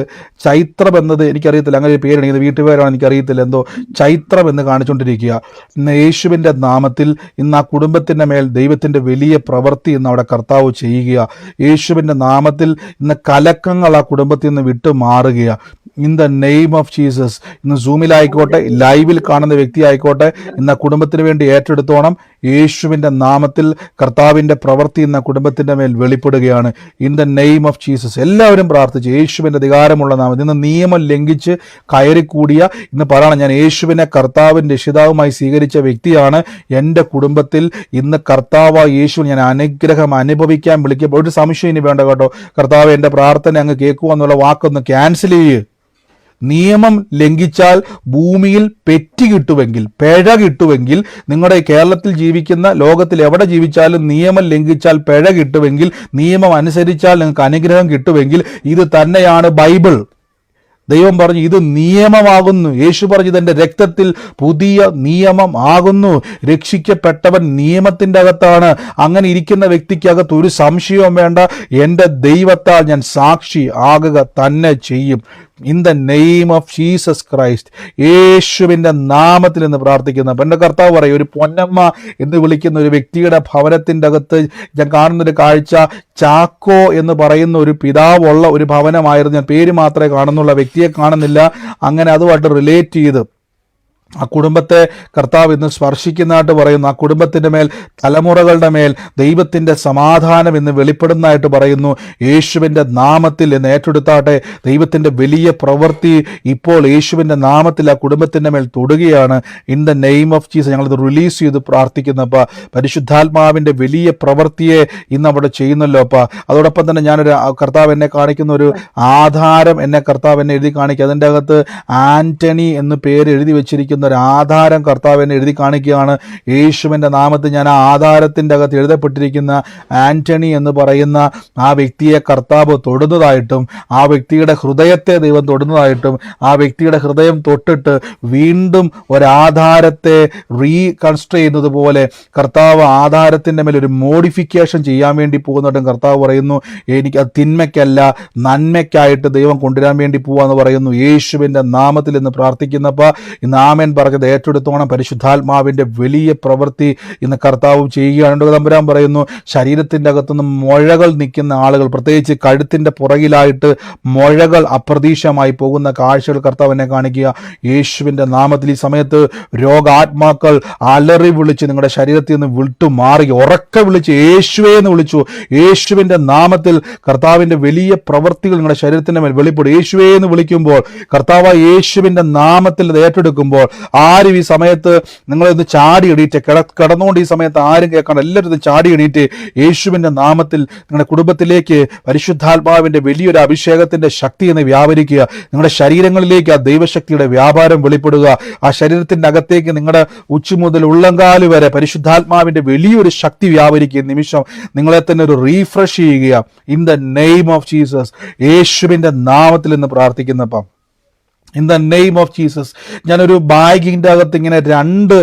ചൈത്രം എന്നത് എനിക്കറിയത്തില്ല, അങ്ങനെ ഒരു പേരാണ്, വീട്ടുപേരാണ് എനിക്കറിയത്തില്ല, എന്തോ ചൈത്രം എന്ന് കാണിച്ചുകൊണ്ടിരിക്കുക. ഇന്ന് യേശുവിൻ്റെ നാമത്തിൽ ഇന്ന് ആ കുടുംബത്തിൻ്റെ മേൽ ദൈവത്തിൻ്റെ വലിയ പ്രവൃത്തി ഇന്ന് അവിടെ കർത്താവ് ചെയ്യുക. യേശുവിൻ്റെ നാമത്തിൽ ഇന്ന് കലക്കങ്ങൾ ആ കുടുംബത്തിൽ നിന്ന് വിട്ടു മാറുക. In the name of Jesus. ഇന്ന് സൂമിലായിക്കോട്ടെ, ലൈവിൽ കാണുന്ന വ്യക്തി ആയിക്കോട്ടെ, ഇന്ന് കുടുംബത്തിന് വേണ്ടി ഏറ്റെടുത്തോണം. യേശുവിൻ്റെ നാമത്തിൽ കർത്താവിൻ്റെ പ്രവൃത്തി ഇന്ന് കുടുംബത്തിൻ്റെ മേൽ വെളിപ്പെടുകയാണ്. In the name of Jesus. എല്ലാവരും പ്രാർത്ഥിച്ച് യേശുവിൻ്റെ അധികാരമുള്ള നാമത്തിൽ ഇന്ന് നിയമം ലംഘിച്ച് കയറിക്കൂടിയ ഇന്ന് പറയണം, ഞാൻ യേശുവിനെ കർത്താവിൻ്റെ രക്ഷിതാവുമായി സ്വീകരിച്ച വ്യക്തിയാണ്. എൻ്റെ കുടുംബത്തിൽ ഇന്ന് കർത്താവ് യേശു ഞാൻ അനുഗ്രഹം അനുഭവിക്കാൻ വിളിക്കുമ്പോൾ ഒരു സംശയം ഇനി വേണ്ട കേട്ടോ. കർത്താവ് എൻ്റെ പ്രാർത്ഥന അങ്ങ് കേൾക്കുക എന്നുള്ള വാക്കൊന്ന് ക്യാൻസൽ ചെയ്യുക. നിയമം ലംഘിച്ചാൽ ഭൂമിയിൽ പെറ്റി കിട്ടുമെങ്കിൽ, പിഴ കിട്ടുമെങ്കിൽ, നിങ്ങളുടെ കേരളത്തിൽ ജീവിക്കുന്ന, ലോകത്തിൽ എവിടെ ജീവിച്ചാലും നിയമം ലംഘിച്ചാൽ പിഴ കിട്ടുമെങ്കിൽ, നിയമം അനുസരിച്ചാൽ നിങ്ങൾക്ക് അനുഗ്രഹം കിട്ടുമെങ്കിൽ, ഇത് തന്നെയാണ് ബൈബിൾ. ദൈവം പറഞ്ഞു ഇത് നിയമമാകുന്നു. യേശു പറഞ്ഞു ഇതെൻ്റെ രക്തത്തിൽ പുതിയ നിയമം ആകുന്നു. രക്ഷിക്കപ്പെട്ടവൻ നിയമത്തിൻ്റെ അകത്താണ്. അങ്ങനെ ഇരിക്കുന്ന വ്യക്തിക്കകത്ത് ഒരു സംശയവും വേണ്ട. എൻ്റെ ദൈവത്താൽ ഞാൻ സാക്ഷി ആകുക തന്നെ ചെയ്യും. In the name of Jesus Christ. യേശുവിൻ്റെ നാമത്തിൽ എന്ന് പ്രാർത്ഥിക്കുന്ന എൻ്റെ കർത്താവ് പറയും, ഒരു പൊന്നമ്മ എന്ന് വിളിക്കുന്ന ഒരു വ്യക്തിയുടെ ഭവനത്തിൻ്റെ അകത്ത് ഞാൻ കാണുന്നൊരു കാഴ്ച, ചാക്കോ എന്ന് പറയുന്ന ഒരു പിതാവുള്ള ഒരു ഭവനമായിരുന്നു. ഞാൻ പേര് മാത്രമേ കാണുന്നുള്ള, വ്യക്തിയെ കാണുന്നില്ല. അങ്ങനെ അതുമായിട്ട് റിലേറ്റ് ചെയ്ത് ആ കുടുംബത്തെ കർത്താവ് ഇന്ന് സ്പർശിക്കുന്നതായിട്ട് പറയുന്നു. ആ കുടുംബത്തിൻ്റെ മേൽ, തലമുറകളുടെ മേൽ ദൈവത്തിൻ്റെ സമാധാനം ഇന്ന് വെളിപ്പെടുന്നതായിട്ട് പറയുന്നു. യേശുവിൻ്റെ നാമത്തിൽ എന്ന് ഏറ്റെടുത്താട്ടെ. ദൈവത്തിൻ്റെ വലിയ പ്രവൃത്തി ഇപ്പോൾ യേശുവിൻ്റെ നാമത്തിൽ ആ കുടുംബത്തിൻ്റെ മേൽ തൊടുകയാണ്. In the name of Jesus ഞങ്ങളിത് റിലീസ് ചെയ്ത് പ്രാർത്ഥിക്കുന്നപ്പോൾ പരിശുദ്ധാത്മാവിൻ്റെ വലിയ പ്രവൃത്തിയെ ഇന്ന് അവിടെ ചെയ്യുന്നല്ലോ അപ്പ. അതോടൊപ്പം തന്നെ ഞാനൊരു കർത്താവ് എന്നെ കാണിക്കുന്ന ഒരു ആധാരം കർത്താവ് എന്നെ എഴുതി കാണിക്കുക. അതിൻ്റെ അകത്ത് ആന്റണി എന്ന് പേര് എഴുതി വെച്ചിരിക്കുന്ന ഒരു ആധാരം കർത്താവ് എന്നെ എഴുതി കാണിക്കുകയാണ്. യേശുവിൻ്റെ നാമത്തിൽ ഞാൻ ആ ആധാരത്തിൻ്റെ അകത്ത് എഴുതപ്പെട്ടിരിക്കുന്ന ആന്റണി എന്ന് പറയുന്ന ആ വ്യക്തിയെ കർത്താവ് തൊടുന്നതായിട്ടും, ആ വ്യക്തിയുടെ ഹൃദയത്തെ ദൈവം തൊടുന്നതായിട്ടും, ആ വ്യക്തിയുടെ ഹൃദയം തൊട്ടിട്ട് വീണ്ടും ഒരാധാരത്തെ റീകൺസ്ട്രക്ട് ചെയ്യുന്നത് പോലെ കർത്താവ് ആധാരത്തിൻ്റെ മേൽ ഒരു മോഡിഫിക്കേഷൻ ചെയ്യാൻ വേണ്ടി പോകുന്നതായിട്ടും കർത്താവ് പറയുന്നു. എനിക്ക് അത് തിന്മയ്ക്കല്ല നന്മയ്ക്കായിട്ട് ദൈവം കൊണ്ടുവരാൻ വേണ്ടി പോവാന്ന് പറയുന്നു. യേശുവിൻ്റെ നാമത്തിൽ ഇന്ന് പ്രാർത്ഥിക്കുന്നപ്പോൾ ഇന്ന് ആമേൻ ആമേൻ പറഞ്ഞത് ഏറ്റെടുത്തോണം. പരിശുദ്ധാത്മാവിൻ്റെ വലിയ പ്രവൃത്തി ഇന്ന് കർത്താവ് ചെയ്യുകയാണ്. തമ്പുരാൻ പറയുന്നു, ശരീരത്തിൻ്റെ അകത്തുനിന്ന് മുഴകൾ നിൽക്കുന്ന ആളുകൾ, പ്രത്യേകിച്ച് കഴുത്തിൻ്റെ പുറകിലായിട്ട് മുഴകൾ അപ്രതീക്ഷിതമായി പോകുന്ന കാഴ്ചകൾ കർത്താവ് എന്നെ കാണിക്കുക. യേശുവിൻ്റെ നാമത്തിൽ ഈ സമയത്ത് രോഗാത്മാക്കൾ അലറി വിളിച്ച് നിങ്ങളുടെ ശരീരത്തിൽ നിന്ന് വിട്ടുമാറി ഉറക്കെ വിളിച്ച് യേശുവേ എന്ന് വിളിച്ചു. യേശുവിൻ്റെ നാമത്തിൽ കർത്താവിൻ്റെ വലിയ പ്രവൃത്തികൾ നിങ്ങളുടെ ശരീരത്തിൻ്റെ മേൽ വെളിപ്പെടും. യേശുവേ എന്ന് വിളിക്കുമ്പോൾ, കർത്താവ് യേശുവിൻ്റെ നാമത്തിൽ ഇത് ഏറ്റെടുക്കുമ്പോൾ, ആരും ഈ സമയത്ത് നിങ്ങളിന്ന് ചാടി എണീറ്റ് കിടന്നുകൊണ്ട് ഈ സമയത്ത് ആരും കേൾക്കണം, എല്ലാവരും ഇത് ചാടി എണീറ്റ് യേശുവിൻ്റെ നാമത്തിൽ നിങ്ങളുടെ കുടുംബത്തിലേക്ക് പരിശുദ്ധാത്മാവിൻ്റെ വലിയൊരു അഭിഷേകത്തിൻ്റെ ശക്തി എന്ന് വ്യാപരിക്കുക. നിങ്ങളുടെ ശരീരങ്ങളിലേക്ക് ആ ദൈവശക്തിയുടെ വ്യാപാരം വെളിപ്പെടുക. ആ ശരീരത്തിൻ്റെ അകത്തേക്ക് നിങ്ങളുടെ ഉച്ച മുതൽ ഉള്ളങ്കാല് വരെ പരിശുദ്ധാത്മാവിൻ്റെ വലിയൊരു ശക്തി വ്യാപരിക്കുക. നിമിഷം നിങ്ങളെ തന്നെ ഒരു റീഫ്രഷ് ചെയ്യുക. In the name of Jesus, യേശുവിൻ്റെ നാമത്തിൽ എന്ന് പ്രാർത്ഥിക്കുന്നപ്പം in the name of Jesus. ഞാനൊരു ബാഗിൻ്റെ അകത്ത് ഇങ്ങനെ 2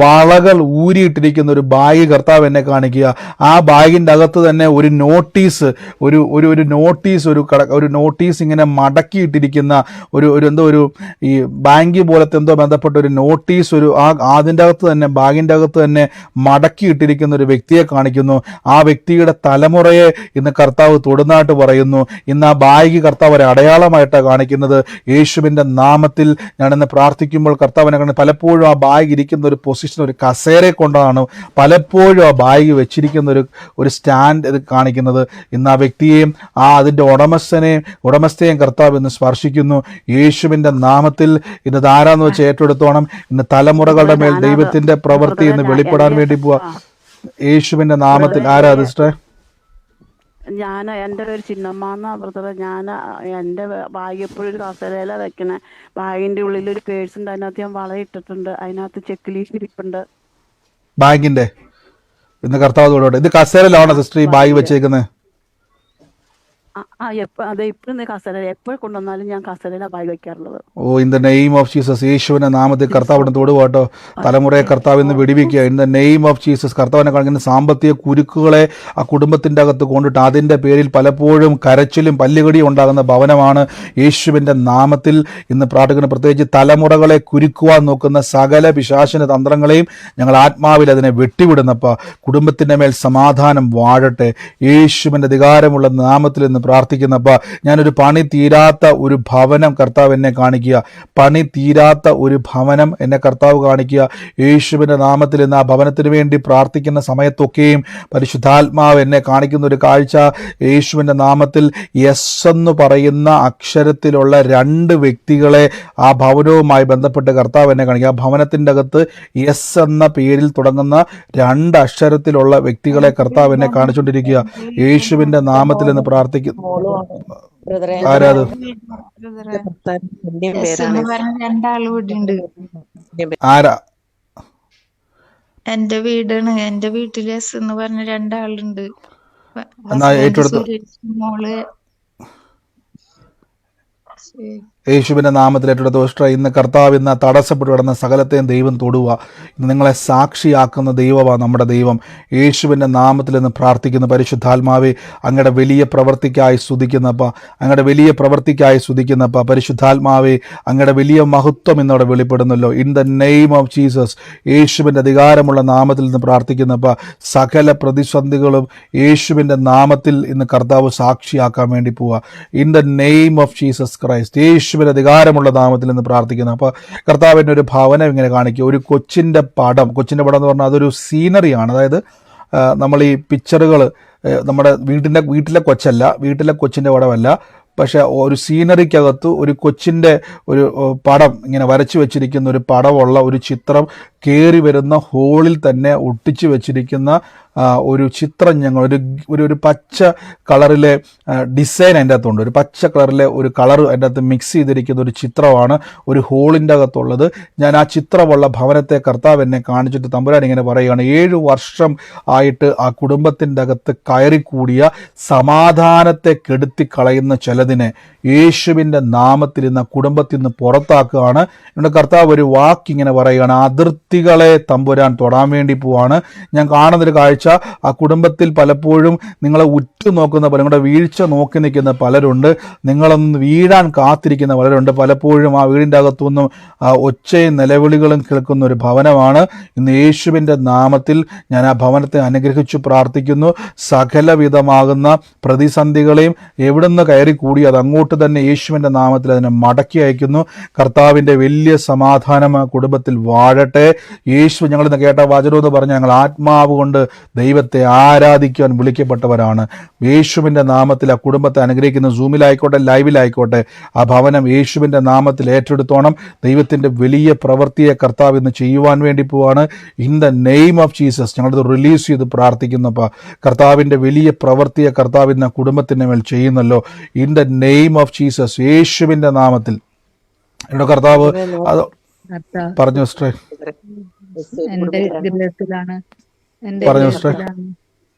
വളകൾ ഊരിയിട്ടിരിക്കുന്ന ഒരു ബാഗ് കർത്താവ് എന്നെ കാണിക്കുക. ആ ബാഗിൻ്റെ അകത്ത് തന്നെ ഒരു നോട്ടീസ്, ഒരു നോട്ടീസ് ഇങ്ങനെ മടക്കിയിട്ടിരിക്കുന്ന ഒരു ഈ ബാങ്ക് പോലത്തെ എന്തോ ബന്ധപ്പെട്ട ഒരു നോട്ടീസ് അതിൻ്റെ അകത്ത് തന്നെ, ബാഗിൻ്റെ അകത്ത് തന്നെ മടക്കിയിട്ടിരിക്കുന്ന ഒരു വ്യക്തിയെ കാണിക്കുന്നു. ആ വ്യക്തിയുടെ തലമുറയെ ഇന്ന് കർത്താവ് തൊടുന്നായിട്ട് പറയുന്നു. ഇന്ന് ആ ബാഗ് കർത്താവ് ഒരു അടയാളമായിട്ടാണ് കാണിക്കുന്നത്. യേശുവിൻ്റെ നാമത്തിൽ ഞാനിന്ന് പ്രാർത്ഥിക്കുമ്പോൾ കർത്താവിനെ കണ്ട് പലപ്പോഴും ആ ബാഗ് ഇരിക്കുന്ന ഒരു പൊസിഷൻ, ഒരു കസേരെ കൊണ്ടാണ് പലപ്പോഴും ആ ബാഗ് വെച്ചിരിക്കുന്ന ഒരു സ്റ്റാൻഡ് ഇത് കാണിക്കുന്നത്. ഇന്ന് ആ വ്യക്തിയെയും അതിൻ്റെ ഉടമസ്ഥയെയും കർത്താവ് ഇന്ന് സ്പർശിക്കുന്നു. യേശുവിൻ്റെ നാമത്തിൽ ഇന്ന് ധാരാന്ന് വെച്ച് ഏറ്റെടുത്തോണം. ഇന്ന് തലമുറകളുടെ മേൽ ദൈവത്തിൻ്റെ പ്രവൃത്തി ഇന്ന് വെളിപ്പെടാൻ വേണ്ടി പോവാ. യേശുവിൻ്റെ നാമത്തിൽ. ആരാ സിസ്റ്ററെ? ഞാൻ എൻ്റെ പേര് ചിന്നമ്മ ബ്രദറെ. ഞാൻ എൻ്റെ ബാഗ് എപ്പോഴും ഒരു കസേരയില വെക്കണേ. ബാഗിൻ്റെ ഉള്ളിൽ ഒരു പേഴ്സ് ഉണ്ട്, അതിനകത്ത് ഞാൻ വളയിട്ടിട്ടുണ്ട്, അതിനകത്ത് ചെക്ക് ലീഫ് ഇരിപ്പുണ്ട്. ബാഗിൻ്റെ ഇന്ന് കർത്താവ് ഇത് കസേരയിലാണോ സിസ്റ്റർ ഈ ബാഗ് വെച്ചേക്കുന്നത്? അതെ, ഇപ്പോഴും കസേര എപ്പോൾ കൊണ്ടുവന്നാലും ഞാൻ കസേരയില ബാഗ് വെക്കാറുള്ളത്. Oh, in the name of Jesus, യേശുവിന്റെ നാമത്തിൽ കർത്താവിനെ തൊടുവാട്ടോ. തലമുറയെ കർത്താവ് ഇന്ന് വെടിവെക്കുക. In the name of Jesus. കർത്താവിനെ കാണിക്കുന്ന സാമ്പത്തിക കുരുക്കുകളെ ആ കുടുംബത്തിന്റെ അകത്ത് കൊണ്ടിട്ട് അതിന്റെ പേരിൽ പലപ്പോഴും കരച്ചിലും പല്ലുകടിയും ഉണ്ടാകുന്ന ഭവനമാണ്. യേശുവിന്റെ നാമത്തിൽ ഇന്ന് പ്രാർത്ഥിക്കുന്ന, പ്രത്യേകിച്ച് തലമുറകളെ കുരുക്കുവാൻ നോക്കുന്ന സകല പിശാചിന്റെ തന്ത്രങ്ങളെയും ഞങ്ങൾ ആത്മാവിൽ അതിനെ വെട്ടിവിടുന്നപ്പ കുടുംബത്തിന്റെ മേൽ സമാധാനം വാഴട്ടെ. യേശുവിന്റെ അധികാരമുള്ള നാമത്തിൽ ഇന്ന് പ്രാർത്ഥിക്കുന്നപ്പ ഞാനൊരു പണി തീരാത്ത ഒരു ഭവനം കർത്താവ് എന്നെ കാണിക്കുക. പണി തീരാത്ത ഒരു ഭവനം എന്നെ കർത്താവ് കാണിക്കുക. യേശുവിൻ്റെ നാമത്തിൽ ഇന്ന് ആ ഭവനത്തിന് വേണ്ടി പ്രാർത്ഥിക്കുന്ന സമയത്തൊക്കെയും പരിശുദ്ധാത്മാവ് എന്നെ കാണിക്കുന്ന ഒരു കാഴ്ച. യേശുവിൻ്റെ നാമത്തിൽ യെസ് എന്ന് പറയുന്ന അക്ഷരത്തിലുള്ള 2 വ്യക്തികളെ ആ ഭവനവുമായി ബന്ധപ്പെട്ട് കർത്താവ് എന്നെ കാണിക്കുക. ആ ഭവനത്തിൻ്റെ അകത്ത് യെസ് എന്ന പേരിൽ തുടങ്ങുന്ന 2 അക്ഷരത്തിലുള്ള വ്യക്തികളെ കർത്താവ് എന്നെ കാണിച്ചുകൊണ്ടിരിക്കുക. യേശുവിൻ്റെ നാമത്തിൽ എന്ന് പ്രാർത്ഥിക്കുന്നു. ആരാത്? ആരാ? എന്റെ വീടാണ്. എന്റെ വീട്ടിൽ എസ് എന്ന് പറഞ്ഞ 2 ആളുണ്ട്. എന്നാ ഏറ്റെടുത്തു. മോള് യേശുവിൻ്റെ നാമത്തിൽ ഏറ്റെടുത്ത ഇന്ന് കർത്താവ് ഇന്ന് തടസ്സപ്പെട്ടു കിടന്ന സകലത്തെയും ദൈവം തൊടുക. ഇന്ന് നിങ്ങളെ സാക്ഷിയാക്കുന്ന ദൈവമാണ് നമ്മുടെ ദൈവം. യേശുവിൻ്റെ നാമത്തിൽ നിന്ന് പ്രാർത്ഥിക്കുന്ന പരിശുദ്ധാത്മാവെ, അങ്ങയുടെ വലിയ പ്രവൃത്തിക്കായി സ്തുതിക്കുന്നപ്പ, അങ്ങയുടെ വലിയ പ്രവൃത്തിക്കായി സ്തുതിക്കുന്നപ്പ. പരിശുദ്ധാത്മാവെ, അങ്ങയുടെ വലിയ മഹത്വം ഇന്നവിടെ വെളിപ്പെടുന്നല്ലോ. In the name of Jesus, യേശുവിൻ്റെ അധികാരമുള്ള നാമത്തിൽ നിന്ന് പ്രാർത്ഥിക്കുന്നപ്പ സകല പ്രതിസന്ധികളും യേശുവിൻ്റെ നാമത്തിൽ ഇന്ന് കർത്താവ് സാക്ഷിയാക്കാൻ വേണ്ടി പോവുക. In the name of Jesus Christ, യേശുവിൻ്റെ അധികാരമുള്ള നാമത്തിൽ നിന്ന് പ്രാർത്ഥിക്കുന്നു. അപ്പോൾ കർത്താവിൻ്റെ ഒരു ഭവനം ഇങ്ങനെ കാണിക്കുക. ഒരു കൊച്ചിൻ്റെ പടം എന്ന് പറഞ്ഞാൽ അതൊരു സീനറിയാണ്. അതായത് നമ്മൾ ഈ പിക്ചറുകൾ നമ്മുടെ വീട്ടിലെ കൊച്ചല്ല, വീട്ടിലെ കൊച്ചിൻ്റെ പടമല്ല, പക്ഷെ ഒരു സീനറിക്കകത്ത് ഒരു കൊച്ചിൻ്റെ ഒരു പടം ഇങ്ങനെ വരച്ചു വെച്ചിരിക്കുന്ന ഒരു പടമുള്ള ഒരു ചിത്രം കയറി വരുന്ന ഹോളിൽ തന്നെ ഒട്ടിച്ചു വെച്ചിരിക്കുന്ന ഒരു ചിത്രം ഞങ്ങൾ ഒരു പച്ച കളറിലെ ഡിസൈൻ അതിൻ്റെ അകത്തുണ്ട്. ഒരു പച്ച കളറിലെ ഒരു കളർ അതിൻ്റെ അകത്ത് മിക്സ് ചെയ്തിരിക്കുന്ന ഒരു ചിത്രമാണ് ഒരു ഹോളിൻ്റെ അകത്തുള്ളത്. ഞാൻ ആ ചിത്രമുള്ള ഭവനത്തെ കർത്താവ് എന്നെ കാണിച്ചിട്ട് തമ്പുരാൻ ഇങ്ങനെ പറയുകയാണ്, 7 വർഷം ആയിട്ട് ആ കുടുംബത്തിൻ്റെ അകത്ത് കയറിക്കൂടിയ സമാധാനത്തെ കെടുത്തി കളയുന്ന ചില ചിലതിനെ യേശുവിൻ്റെ നാമത്തിൽ ഇന്ന് കുടുംബത്തിൽ നിന്ന് പുറത്താക്കുകയാണ്. എൻ്റെ കർത്താവ് ഒരു വാക്കിങ്ങനെ പറയുകയാണ്, അതിർത്തികളെ തമ്പുരാൻ തൊടാൻ വേണ്ടി പോവാണ്. ഞാൻ കാണുന്നൊരു കാഴ്ച, ആ കുടുംബത്തിൽ പലപ്പോഴും നിങ്ങളെ ഉറ്റുനോക്കുന്ന പല, നിങ്ങളുടെ വീഴ്ച നോക്കി നിൽക്കുന്ന പലരുണ്ട്, നിങ്ങളൊന്ന് വീഴാൻ കാത്തിരിക്കുന്ന പലരുണ്ട്. പലപ്പോഴും ആ വീടിൻ്റെ അകത്തുനിന്നും ഒച്ചയും നിലവിളികളും കേൾക്കുന്ന ഒരു ഭവനമാണ്. ഇന്ന് യേശുവിൻ്റെ നാമത്തിൽ ഞാൻ ആ ഭവനത്തെ അനുഗ്രഹിച്ചു പ്രാർത്ഥിക്കുന്നു. സകലവിധമാകുന്ന പ്രതിസന്ധികളെയും എവിടുന്ന് കയറി കൂടി അത് അങ്ങോട്ട് തന്നെ യേശുവിൻ്റെ നാമത്തിൽ അതിനെ മടക്കി അയക്കുന്നു. കർത്താവിൻ്റെ വലിയ സമാധാനം ആ കുടുംബത്തിൽ വാഴട്ടെ. യേശു ഞങ്ങളിന്ന് കേട്ട വചനം എന്ന് പറഞ്ഞാൽ ഞങ്ങൾ ആത്മാവ് കൊണ്ട് ദൈവത്തെ ആരാധിക്കുവാൻ വിളിക്കപ്പെട്ടവരാണ്. യേശുവിൻ്റെ നാമത്തിൽ ആ കുടുംബത്തെ അനുഗ്രഹിക്കുന്ന, സൂമിലായിക്കോട്ടെ ലൈവിലായിക്കോട്ടെ, ആ ഭവനം യേശുവിൻ്റെ നാമത്തിൽ ഏറ്റെടുത്തോണം. ദൈവത്തിൻ്റെ വലിയ പ്രവൃത്തിയെ കർത്താവ് ഇന്ന് ചെയ്യുവാൻ വേണ്ടി പോവാണ്. In the name of Jesus ഞങ്ങളത് റിലീസ് ചെയ്ത് പ്രാർത്ഥിക്കുന്നപ്പോൾ കർത്താവിൻ്റെ വലിയ പ്രവൃത്തിയെ കർത്താവ് ഇന്ന് കുടുംബത്തിൻ്റെ മേൽ ചെയ്യുന്നല്ലോ. In the name of Jesus, യേശുവിൻ്റെ നാമത്തിൽ എന്നോട് കർത്താവ് അത് പറഞ്ഞു. സിസ്റ്ററെ എന്റെ ഗൃഹത്തിലാണ്, എന്റെ പറഞ്ഞു സിസ്റ്ററെ. ഗൃഹത്തിലാണ്.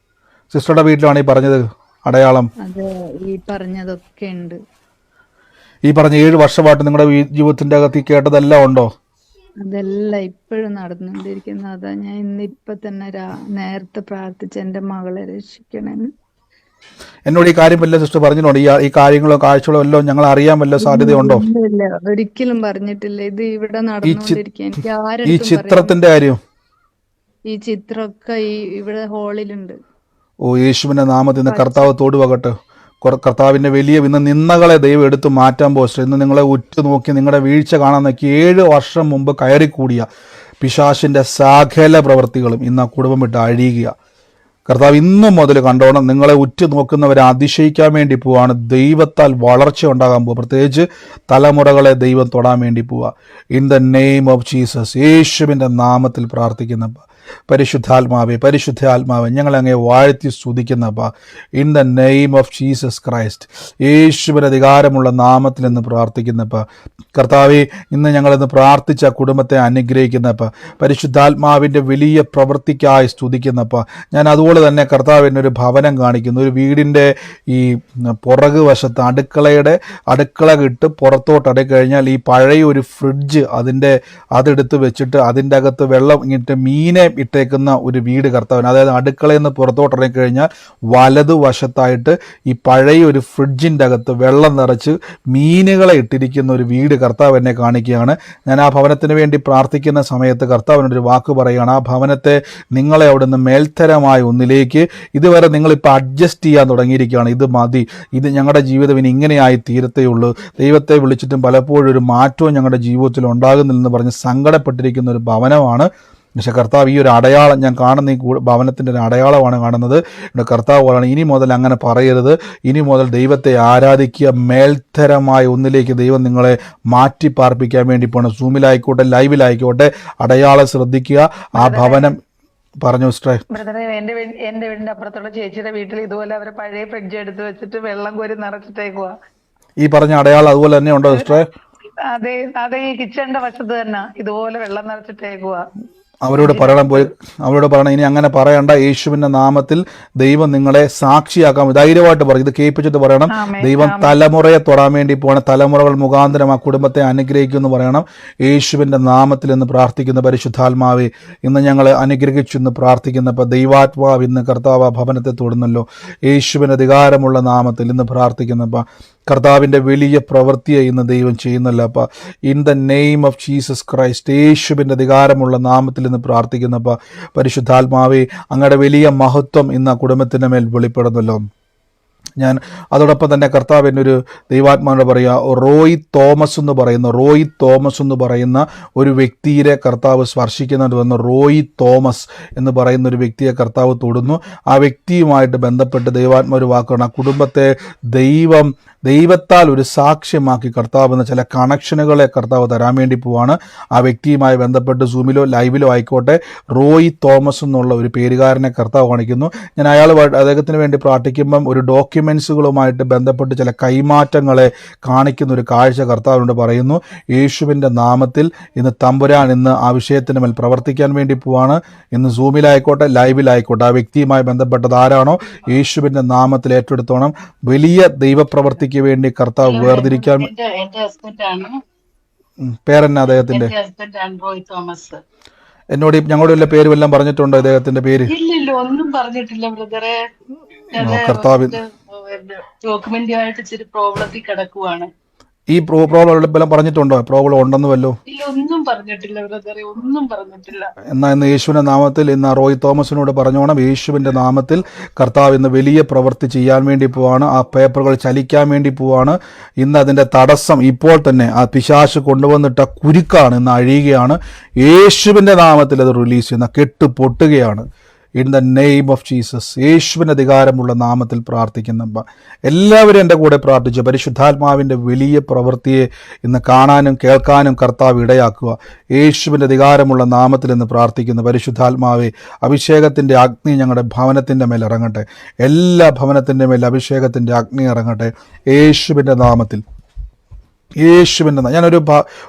സിസ്റ്ററുടെ വീട്ടിലാണ് ഈ പറഞ്ഞത് അടയാളം. അത് ഈ പറഞ്ഞതൊക്കെ ഉണ്ട്. ഈ പറഞ്ഞ 7 വർഷമായിട്ട് നിങ്ങളുടെ ജീവിതത്തിൻ്റെ അകത്ത് ഈ കേട്ടതെല്ലാം ഉണ്ടോ? അതെല്ലാം ഇപ്പോഴും നടന്നുകൊണ്ടിരിക്കുന്നത്. അതാ ഞാൻ ഇന്നിപ്പൊ തന്നെ നേരത്തെ പ്രാർത്ഥിച്ച് എന്റെ മകളെ രക്ഷിക്കണമെന്ന്. എന്നോട് ഈ കാര്യം വല്ല സിസ്റ്റർ പറഞ്ഞിട്ടുണ്ടോ? ഈ കാര്യങ്ങളോ കാഴ്ചകളോ എല്ലാം ഞങ്ങൾ അറിയാൻ വല്ല സാധ്യതയുണ്ടോ? ഇല്ല, ഒരിക്കലും പറഞ്ഞിട്ടില്ല. ഇത് ഇവിടെ നടന്നുകൊണ്ടിരിക്കുക. എനിക്ക് ഈ ആരെടുത്തും ചിത്രത്തിന്റെ കാര്യം, ഈ ചിത്രമൊക്കെ ഇവിടെ ഹാളിലുണ്ട്. ഓ യേശുവിന്റെ നാമത്തിൽ നിന്ന് കർത്താവ് തോടുവകട്ടെ. കർത്താവിൻ്റെ വലിയ ഇന്ന് നിന്ദകളെ ദൈവം എടുത്തു മാറ്റാൻ പോസ്റ്റ്. ഇന്ന് നിങ്ങളെ ഉറ്റുനോക്കി നിങ്ങളുടെ വീഴ്ച കാണാൻ നോക്കി 7 വർഷം മുമ്പ് കയറിക്കൂടിയ പിശാചിൻ്റെ സകല പ്രവൃത്തികളും ഇന്ന് ആ കുടുംബം വിട്ട് അഴിയുക. കർത്താവ് ഇന്നും മുതൽ കണ്ടോണം. നിങ്ങളെ ഉറ്റുനോക്കുന്നവരെ അതിശയിക്കാൻ വേണ്ടി പോവാണ്. ദൈവത്താൽ വളർച്ച ഉണ്ടാകാൻ പോവുക. പ്രത്യേകിച്ച് തലമുറകളെ ദൈവം തൊടാൻ വേണ്ടി പോവുക. In the name of Jesus, യേശുവിൻ്റെ നാമത്തിൽ പ്രാർത്ഥിക്കുന്നപ്പോൾ പരിശുദ്ധാത്മാവെ, പരിശുദ്ധാത്മാവെ ഞങ്ങളങ്ങേ വാഴ്ത്തി സ്തുതിക്കുന്നപ്പ. In the name of Jesus Christ, യേശുവിന് അധികാരമുള്ള നാമത്തിൽ നിന്ന് പ്രാർത്ഥിക്കുന്നപ്പ. കർത്താവെ, ഇന്ന് ഞങ്ങളിന്ന് പ്രാർത്ഥിച്ച കുടുംബത്തെ അനുഗ്രഹിക്കുന്നപ്പ, പരിശുദ്ധാത്മാവിൻ്റെ വലിയ പ്രവൃത്തിക്കായി സ്തുതിക്കുന്നപ്പ. ഞാൻ അതുപോലെ തന്നെ കർത്താവിൻ്റെ ഒരു ഭവനം കാണിക്കുന്നു. ഒരു വീടിൻ്റെ ഈ പുറകു വശത്ത് അടുക്കള ഇട്ട് പുറത്തോട്ട് അടക്കഴിഞ്ഞാൽ ഈ പഴയ ഒരു ഫ്രിഡ്ജ് അതെടുത്ത് വെച്ചിട്ട് അതിൻ്റെ അകത്ത് വെള്ളം ഇങ്ങിട്ട് മീനെ ഇട്ടേക്കുന്ന ഒരു വീട് കർത്താവിന്. അതായത് അടുക്കളയിൽ നിന്ന് പുറത്തോട്ട് ഇറങ്ങിക്കഴിഞ്ഞാൽ വലതുവശത്തായിട്ട് ഈ പഴയ ഒരു ഫ്രിഡ്ജിൻ്റെ അകത്ത് വെള്ളം നിറച്ച് മീനുകളെ ഇട്ടിരിക്കുന്ന ഒരു വീട് കർത്താവ് എന്നെ കാണിക്കുകയാണ്. ഞാൻ ആ ഭവനത്തിന് വേണ്ടി പ്രാർത്ഥിക്കുന്ന സമയത്ത് കർത്താവിനൊരു വാക്ക് പറയുകയാണ്. ആ ഭവനത്തെ നിങ്ങളെ അവിടെ നിന്ന് മേൽത്തരമായ ഒന്നിലേക്ക് ഇതുവരെ നിങ്ങളിപ്പോൾ അഡ്ജസ്റ്റ് ചെയ്യാൻ തുടങ്ങിയിരിക്കുകയാണ്. ഇത് മതി, ഇത് ഞങ്ങളുടെ ജീവിതം ഇനി ഇങ്ങനെയായി തീരത്തേ ഉള്ളൂ. ദൈവത്തെ വിളിച്ചിട്ടും പലപ്പോഴും ഒരു മാറ്റവും ഞങ്ങളുടെ ജീവിതത്തിൽ ഉണ്ടാകുന്നില്ലെന്ന് പറഞ്ഞ് സങ്കടപ്പെട്ടിരിക്കുന്ന ഒരു ഭവനമാണ്. പക്ഷെ കർത്താവ് ഈ ഒരു അടയാളം ഞാൻ കാണുന്ന ഈ ഭവനത്തിൻ്റെ ഒരു അടയാളമാണ് കാണുന്നത്. ഇവിടെ കർത്താവ് പറയണം, ഇനി മുതൽ അങ്ങനെ പറയരുത്. ഇനി മുതൽ ദൈവത്തെ ആരാധിക്കുക. മേൽത്തരമായ ഒന്നിലേക്ക് ദൈവം നിങ്ങളെ മാറ്റി പാർപ്പിക്കാൻ വേണ്ടി പോകണം. സൂമിലായിക്കോട്ടെ ലൈവിലായിക്കോട്ടെ അടയാളം ശ്രദ്ധിക്കുക. ആ ഭവനം പറഞ്ഞു സിസ്റ്ററെ. ബ്രദറെ, എന്റെ വീടിന്റെ അപ്പുറത്തുള്ള ചേച്ചിയുടെ വീട്ടിൽ ഇതുപോലെ അവരെ പഴയ ഫ്രിഡ്ജ് എടുത്ത് വെച്ചിട്ട് വെള്ളം കോരി നിറച്ചിട്ടേക്കുവാ. ഈ പറഞ്ഞ അടയാളം അതുപോലെ തന്നെ ഉണ്ടോ സിസ്റ്ററെ? അതെ അതെ, ഈ കിച്ചണിന്റെ വശത്ത് തന്നെ ഇതുപോലെ വെള്ളം നിറച്ചിട്ടേക്കുവാ. അവരോട് പറയണം ഇനി അങ്ങനെ പറയണ്ട. യേശുവിന്റെ നാമത്തിൽ ദൈവം നിങ്ങളെ സാക്ഷിയാക്കാം. ധൈര്യമായിട്ട് പറയും, ഇത് കേൾപ്പിച്ചിട്ട് പറയണം. ദൈവം തലമുറയെ തൊടാൻ വേണ്ടി പോകണം. തലമുറകൾ മുഖാന്തരം ആ കുടുംബത്തെ അനുഗ്രഹിക്കുമെന്ന് പറയണം. യേശുവിന്റെ നാമത്തിൽ എന്ന് പ്രാർത്ഥിക്കുന്ന പരിശുദ്ധാത്മാവെ, ഇന്ന് ഞങ്ങളെ അനുഗ്രഹിച്ചു എന്ന് പ്രാർത്ഥിക്കുന്നപ്പോൾ ദൈവാത്മാവ് ഇന്ന് കർത്താവ് ഭവനത്തെ തൊടുന്നല്ലോ. യേശുവിന് അധികാരമുള്ള നാമത്തിൽ ഇന്ന് പ്രാർത്ഥിക്കുന്നപ്പോൾ കർത്താവിൻ്റെ വലിയ പ്രവൃത്തിയെ ഇന്ന് ദൈവം ചെയ്യുന്നല്ലോ. അപ്പം in the name of Jesus Christ, യേശുവിൻ്റെ അധികാരമുള്ള നാമത്തിൽ ഇന്ന് പ്രാർത്ഥിക്കുന്നപ്പോൾ പരിശുദ്ധാത്മാവേ, അങ്ങയുടെ വലിയ മഹത്വം ഇന്ന് ആ കുടുംബത്തിൻ്റെ മേൽ വെളിപ്പെടുന്നല്ലോ. ഞാൻ അതോടൊപ്പം തന്നെ കർത്താവ് എന്നൊരു ദൈവാത്മാവിനോട് പറയുക, റോയ് തോമസ് എന്ന് പറയുന്ന ഒരു വ്യക്തിയെ കർത്താവ് സ്പർശിക്കുന്നുണ്ട് വന്ന്. റോയ് തോമസ് എന്ന് പറയുന്ന ഒരു വ്യക്തിയെ കർത്താവ് തൊടുന്നു. ആ വ്യക്തിയുമായിട്ട് ബന്ധപ്പെട്ട് ദൈവാത്മാ ഒരു വാക്കാണ്, ആ കുടുംബത്തെ ദൈവത്താൽ ഒരു സാക്ഷ്യമാക്കി കർത്താവ് എന്ന ചില കണക്ഷനുകളെ കർത്താവ് തരാൻ വേണ്ടി പോവാണ്. ആ വ്യക്തിയുമായി ബന്ധപ്പെട്ട് സൂമിലോ ലൈവിലോ ആയിക്കോട്ടെ റോയ് തോമസ് എന്നുള്ള ഒരു പേരുകാരനെ കർത്താവ് കാണിക്കുന്നു. ഞാൻ അദ്ദേഹത്തിന് വേണ്ടി പ്രാർത്ഥിക്കുമ്പം ഒരു ഡോക്യുമെൻസുകളുമായിട്ട് ബന്ധപ്പെട്ട് ചില കൈമാറ്റങ്ങളെ കാണിക്കുന്ന ഒരു കാഴ്ച കർത്താവിനോട് പറയുന്നു. യേശുവിൻ്റെ നാമത്തിൽ ഇന്ന് തമ്പുരാൻ ഇന്ന് ആ വിഷയത്തിന് മേൽ പ്രവർത്തിക്കാൻ വേണ്ടി പോവാണ്. ഇന്ന് സൂമിലായിക്കോട്ടെ ലൈവിലായിക്കോട്ടെ ആ വ്യക്തിയുമായി ബന്ധപ്പെട്ടത് ആരാണോ യേശുവിൻ്റെ നാമത്തിൽ ഏറ്റെടുത്തോണം. വലിയ ദൈവപ്രവർത്തിക്ക് പ്രവൃത്തിക്ക് വേണ്ടി കർത്താവ് ഹലോ, വേർതിരിക്കാൻ. എന്റെ ഹസ്ബൻഡാണ്. പേരെന്നാ അദ്ദേഹത്തിന്റെ? എന്റെ ഹസ്ബൻഡ് ആൻഡ്രോയ് തോമസ്. എന്നോട് ഞങ്ങളുടെ വല്ല പേര് വല്ലതും പറഞ്ഞിട്ടുണ്ടോ അദ്ദേഹത്തിന്റെ പേര്? ഇല്ലില്ല, ഒന്നും പറഞ്ഞിട്ടില്ല ബ്രദറെ. അത് കർത്താവ് ഡോക്യുമെന്റുമായിട്ട് ഇച്ചിരി പ്രോബ്ലത്തിൽ കിടക്കുവാണ്. ഈ പ്രോബ്ലം വല്ലതും പറഞ്ഞിട്ടുണ്ടോ? പ്രോബ്ലം ഉണ്ടെന്ന് വല്ലോ? ഇല്ല, ഒന്നും പറഞ്ഞിട്ടില്ല ബ്രദറെ, ഒന്നും പറഞ്ഞിട്ടില്ല. എന്നാൽ ഇന്ന് യേശുവിന്റെ നാമത്തിൽ ഇന്ന് റോയ് തോമസിനോട് പറഞ്ഞോണം, യേശുവിന്റെ നാമത്തിൽ കർത്താവ് ഇന്ന് വലിയ പ്രവൃത്തി ചെയ്യാൻ വേണ്ടി പോവാണ്. ആ പേപ്പറുകൾ ചലിക്കാൻ വേണ്ടി പോവാണ്. ഇന്ന് അതിന്റെ തടസ്സം ഇപ്പോൾ തന്നെ ആ പിശാച് കൊണ്ടുവന്നിട്ട കുരുക്കാണ് ഇന്ന് അഴിയുകയാണ്. യേശുവിന്റെ നാമത്തിൽ അത് റിലീസ് ചെയ്യുന്ന കെട്ട് പൊട്ടുകയാണ്. In the name of Jesus. യേശുവിൻ്റെ അധികാരമുള്ള നാമത്തിൽ പ്രാർത്ഥിക്കുന്ന എല്ലാവരും എൻ്റെ കൂടെ പ്രാർത്ഥിച്ചു. പരിശുദ്ധാത്മാവിൻ്റെ വലിയ പ്രവൃത്തിയെ ഇന്ന് കാണാനും കേൾക്കാനും കർത്താവ് ഇടയാക്കുക. യേശുവിൻ്റെ അധികാരമുള്ള നാമത്തിൽ ഇന്ന് പ്രാർത്ഥിക്കുന്നു. പരിശുദ്ധാത്മാവെ, അഭിഷേകത്തിൻ്റെ അഗ്നി ഞങ്ങളുടെ ഭവനത്തിൻ്റെ മേൽ ഇറങ്ങട്ടെ. എല്ലാ ഭവനത്തിൻ്റെ മേൽ അഭിഷേകത്തിൻ്റെ അഗ്നി ഇറങ്ങട്ടെ യേശുവിൻ്റെ നാമത്തിൽ. യേശുവിൻ്റെ ഞാനൊരു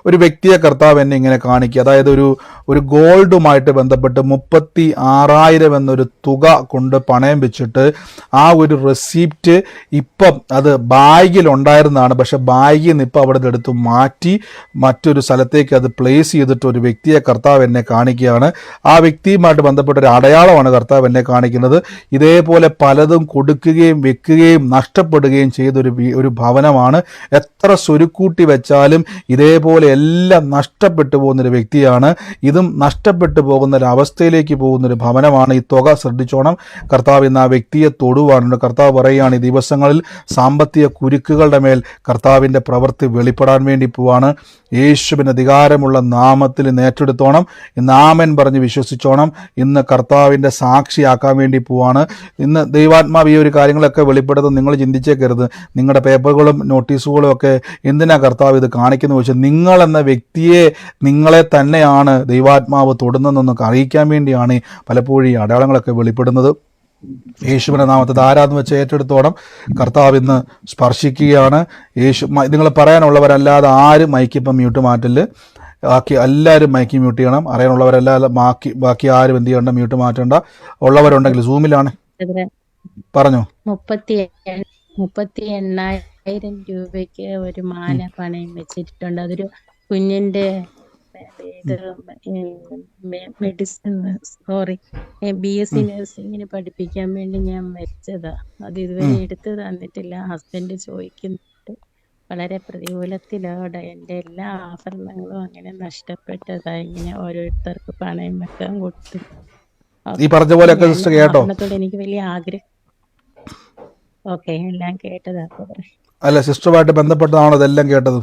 ഒരു വ്യക്തിയെ കർത്താവ് എന്നെ ഇങ്ങനെ കാണിക്കുക. അതായത് ഒരു ഗോൾഡുമായിട്ട് ബന്ധപ്പെട്ട് 36,000 എന്നൊരു തുക കൊണ്ട് പണയം വെച്ചിട്ട് ആ ഒരു റെസിപ്റ്റ് ഇപ്പം അത് ബാഗിൽ ഉണ്ടായിരുന്നതാണ്. പക്ഷെ ബാഗിൽ നിന്ന് ഇപ്പം അവിടെ എടുത്ത് മാറ്റി മറ്റൊരു സ്ഥലത്തേക്ക് അത് പ്ലേസ് ചെയ്തിട്ട് ഒരു വ്യക്തിയെ കർത്താവ് എന്നെ കാണിക്കുകയാണ്. ആ വ്യക്തിയുമായിട്ട് ബന്ധപ്പെട്ട ഒരു അടയാളമാണ് കർത്താവ് എന്നെ കാണിക്കുന്നത്. ഇതേപോലെ പലതും കൊടുക്കുകയും വെക്കുകയും നഷ്ടപ്പെടുകയും ചെയ്തൊരു ഭവനമാണ്. എത്ര സ്വരുക്കൂട്ടി വെച്ചാലും ഇതേപോലെ എല്ലാം നഷ്ടപ്പെട്ടു പോകുന്നൊരു വ്യക്തിയാണ്. ഇതും നഷ്ടപ്പെട്ടു പോകുന്ന ഒരു അവസ്ഥയിലേക്ക് പോകുന്നൊരു ഭവനമാണ്. ഈ തുക ശ്രദ്ധിച്ചോണം. കർത്താവ് ഇന്ന് ആ വ്യക്തിയെ തൊടുവാനുണ്ട്. കർത്താവ് പറയുകയാണ്, ഈ ദിവസങ്ങളിൽ സാമ്പത്തിക കുരുക്കുകളുടെ മേൽ കർത്താവിൻ്റെ പ്രവൃത്തി വെളിപ്പെടാൻ വേണ്ടി പോവാണ്. യേശുവിന് അധികാരമുള്ള നാമത്തിൽ ഇന്ന് ഏറ്റെടുത്തോണം. ഇന്ന് ആമേൻ പറഞ്ഞ് വിശ്വസിച്ചോണം. ഇന്ന് കർത്താവിൻ്റെ സാക്ഷിയാക്കാൻ വേണ്ടി പോവാണ്. ഇന്ന് ദൈവാത്മാവ് ഈ ഒരു കാര്യങ്ങളൊക്കെ വെളിപ്പെടുത്തുന്നത് നിങ്ങൾ ചിന്തിച്ചേക്കരുത്. നിങ്ങളുടെ പേപ്പറുകളും നോട്ടീസുകളും ഒക്കെ എന്തിനാ കർത്താവ് ഇത് കാണിക്കുന്നു വെച്ചാൽ നിങ്ങളെന്ന വ്യക്തിയെ, നിങ്ങളെ തന്നെയാണ് ദൈവാത്മാവ് തൊടുന്നതെന്നൊന്ന് അറിയിക്കാൻ വേണ്ടിയാണ് പലപ്പോഴും ഈ അടയാളങ്ങളൊക്കെ വെളിപ്പെടുന്നത്. യേശുവിൻ്റെ നാമത്തിൽ ആരാധന വെച്ച് ഏറ്റെടുത്തോണം. കർത്താവ് ഇന്ന് സ്പർശിക്കുകയാണ്. നിങ്ങൾ പറയാനുള്ളവരല്ലാതെ ആരും മൈക്കിപ്പം മ്യൂട്ട് മാറ്റില്ല. ബാക്കി എല്ലാവരും മൈക്ക് മ്യൂട്ട് ചെയ്യണം. അറിയാനുള്ളവരല്ലാതെ ബാക്കി ആരും എന്ത് ചെയ്യണ്ട, മ്യൂട്ട് മാറ്റണ്ട. ഉള്ളവരുണ്ടെങ്കിൽ സൂമിലാണ് പറഞ്ഞു. 38,000 രൂപയ്ക്ക് ഒരു മാല പണയം വെച്ചിട്ടുണ്ട്. അതൊരു കുഞ്ഞിന്റെ മെഡിസിൻ BSc നഴ്സിങ്ങിന് പഠിപ്പിക്കാൻ വേണ്ടി ഞാൻ വെച്ചതാ. അത് ഇതുവരെ എടുത്തു തന്നിട്ടില്ല. ഹസ്ബൻഡ് ചോദിക്കുന്നുണ്ട്. വളരെ പ്രതികൂലത്തിലാണ്. എൻ്റെ എല്ലാ ആഭരണങ്ങളും അങ്ങനെ നഷ്ടപ്പെട്ടതാ. ഇങ്ങനെ ഓരോരുത്തർക്ക് പണയം വെക്കാൻ കൊടുത്തു. ഈ പറഞ്ഞ പോലെയൊക്കെ കേട്ടോ? എനിക്ക് വലിയ ആഗ്രഹം. ഓക്കെ, എല്ലാം കേട്ടതാ. അല്ല, സിസ്റ്ററുമായിട്ട് ബന്ധപ്പെട്ടതാണോ ഇതെല്ലാം കേട്ടത്?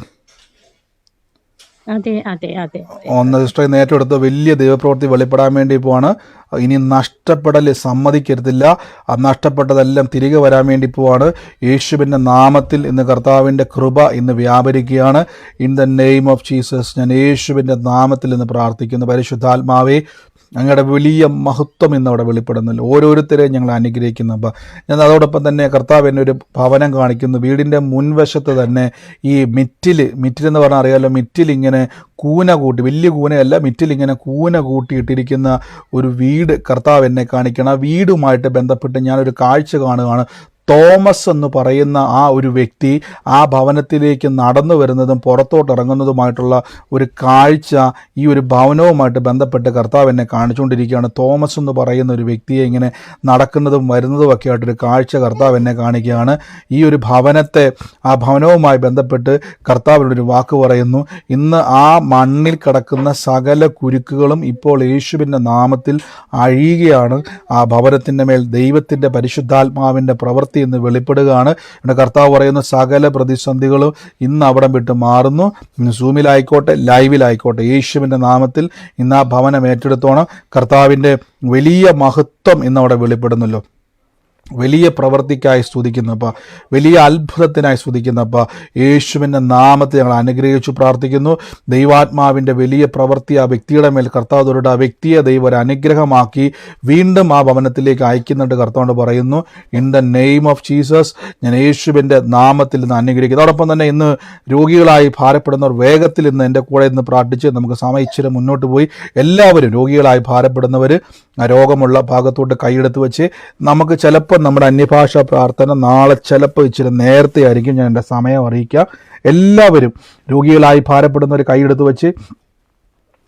അതെ അതെ അതെ. ഒന്ന് സിസ്റ്റർ നേരിട്ടെടുത്ത് വലിയ ദൈവപ്രവൃത്തി വെളിപ്പെടാൻ വേണ്ടി പോവാണ്. ഇനി നഷ്ടപ്പെടൽ സമ്മതിക്കരുതില്ല. ആ നഷ്ടപ്പെട്ടതെല്ലാം തിരികെ വരാൻ വേണ്ടി പോവാണ്. യേശുവിൻ്റെ നാമത്തിൽ ഇന്ന് കർത്താവിൻ്റെ കൃപ ഇന്ന് വ്യാപരിക്കുകയാണ്. In the name of Jesus ഞാൻ യേശുവിൻ്റെ നാമത്തിൽ ഇന്ന് പ്രാർത്ഥിക്കുന്നു. പരിശുദ്ധാത്മാവേ, ഞങ്ങളുടെ വലിയ മഹത്വം ഇന്ന് അവിടെ വെളിപ്പെടുന്നില്ല. ഓരോരുത്തരെയും ഞങ്ങൾ അനുഗ്രഹിക്കുന്നു. അപ്പം ഞാൻ അതോടൊപ്പം തന്നെ കർത്താവ് എന്നെ ഒരു ഭവനം കാണിക്കുന്നു. വീടിൻ്റെ മുൻവശത്ത് തന്നെ ഈ മിറ്റിലെന്ന് പറഞ്ഞാൽ അറിയാമല്ലോ, മിറ്റിലിങ്ങനെ കൂന കൂട്ടി, വലിയ കൂനയല്ല, മിറ്റിലിങ്ങനെ കൂന കൂട്ടിയിട്ടിരിക്കുന്ന ഒരു വീട് കർത്താവ് എന്നെ കാണിക്കണം. ആ വീടുമായിട്ട് ബന്ധപ്പെട്ട് ഞാനൊരു കാഴ്ച കാണുകയാണ്. തോമസ് എന്ന് പറയുന്ന ആ ഒരു വ്യക്തി ആ ഭവനത്തിലേക്ക് നടന്നു വരുന്നതും പുറത്തോട്ട് ഇറങ്ങുന്നതുമായിട്ടുള്ള ഒരു കാഴ്ച ഈ ഒരു ഭവനവുമായിട്ട് ബന്ധപ്പെട്ട് കർത്താവ് എന്നെ കാണിച്ചുകൊണ്ടിരിക്കുകയാണ്. തോമസ് എന്ന് പറയുന്ന ഒരു വ്യക്തിയെ ഇങ്ങനെ നടക്കുന്നതും വരുന്നതും ഒക്കെ ആയിട്ടൊരു കാഴ്ച കർത്താവ് എന്നെ കാണിക്കുകയാണ്. ഈ ഒരു ഭവനത്തെ, ആ ഭവനവുമായി ബന്ധപ്പെട്ട് കർത്താവിനൊരു വാക്ക് പറയുന്നു. ഇന്ന് ആ മണ്ണിൽ കിടക്കുന്ന സകല കുരുക്കുകളും ഇപ്പോൾ യേശുവിൻ്റെ നാമത്തിൽ അഴിയുകയാണ്. ആ ഭവനത്തിൻ്റെ മേൽ ദൈവത്തിൻ്റെ പരിശുദ്ധാത്മാവിൻ്റെ പ്രവൃത്തി ഇന്ന് വെളിപ്പെടുകയാണ്. എൻ്റെ കർത്താവ് പറയുന്ന സകല പ്രതിസന്ധികളും ഇന്ന് അവിടം വിട്ട് മാറുന്നു. സൂമിലായിക്കോട്ടെ, ലൈവിലായിക്കോട്ടെ, യേശുവിൻ്റെ നാമത്തിൽ ഇന്ന് ആ ഭവനം ഏറ്റെടുത്തോണം. കർത്താവിൻ്റെ വലിയ മഹത്വം ഇന്ന് അവിടെ വെളിപ്പെടുന്നല്ലോ. വലിയ പ്രവൃത്തിക്കായി സ്തുതിക്കുന്നപ്പ, വലിയ അത്ഭുതത്തിനായി സ്തുതിക്കുന്നപ്പ, യേശുവിൻ്റെ നാമത്തെ ഞങ്ങൾ അനുഗ്രഹിച്ചു പ്രാർത്ഥിക്കുന്നു. ദൈവാത്മാവിൻ്റെ വലിയ പ്രവൃത്തി ആ വ്യക്തിയുടെ മേൽ കർത്താവ് തൊട്ട് ആ വ്യക്തിയെ ദൈവം ഒരു അനുഗ്രഹമാക്കി വീണ്ടും ആ ഭവനത്തിലേക്ക് അയക്കുന്നുണ്ട്. കർത്താവ് പറയുന്നു, in the name of Jesus ഞാൻ യേശുവിൻ്റെ നാമത്തിൽ നിന്ന് അനുഗ്രഹിക്കുന്നു. അതോടൊപ്പം തന്നെ ഇന്ന് രോഗികളായി ഭാരപ്പെടുന്നവർ വേഗത്തിൽ ഇന്ന് എൻ്റെ കൂടെ ഇന്ന് പ്രാർത്ഥിച്ച് നമുക്ക് സമയം ഇച്ചിരി മുന്നോട്ട് പോയി എല്ലാവരും രോഗികളായി ഭാരപ്പെടുന്നവർ ആ രോഗമുള്ള ഭാഗത്തോട്ട് കൈയെടുത്ത് വെച്ച് നമുക്ക് ചിലപ്പോൾ ചിലപ്പോൾ നമ്മുടെ അന്യഭാഷാ പ്രാർത്ഥന നാളെ ചിലപ്പോൾ ഇച്ചിരി നേരത്തെ ആയിരിക്കും. ഞാൻ എൻ്റെ സമയം അറിയിക്കാം. എല്ലാവരും രോഗികളായി ഭാരപ്പെടുന്നവർ കൈയെടുത്ത് വെച്ച്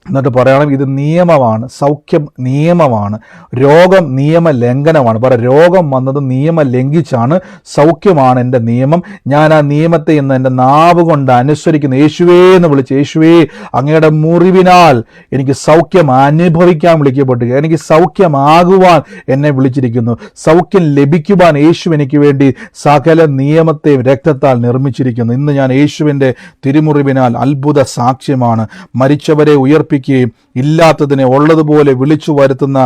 എന്നിട്ട് പറയണം, ഇത് നിയമമാണ്, സൗഖ്യം നിയമമാണ്, രോഗം നിയമ ലംഘനമാണ്. രോഗം വന്നത് നിയമം ലംഘിച്ചാണ്, സൗഖ്യമാണ് എൻ്റെ നിയമം. ഞാൻ ആ നിയമത്തെ ഇന്ന് എൻ്റെ നാവ് കൊണ്ട് അനുസരിക്കുന്നു. യേശുവേ എന്ന് വിളിച്ച്, യേശുവേ അങ്ങയുടെ മുറിവിനാൽ എനിക്ക് സൗഖ്യം അനുഭവിക്കാൻ വിളിക്കപ്പെട്ടു, എനിക്ക് സൗഖ്യമാകുവാൻ എന്നെ വിളിച്ചിരിക്കുന്നു. സൗഖ്യം ലഭിക്കുവാൻ യേശു എനിക്ക് വേണ്ടി സകല നിയമത്തെയും രക്തത്താൽ നിർമ്മിച്ചിരിക്കുന്നു. ഇന്ന് ഞാൻ യേശുവിൻ്റെ തിരുമുറിവിനാൽ അത്ഭുത സാക്ഷ്യമാണ്. മരിച്ചവരെ ഉയർപ്പിക്കുകയും ഇല്ലാത്തതിനെ ഉള്ളതുപോലെ വിളിച്ചു വരുത്തുന്ന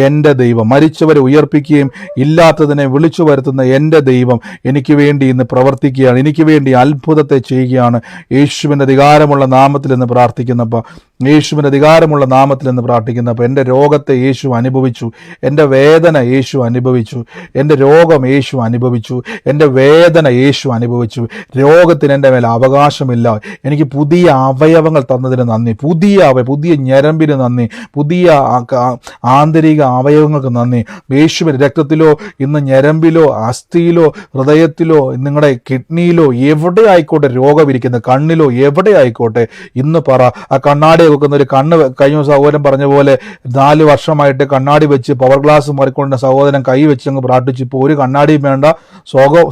എൻ്റെ ദൈവം, മരിച്ചവരെ ഉയർപ്പിക്കുകയും ഇല്ലാത്തതിനെ വിളിച്ചു വരുത്തുന്ന എൻ്റെ ദൈവം എനിക്ക് വേണ്ടി ഇന്ന് പ്രവർത്തിക്കുകയാണ്, എനിക്ക് വേണ്ടി അത്ഭുതത്തെ ചെയ്യുകയാണ്. യേശുവിൻ്റെ അധികാരമുള്ള നാമത്തിൽ എന്ന് പ്രാർത്ഥിക്കുന്നപ്പോൾ, യേശുവിൻ്റെ അധികാരമുള്ള നാമത്തിൽ എന്ന് പ്രാർത്ഥിക്കുന്നപ്പോൾ എൻ്റെ രോഗത്തെ യേശു അനുഭവിച്ചു, എൻ്റെ വേദന യേശു അനുഭവിച്ചു, എൻ്റെ രോഗം യേശു അനുഭവിച്ചു, എൻ്റെ വേദന യേശു അനുഭവിച്ചു. രോഗത്തിന് എൻ്റെ മേൽ അവകാശമില്ല. എനിക്ക് പുതിയ അവയവങ്ങൾ തന്നതിന് നന്ദി, പുതിയ ഞരമ്പിന് നന്ദി, പുതിയ ആന്തരിക അവയവങ്ങൾക്ക് നന്ദി. യേശുവിൻ്റെ രക്തത്തിലോ ഇന്ന് ഞരമ്പിലോ അസ്ഥിയിലോ ഹൃദയത്തിലോ നിങ്ങളുടെ കിഡ്നിയിലോ എവിടെ ആയിക്കോട്ടെ രോഗമിരിക്കുന്നത്, കണ്ണിലോ എവിടെ ആയിക്കോട്ടെ, ഇന്ന് പറ. ആ കണ്ണാടി വെക്കുന്ന ഒരു കണ്ണ് കഴിഞ്ഞ സഹോദരൻ പറഞ്ഞ പോലെ 4 വർഷമായിട്ട് കണ്ണാടി വെച്ച് പവർ ഗ്ലാസ് മാറിക്കൊണ്ട് സഹോദരൻ കൈ വെച്ച് അങ്ങ് പ്രാർത്ഥിച്ചു. ഇപ്പോൾ ഒരു കണ്ണാടിയും വേണ്ട,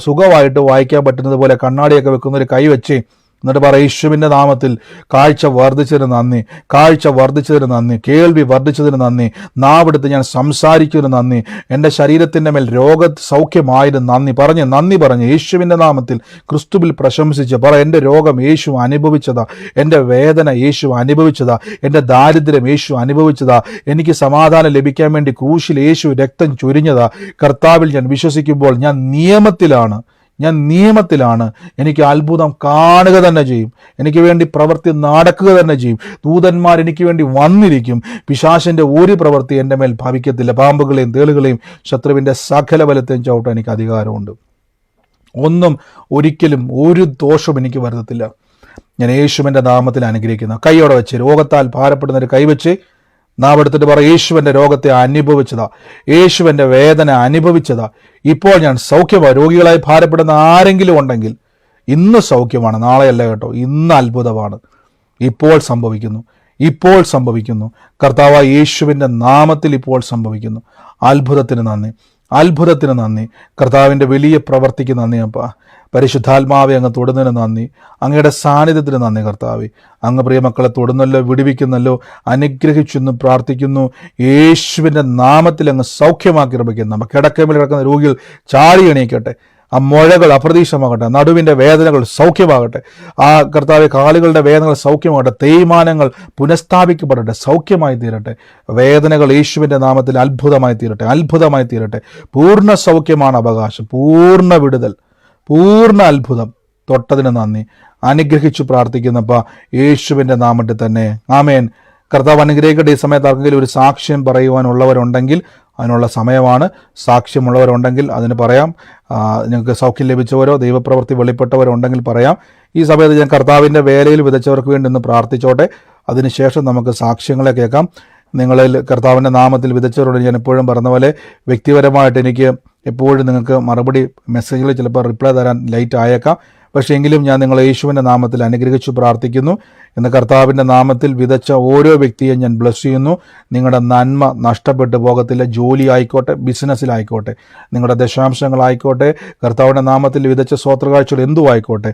സുഖമായിട്ട് വായിക്കാൻ പറ്റുന്നത് പോലെ കണ്ണാടിയൊക്കെ വെക്കുന്ന ഒരു കൈ വെച്ച് എന്നിട്ട് പറ, യേശുവിൻ്റെ നാമത്തിൽ കാഴ്ച വർദ്ധിച്ചതിന് നന്ദി, കാഴ്ച വർദ്ധിച്ചതിന് നന്ദി, കേൾവി വർദ്ധിച്ചതിന് നന്ദി, നാവെടുത്ത് ഞാൻ സംസാരിച്ചതിന് നന്ദി, എൻ്റെ ശരീരത്തിൻ്റെ മേൽ രോഗസൗഖ്യമായതിന് നന്ദി പറഞ്ഞ് യേശുവിൻ്റെ നാമത്തിൽ ക്രിസ്തുവിൽ പ്രശംസിച്ച് പറ, എൻ്റെ രോഗം യേശു അനുഭവിച്ചതാ, എൻ്റെ വേദന യേശു അനുഭവിച്ചതാ, എൻ്റെ ദാരിദ്ര്യം യേശു അനുഭവിച്ചതാ, എനിക്ക് സമാധാനം ലഭിക്കാൻ വേണ്ടി ക്രൂശിൽ യേശു രക്തം ചൊരിഞ്ഞതാ. കർത്താവിൽ ഞാൻ വിശ്വസിക്കുമ്പോൾ ഞാൻ നിയമത്തിലാണ്. എനിക്ക് അത്ഭുതം കാണുക തന്നെ ചെയ്യും, എനിക്ക് വേണ്ടി പ്രവൃത്തി നടക്കുക തന്നെ ചെയ്യും. ദൂതന്മാർ എനിക്ക് വേണ്ടി വന്നിരിക്കും. പിശാചിന്റെ ഒരു പ്രവൃത്തി എൻ്റെ മേൽ ഭവിക്കത്തില്ല. പാമ്പുകളെയും തേളുകളെയും ശത്രുവിൻ്റെ സകല ബലത്തെയും ചവിട്ടാൻ എനിക്ക് അധികാരമുണ്ട്. ഒരിക്കലും ഒരു ദോഷവും എനിക്ക് വരുത്തത്തില്ല. ഞാൻ യേശുവിൻ്റെ നാമത്തിൽ അനുഗ്രഹിക്കുന്ന കൈയോടെ വെച്ച് രോഗത്താൽ ഭാരപ്പെടുന്നവർ കൈവച്ച് നാവെടുത്തിട്ട് പറ, യേശുവിൻ്റെ രോഗത്തെ അനുഭവിച്ചതാ, യേശുവിൻ്റെ വേദന അനുഭവിച്ചതാ, ഇപ്പോൾ ഞാൻ സൗഖ്യമാണ്. രോഗികളായി ഭാരപ്പെടുന്ന ആരെങ്കിലും ഉണ്ടെങ്കിൽ ഇന്ന് സൗഖ്യമാണ്, നാളെയല്ല കേട്ടോ, ഇന്ന് അത്ഭുതമാണ്. ഇപ്പോൾ സംഭവിക്കുന്നു. കർത്താവായ യേശുവിൻ്റെ നാമത്തിൽ ഇപ്പോൾ സംഭവിക്കുന്നു. അത്ഭുതത്തിന് നന്ദി. കർത്താവിൻ്റെ വലിയ പ്രവർത്തിക്ക് നന്ദി അപ്പാ. പരിശുദ്ധാത്മാവെ അങ്ങ് തൊടുന്നതിന് നന്ദി, അങ്ങയുടെ സാന്നിധ്യത്തിന് നന്ദി കർത്താവെ. അങ്ങ് പ്രിയമക്കളെ തൊടുന്നല്ലോ, വിടുവിക്കുന്നല്ലോ, അനുഗ്രഹിച്ചെന്ന് പ്രാർത്ഥിക്കുന്നു. യേശുവിൻ്റെ നാമത്തിൽ അങ്ങ് സൗഖ്യമാക്കി ഇറപ്പിക്കുന്നു. നമുക്ക് കിടക്കയിൽ കിടക്കുന്ന രോഗികൾ ചാടി എണീക്കട്ടെ, ആ മുഴകൾ അപ്രതീക്ഷിതമാകട്ടെ, നടുവിൻ്റെ വേദനകൾ സൗഖ്യമാകട്ടെ, ആ കർത്താവെ കാലുകളുടെ വേദനകൾ സൗഖ്യമാകട്ടെ, തേയ്മാനങ്ങൾ പുനഃസ്ഥാപിക്കപ്പെടട്ടെ, സൗഖ്യമായി തീരട്ടെ. വേദനകൾ യേശുവിൻ്റെ നാമത്തിൽ അത്ഭുതമായി തീരട്ടെ. പൂർണ്ണ സൗഖ്യമാണ് അവകാശം, പൂർണ്ണ വിടുതൽ, പൂർണ്ണ അത്ഭുതം. തൊട്ടതിന് നന്ദി. അനുഗ്രഹിച്ചു പ്രാർത്ഥിക്കുന്നപ്പ യേശുവിൻ്റെ നാമത്തിൽ തന്നെ ആമേൻ. കർത്താവ് അനുഗ്രഹിക്കട്ടെ. ഈ സമയത്ത് ആർക്കെങ്കിലും ഒരു സാക്ഷ്യം പറയുവാനുള്ളവരുണ്ടെങ്കിൽ അതിനുള്ള സമയമാണ്. സാക്ഷ്യമുള്ളവരുണ്ടെങ്കിൽ അതിന് പറയാം. നിങ്ങൾക്ക് സൗഖ്യം ലഭിച്ചവരോ ദൈവപ്രവൃത്തി വെളിപ്പെട്ടവരുണ്ടെങ്കിൽ പറയാം. ഈ സമയത്ത് ഞാൻ കർത്താവിൻ്റെ വേലയിൽ വിതച്ചവർക്ക് വേണ്ടി ഒന്ന് പ്രാർത്ഥിച്ചോട്ടെ. അതിനുശേഷം നമുക്ക് സാക്ഷ്യങ്ങളെ കേൾക്കാം. നിങ്ങളിൽ കർത്താവിൻ്റെ നാമത്തിൽ വിതച്ചവരോട് ഞാൻ എപ്പോഴും പറഞ്ഞ പോലെ വ്യക്തിപരമായിട്ട് എനിക്ക് എപ്പോഴും നിങ്ങൾക്ക് മറുപടി മെസ്സേജുകൾ ചിലപ്പോൾ റിപ്ലൈ തരാൻ ലേറ്റ് ആയേക്കാം. പക്ഷേ എങ്കിലും ഞാൻ നിങ്ങളെ യേശുവിൻ്റെ നാമത്തിൽ അനുഗ്രഹിച്ചു പ്രാർത്ഥിക്കുന്നു. ഇന്ന് കർത്താവിൻ്റെ നാമത്തിൽ വിതച്ച ഓരോ വ്യക്തിയെയും ഞാൻ ബ്ലസ് ചെയ്യുന്നു. നിങ്ങളുടെ നന്മ നഷ്ടപ്പെട്ടു പോകത്തില്ല. ജോലി ആയിക്കോട്ടെ, ബിസിനസ്സിലായിക്കോട്ടെ, നിങ്ങളുടെ ദശാംശങ്ങളായിക്കോട്ടെ, കർത്താവിൻ്റെ നാമത്തിൽ വിതച്ച സ്വോത്രകാഴ്ചകൾ എന്തും ആയിക്കോട്ടെ,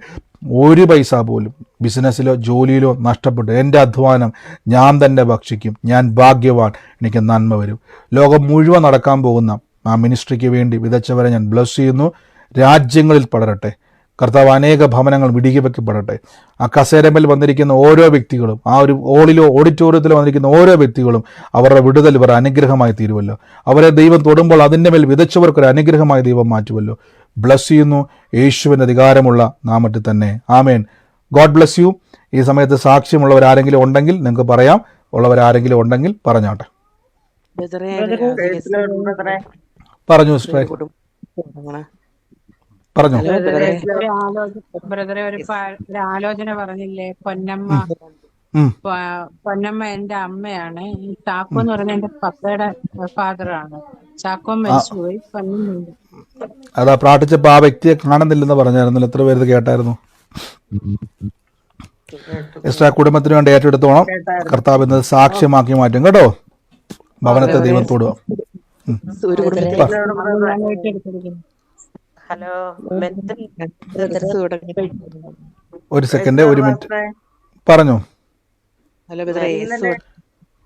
ഒരു പൈസ പോലും ബിസിനസ്സിലോ ജോലിയിലോ നഷ്ടപ്പെട്ടു എൻ്റെ അധ്വാനം ഞാൻ തന്നെ ഭക്ഷിക്കും. ഞാൻ ഭാഗ്യവാൻ, എനിക്ക് നന്മ വരും. ലോകം മുഴുവൻ നടക്കാൻ പോകുന്ന ആ മിനിസ്ട്രിക്ക് വേണ്ടി വിതച്ചവരെ ഞാൻ ബ്ലസ് ചെയ്യുന്നു. രാജ്യങ്ങളിൽ പടരട്ടെ. കർത്താവ് അനേക ഭവനങ്ങൾ വിടിവെക്കപ്പെടട്ടെ. ആ കസേരമേൽ വന്നിരിക്കുന്ന ഓരോ വ്യക്തികളും, ആ ഒരു ഹോളിലോ ഓഡിറ്റോറിയത്തിലോ വന്നിരിക്കുന്ന ഓരോ വ്യക്തികളും അവരുടെ വിടുതൽ ഇവർ അനുഗ്രഹമായി തീരുമല്ലോ. അവരെ ദൈവം തൊടുമ്പോൾ അതിൻ്റെ മേൽ വിതച്ചവർക്കൊരു അനുഗ്രഹമായി ദൈവം മാറ്റുമല്ലോ. ബ്ലസ് ചെയ്യുന്നു യേശുവിൻ്റെ അധികാരമുള്ള നാമത്തിൽ തന്നെ ആമേൻ. God bless you. ഈ സമയത്ത് സാക്ഷ്യമുള്ളവരാരെങ്കിലും ഉണ്ടെങ്കിൽ നിങ്ങൾക്ക് പറയാം. ഉള്ളവരാരെങ്കിലും ഉണ്ടെങ്കിൽ പറഞ്ഞാട്ടെ. പറഞ്ഞു സിസ്റ്ററെ, പറഞ്ഞു. ബ്രദറെ ഒരു ആലോചന പറഞ്ഞില്ലേ, പൊന്നമ്മ ഉം. പൊന്നമ്മ എന്റെ അമ്മയാണ്. ഈ ചാക്കോ എന്ന് പറയുന്നത് എന്റെ പപ്പയുടെ ഫാദറാണ്. ചാക്കോ ആ മരിച്ചുപോയി. പൊന്നമ്മയുണ്ട്. അതാ പ്രാർത്ഥിച്ചപ്പോ ആ വ്യക്തിയെ കാണുന്നില്ലെന്ന് പറഞ്ഞായിരുന്നല്ലോ. എത്ര പേര് ഇത് കേട്ടായിരുന്നു? എസ്ട്രാ കുടുംബത്തിന് വേണ്ടി ഏറ്റെടുത്തോണം. കർത്താവ് ഇന്നത് സാക്ഷ്യമാക്കി മാറ്റും കേട്ടോ. ഭവനത്തെ ദൈവം തൊടുക. ഒരു കുടുംബത്തിൽ പറ. അത് ഞാൻ ഏറ്റെടുത്തിരിക്കുന്നു. ഹലോ മെന്റൽ ഒരു സെക്കൻഡ്, ഒരു മിനിറ്റ് പറഞ്ഞു. ഹലോ ബ്രദറെ,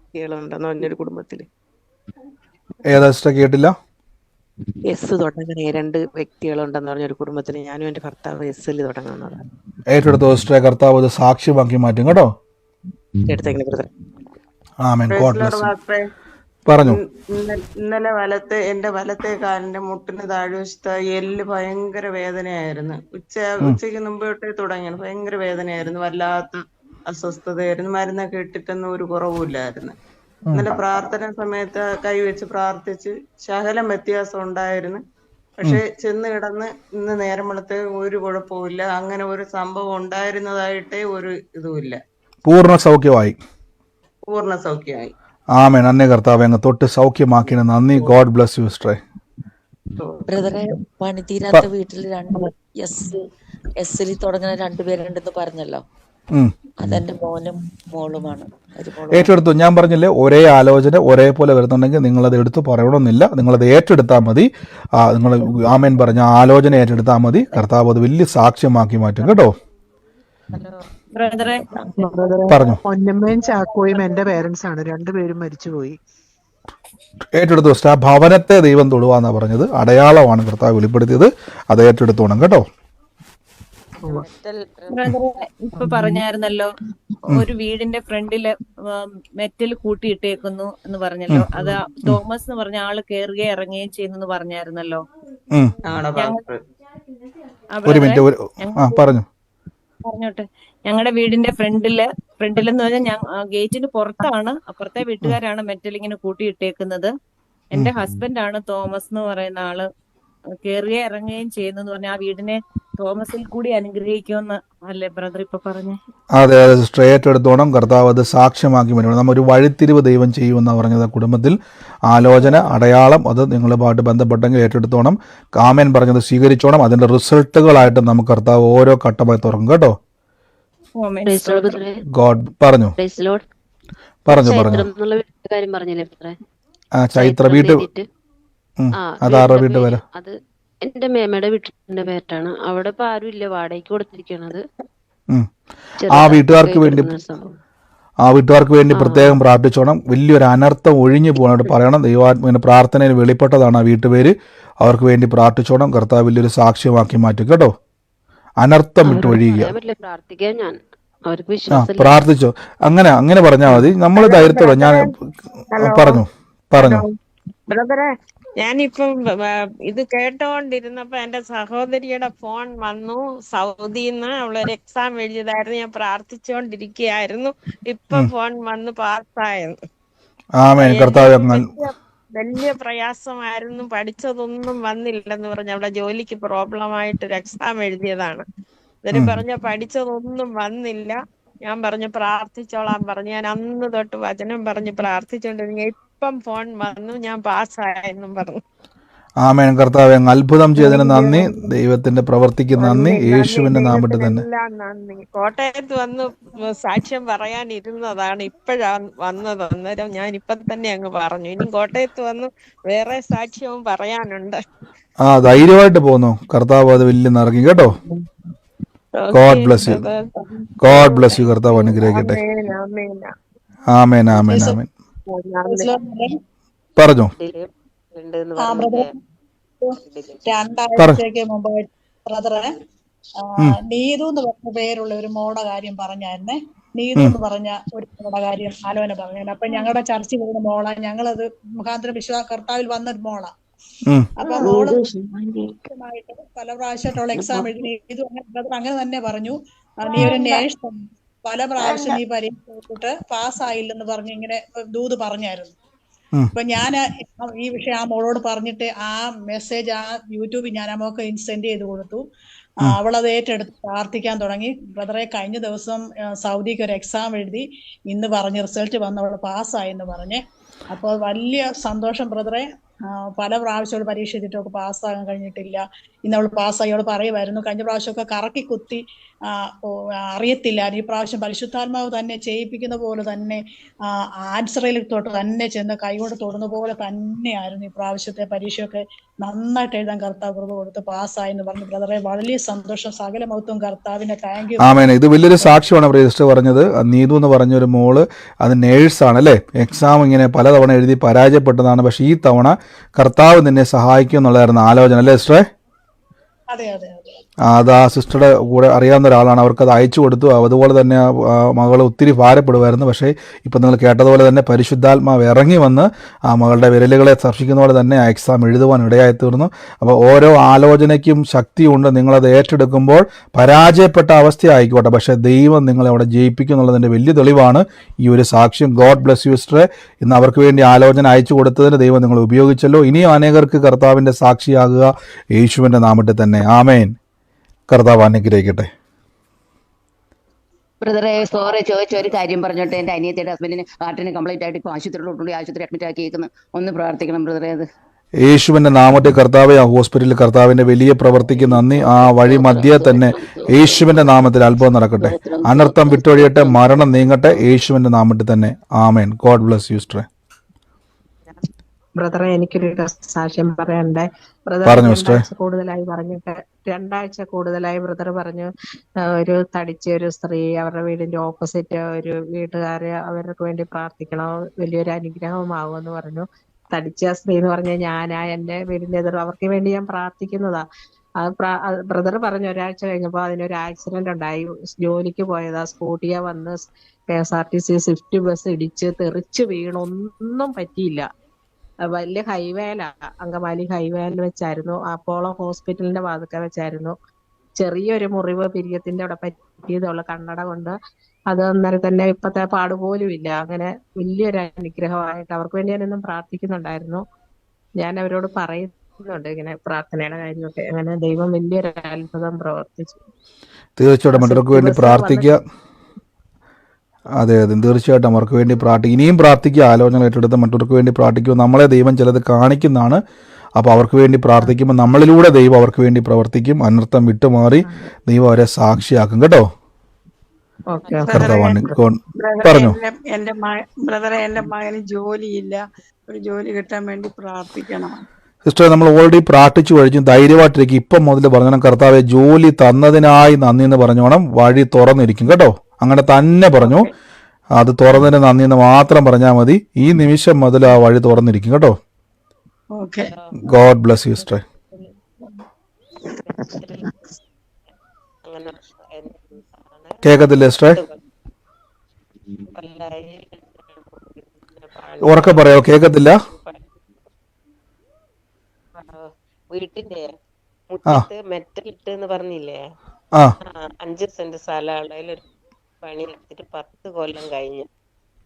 കുട്ടികളുണ്ടെന്ന് പറഞ്ഞൊരു കുടുംബത്തില് ഏതാ സിസ്റ്റർ കേട്ടില്ല? എസ് തുടങ്ങണേ 2 വ്യക്തികളുണ്ടെന്ന് പറഞ്ഞൊരു കുടുംബത്തില് ഞാനും എന്റെ ഭർത്താവ് എസ്സിൽ തുടങ്ങുന്നതാണ്. ഏറ്റെടുത്തോ സിസ്റ്ററെ, കർത്താവ് ഇത് സാക്ഷ്യമാക്കി മാറ്റും കേട്ടോ. എടുത്തേക്കണേ ബ്രദറെ. ആമേൻ. God bless you. പാസ്റ്ററെ, പറഞ്ഞു. ഇന്നലെ എന്റെ വലത്തെ കാലിന്റെ മുട്ടിന് താഴ്വശത്ത് എല്ല് ഭയങ്കര വേദനയായിരുന്നു. ഉച്ചയ്ക്ക് മുമ്പ് തൊട്ടേ തുടങ്ങിയാണ്. ഭയങ്കര വേദനയായിരുന്നു, വല്ലാത്ത അസ്വസ്ഥതയായിരുന്നു. മരുന്നൊക്കെ ഇട്ടിട്ടൊന്നും ഒരു കുറവുമില്ലായിരുന്നു. ഇന്നലെ പ്രാർത്ഥന സമയത്ത് കൈവച്ച് പ്രാർത്ഥിച്ച് ശകലം വ്യത്യാസം ഉണ്ടായിരുന്നു. പക്ഷെ ചെന്ന് കിടന്ന് ഇന്ന് നേരം വെളുത്ത് ഒരു കുഴപ്പമില്ല. അങ്ങനെ ഒരു സംഭവം ഉണ്ടായിരുന്നതായിട്ടേ ഒരു ഇതുമില്ല. പൂർണ്ണ സൗഖ്യമായി. പൂർണ്ണ സൗഖ്യമായി. ആമേൻ. നന്ദി കർത്താവ്, അങ്ങ് തൊട്ട് സൗഖ്യമാക്കിന് നന്ദി. ഗോഡ് ബ്ലെസ് യു സിസ്റ്ററെ. ബ്രദറെ, പണി തീരാത്ത വീട്ടിൽ എസ്സിൽ തുടങ്ങുന്ന 2 പേരുണ്ടെന്ന് പറഞ്ഞല്ലോ. അതെന്റെ മോനും മോളുമാണ്. ഏറ്റെടുത്തു. ഞാൻ പറഞ്ഞില്ലേ, ഒരേ ആലോചന ഒരേപോലെ വരുന്നുണ്ടെങ്കിൽ നിങ്ങളത് എടുത്തു പറയണമെന്നില്ല. നിങ്ങളത് ഏറ്റെടുത്താൽ മതി. നിങ്ങൾ ആമേൻ പറഞ്ഞ ആലോചന ഏറ്റെടുത്താൽ മതി. കർത്താവ് അത് വലിയ സാക്ഷ്യമാക്കി മാറ്റും കേട്ടോ. പറഞ്ഞു. പൊന്നമ്മയും ചാക്കോയും എന്റെ പേരൻസ് ആണ്. 2 പേരും മരിച്ചുപോയി. ഏറ്റെടുത്തു സിസ്റ്റർ. ആ ഭവനത്തെ ദൈവം തൊടുവാന്നാ പറഞ്ഞത്. അടയാളമാണ് കർത്താവ് വെളിപ്പെടുത്തിയത്. അത് ഏറ്റെടുത്തോണം കേട്ടോ. ഇപ്പൊ പറഞ്ഞായിരുന്നല്ലോ, ഒരു വീടിന്റെ ഫ്രണ്ടില് മെറ്റൽ കൂട്ടിയിട്ടേക്കുന്നു എന്ന് പറഞ്ഞല്ലോ. അത് തോമസ് എന്ന് പറഞ്ഞ ആള് കേറുകയും ഇറങ്ങുകയും ചെയ്യുന്നു പറഞ്ഞായിരുന്നല്ലോ. ഒരു മിനിറ്റ് പറഞ്ഞോട്ടെ. ഞങ്ങളുടെ വീടിന്റെ ഫ്രണ്ടിലെന്ന് പറഞ്ഞാൽ ഗേറ്റിന് പുറത്താണ്. അപ്പുറത്തെ വീട്ടുകാരാണ് മെറ്റൽ ഇങ്ങനെ കൂട്ടിയിട്ടേക്കുന്നത്. എന്റെ ഹസ്ബൻഡാണ് തോമസ് എന്ന് പറയുന്ന ആള് കേറുകയും ഇറങ്ങുകയും ചെയ്യുന്നെന്ന് പറഞ്ഞ ആ വീടിനെ തോമസിൽ കൂടി അനുഗ്രഹിക്കുമെന്ന് അല്ലേ ബ്രദർ ഇപ്പൊ പറഞ്ഞേ? അതെ അതെ സിസ്റ്റർ, ഏറ്റെടുത്തോണം. കർത്താവ് അത് സാക്ഷ്യമാക്കി വരണം. നമ്മൊരു വഴിത്തിരിവ് ദൈവം ചെയ്യുമെന്നാണ് പറഞ്ഞത്. കുടുംബത്തിൽ ആലോചന അടയാളം അത് നിങ്ങളുമായിട്ട് ബന്ധപ്പെട്ടെങ്കിൽ ഏറ്റെടുത്തോണം. ആമേൻ പറഞ്ഞത് സ്വീകരിച്ചോണം. അതിന്റെ റിസൾട്ടുകളായിട്ട് നമുക്ക് കർത്താവ് ഓരോ ഘട്ടമായി തുറക്കും കേട്ടോ. ഗോഡ് പറഞ്ഞു പറഞ്ഞു പറഞ്ഞു ചൈത്ര വീട്ട് അതാരുടെ വീട്ട് വരെ? അത് എന്റെ മേമയുടെ വീട്ടിന്റെ പേരാണ്. അവിടെ ഇപ്പൊ ആരും ഇല്ല, വാടകയ്ക്ക് കൊടുത്തിരിക്കണത്. ആ വീട്ടുകാർക്ക് വേണ്ടി പ്രത്യേകം പ്രാർത്ഥിച്ചോണം. വലിയൊരു അനർത്ഥം ഒഴിഞ്ഞു പോകാനായിട്ട് പറയണം. ദൈവാത്മാവിന്റെ പ്രാർത്ഥനയിൽ വെളിപ്പെട്ടതാണ് ആ വീട്ടുപേര്. അവർക്ക് വേണ്ടി പ്രാർത്ഥിച്ചോണം. കർത്താവ് വലിയൊരു സാക്ഷ്യമാക്കി മാറ്റും കേട്ടോ. അനർത്ഥം വിട്ട് ഒഴിയുക. പ്രാർത്ഥിക്കാൻ ഞാൻ അവർക്ക് പ്രാർത്ഥിച്ചോ. അങ്ങനെ പറഞ്ഞാൽ മതി. നമ്മൾ ധൈര്യത്തോടെ ഞാൻ പറഞ്ഞു ബ്രദറെ, ഞാനിപ്പം ഇത് കേട്ടോണ്ടിരുന്നപ്പോ എന്റെ സഹോദരിയുടെ ഫോൺ വന്നു. സൗദിന്ന് അവളൊരു എക്സാം എഴുതിയതായിരുന്നു. ഞാൻ പ്രാർത്ഥിച്ചോണ്ടിരിക്കുകയായിരുന്നു. ഇപ്പൊ ഫോൺ വന്ന് പാസ്സായത്. വലിയ പ്രയാസമായിരുന്നു. പഠിച്ചതൊന്നും വന്നില്ലെന്ന് പറഞ്ഞ അവിടെ ജോലിക്ക് പ്രോബ്ലമായിട്ടൊരു എക്സാം എഴുതിയതാണ്. എന്നിട്ട് പറഞ്ഞ പഠിച്ചതൊന്നും വന്നില്ല. ഞാൻ പറഞ്ഞു പ്രാർത്ഥിച്ചോളാൻ പറഞ്ഞു. ഞാൻ അന്ന് തൊട്ട് വചനം പറഞ്ഞ് പ്രാർത്ഥിച്ചോണ്ടിരുന്ന ഇപ്പം ഫോൺ വന്നു, ഞാൻ പാസ്സായെന്നും പറഞ്ഞു. ആമേൻ. കർത്താവേ, അത്ഭുതം ചെയ്തതിന് നന്ദി. ദൈവത്തിന്റെ പ്രവർത്തിക്ക് നന്ദി. യേശുവിന്റെ നാമത്തിൽ തന്നെ നന്ദി. കോട്ടയത്ത് വന്ന് സാക്ഷ്യം പറയാനിരുന്നതാണ്, ഇപ്പോഴാ വന്നത്. അന്നേരം ഞാൻ ഇപ്പൊ തന്നെ അങ്ങ് പറഞ്ഞു. ഇനി കോട്ടയത്ത് വന്ന് വേറെ സാക്ഷ്യവും പറയാനുണ്ട്. ധൈര്യമായിട്ട് പോന്നു. കർത്താവ് അത് വലിയ നിറങ്ങി കേട്ടോ. God bless you. God bless you. കർത്താവ് അനുഗ്രഹിക്കട്ടെ. ആമേൻ ആമേൻ ആമേൻ. പറഞ്ഞു. രണ്ടാഴ്ചയ്ക്ക് മുമ്പായിട്ട് ബ്രദറെ നീതു എന്ന് പറഞ്ഞ പേരുള്ള ഒരു മോടെ കാര്യം പറഞ്ഞായിരുന്നേ. നീതു എന്ന് പറഞ്ഞ ഒരു മോടെ കാര്യം ആലോചന പറഞ്ഞു. അപ്പൊ ഞങ്ങളുടെ ചർച്ചിൽ വരുന്ന മോള, ഞങ്ങളത് മുഖാന്തരം കർത്താവിൽ വന്നൊരു മോള. അപ്പൊ മോള് പല പ്രാവശ്യമായിട്ടുള്ള എക്സാം എഴുതി. നീതു അങ്ങനെ തന്നെ പറഞ്ഞു, നീ ഒരു നേഴ്സ്, പല പ്രാവശ്യം നീ പരീക്ഷ പാസ്സായില്ലെന്ന് പറഞ്ഞ് ഇങ്ങനെ ദൂത് പറഞ്ഞായിരുന്നു. അപ്പൊ ഞാൻ ഈ വിഷയം ആ മോളോട് പറഞ്ഞിട്ട് ആ മെസ്സേജ് ആ യൂട്യൂബിൽ ഞാൻ ആ മോക്ക് സെൻഡ് ചെയ്ത് കൊടുത്തു. അവളത് ഏറ്റെടുത്ത് പ്രാർത്ഥിക്കാൻ തുടങ്ങി. ബ്രദറെ കഴിഞ്ഞ ദിവസം സൗദിക്ക് ഒരു എക്സാം എഴുതി, ഇന്ന് പറഞ്ഞ് റിസൾട്ട് വന്ന് അവൾ പാസ്സായി എന്ന് പറഞ്ഞ്. അപ്പോൾ വലിയ സന്തോഷം ബ്രദറെ. പല പ്രാവശ്യം അവൾ പരീക്ഷ എഴുതിയിട്ടൊക്കെ പാസ്സാകാൻ കഴിഞ്ഞിട്ടില്ല. ഇന്ന് അവൾ പാസ്സായി. അവൾ പറയുമായിരുന്നു കഴിഞ്ഞ പ്രാവശ്യമൊക്കെ കറക്കി കുത്തി അറിയത്തില്ല, ഈ പ്രാവശ്യം പരിശുദ്ധാത്മാവ് തന്നെ ചെയ്യിപ്പിക്കുന്ന പോലെ തന്നെ ആൻസറിൽ തൊട്ട് തന്നെ ചെന്ന് കൈകൊണ്ട് തൊടുന്ന പോലെ തന്നെയായിരുന്നു ഈ പ്രാവശ്യത്തെ പരീക്ഷയൊക്കെ നന്നായിട്ട് എഴുതാൻ കർത്താവ് കൃപ കൊടുത്ത് പാസ്സായി എന്ന് പറഞ്ഞു. ബ്രദറെ വളരെ സന്തോഷം. സകല മഹത്വം കർത്താവിന്റെ. Thank you. ആമേൻ. ഇത് വലിയൊരു സാക്ഷ്യമാണ് സിസ്റ്റർ പറഞ്ഞത്. നീതു എന്ന് പറഞ്ഞൊരു മോള്, അത് നേഴ്സാണ് അല്ലേ, എക്സാം ഇങ്ങനെ പലതവണ എഴുതി പരാജയപ്പെട്ടതാണ്. പക്ഷെ ഈ തവണ കർത്താവ് നിന്നെ സഹായിക്കും എന്നുള്ളതായിരുന്നു ആലോചന അല്ലേ സിസ്റ്ററെ? അതെ അതെ അതെ. അത് ആ സിസ്റ്ററുടെ കൂടെ അറിയാവുന്ന ഒരാളാണ്, അവർക്കത് അയച്ചു കൊടുത്തു. അതുപോലെ തന്നെ മകൾ ഒത്തിരി ഭാരപ്പെടുമായിരുന്നു. പക്ഷേ ഇപ്പം നിങ്ങൾ കേട്ടതുപോലെ തന്നെ പരിശുദ്ധാത്മാവ് ഇറങ്ങി വന്ന് ആ മകളുടെ വിരലുകളെ സ്പർശിക്കുന്ന പോലെ തന്നെ ആ എക്സാം എഴുതുവാൻ ഇടയായി തീർന്നു. അപ്പോൾ ഓരോ ആലോചനയ്ക്കും ശക്തിയുണ്ട്. നിങ്ങളത് ഏറ്റെടുക്കുമ്പോൾ പരാജയപ്പെട്ട അവസ്ഥയായിക്കോട്ടെ, പക്ഷേ ദൈവം നിങ്ങളെ അവിടെ ജയിപ്പിക്കും എന്നുള്ളതിൻ്റെ വലിയ തെളിവാണ് ഈ ഒരു സാക്ഷ്യം. ഗോഡ് ബ്ലെസ് യു സിസ്റ്ററെ. ഇന്ന് അവർക്ക് വേണ്ടി ആലോചന അയച്ചു കൊടുത്തതിന് ദൈവം നിങ്ങൾ ഉപയോഗിച്ചല്ലോ. ഇനിയും അനേകർക്ക് കർത്താവിൻ്റെ സാക്ഷിയാകുക യേശുവിൻ്റെ നാമത്തിൽ തന്നെ. ആമേൻ. കർത്താവ് അനുഗ്രഹിക്കട്ടെ. ബ്രദറെ സോറി, ചോദിച്ച ഒരു കാര്യം പറഞ്ഞോട്ടെ. എൻ്റെ അനിയത്തിയുടെ ഹസ്ബൻഡിന് ഹാർട്ടിന് കംപ്ലീറ്റ് ആയിട്ട് ഇപ്പോൾ ആശുപത്രി അഡ്മിറ്റ് ആക്കിയിരിക്കുന്നു. ഒന്ന് പ്രാർത്ഥിക്കണം ബ്രദറെ. അത് യേശുവിൻ്റെ നാമത്തെ കർത്താവെ, ആ ഹോസ്പിറ്റലിൽ കർത്താവിൻ്റെ വലിയ പ്രവൃത്തിക്ക് നന്ദി. ആ വഴി മധ്യേ തന്നെ യേശുവിൻ്റെ നാമത്തിൽ അത്ഭുതം നടക്കട്ടെ, അനർത്ഥം വിട്ടൊഴിയട്ടെ, മരണം നീങ്ങട്ടെ യേശുവിൻ്റെ നാമത്തിൽ തന്നെ. ആമേൻ. God bless you sister. ബ്രദറെ എനിക്കൊരു സാക്ഷ്യം പറയണ്ടേ. ബ്രദർ രണ്ടാഴ്ച കൂടുതലായി ബ്രദർ പറഞ്ഞു ഒരു തടിച്ച ഒരു സ്ത്രീ അവരുടെ വീടിന്റെ ഓപ്പോസിറ്റ് ഒരു വീട്ടുകാര് അവർക്ക് വേണ്ടി പ്രാർത്ഥിക്കണം, വലിയൊരു അനുഗ്രഹമാകുമെന്ന് പറഞ്ഞു. തടിച്ച സ്ത്രീ എന്ന് പറഞ്ഞാൽ ഞാനാ, എന്റെ വീടിന്റെ എതിർ അവർക്ക് വേണ്ടി ഞാൻ പ്രാർത്ഥിക്കുന്നതാ. ബ്രദർ പറഞ്ഞു ഒരാഴ്ച കഴിഞ്ഞപ്പോ അതിനൊരു ആക്സിഡന്റ് ഉണ്ടായി. ജോലിക്ക് പോയതാ, സ്കൂട്ടിയാ വന്ന് KSRTC സ്വിഫ്റ്റ് ബസ് ഇടിച്ച് തെറിച്ച് വീണ്, ഒന്നും പറ്റിയില്ല. വലിയ ഹൈവേലാ, അങ്കമാലി ഹൈവേയിൽ വെച്ചായിരുന്നു, അപ്പോളോ ഹോസ്പിറ്റലിന്റെ വാതിൽക്കൽ വെച്ചായിരുന്നു. ചെറിയൊരു മുറിവ് പിരിയത്തിന്റെ അവിടെ പറ്റിയതുള്ള കണ്ണട കൊണ്ട്. അത് അന്നേരം തന്നെ ഇപ്പത്തെ പാടുപോലും ഇല്ല. അങ്ങനെ വലിയൊരു അനുഗ്രഹമായിട്ട് അവർക്ക് വേണ്ടി ഞാനെന്നും പ്രാർത്ഥിക്കുന്നുണ്ടായിരുന്നു. ഞാൻ അവരോട് പറയുന്നുണ്ട് ഇങ്ങനെ പ്രാർത്ഥനയുടെ കാര്യമൊക്കെ. അങ്ങനെ ദൈവം വലിയൊരു അത്ഭുതം പ്രവർത്തിച്ചു. തീർച്ചയായിട്ടും മറ്റവർക്ക് വേണ്ടി പ്രാർത്ഥിക്കുക. അതെ അതെ, തീർച്ചയായിട്ടും അവർക്ക് വേണ്ടി ഇനിയും പ്രാർത്ഥിക്കുക. ആലോചന ഏറ്റെടുത്ത് മറ്റവർക്ക് വേണ്ടി പ്രാർത്ഥിക്കുക. നമ്മളെ ദൈവം ചിലത് കാണിക്കുന്നതാണ്. അപ്പോൾ അവർക്ക് വേണ്ടി പ്രാർത്ഥിക്കുമ്പോൾ നമ്മളിലൂടെ ദൈവം അവർക്ക് വേണ്ടി പ്രവർത്തിക്കും. അനർത്ഥം വിട്ടുമാറി ദൈവം അവരെ സാക്ഷിയാക്കും കേട്ടോ. പറഞ്ഞു. ബ്രദറെ എന്റെ മകന് ജോലിയില്ല, ഒരു ജോലി കിട്ടാൻ വേണ്ടി പ്രാർത്ഥിക്കണം. സിസ്റ്റർ, നമ്മൾ ഓൾറെഡി പ്രാർത്ഥിച്ചു കഴിഞ്ഞു. ധൈര്യമായിട്ടിരിക്കും. ഇപ്പം മുതൽ പറഞ്ഞോണം, കർത്താവെ ജോലി തന്നതിനായി നന്ദി എന്ന് പറഞ്ഞോണം. വഴി തുറന്നിരിക്കും കേട്ടോ. അങ്ങനെ തന്നെ പറഞ്ഞു. അത് തുറന്നതിന് നന്ദി എന്ന് മാത്രം പറഞ്ഞാൽ മതി. ഈ നിമിഷം മുതൽ ആ വഴി തുറന്നിരിക്കും കേട്ടോ. God bless you sister. കേക്കത്തില്ലേ സിസ്റ്റർ? ഉറക്കെ പറയോ, കേക്കത്തില്ല. വീട്ടിന്റെ മുറ്റത്ത് മെറ്റലിട്ട് എന്ന് പറഞ്ഞില്ലേ, 5 സെന്റ് സ്ഥലമാണ്. അതിലൊരു പണി എടുത്തിട്ട് 10 കൊല്ലം കഴിഞ്ഞു.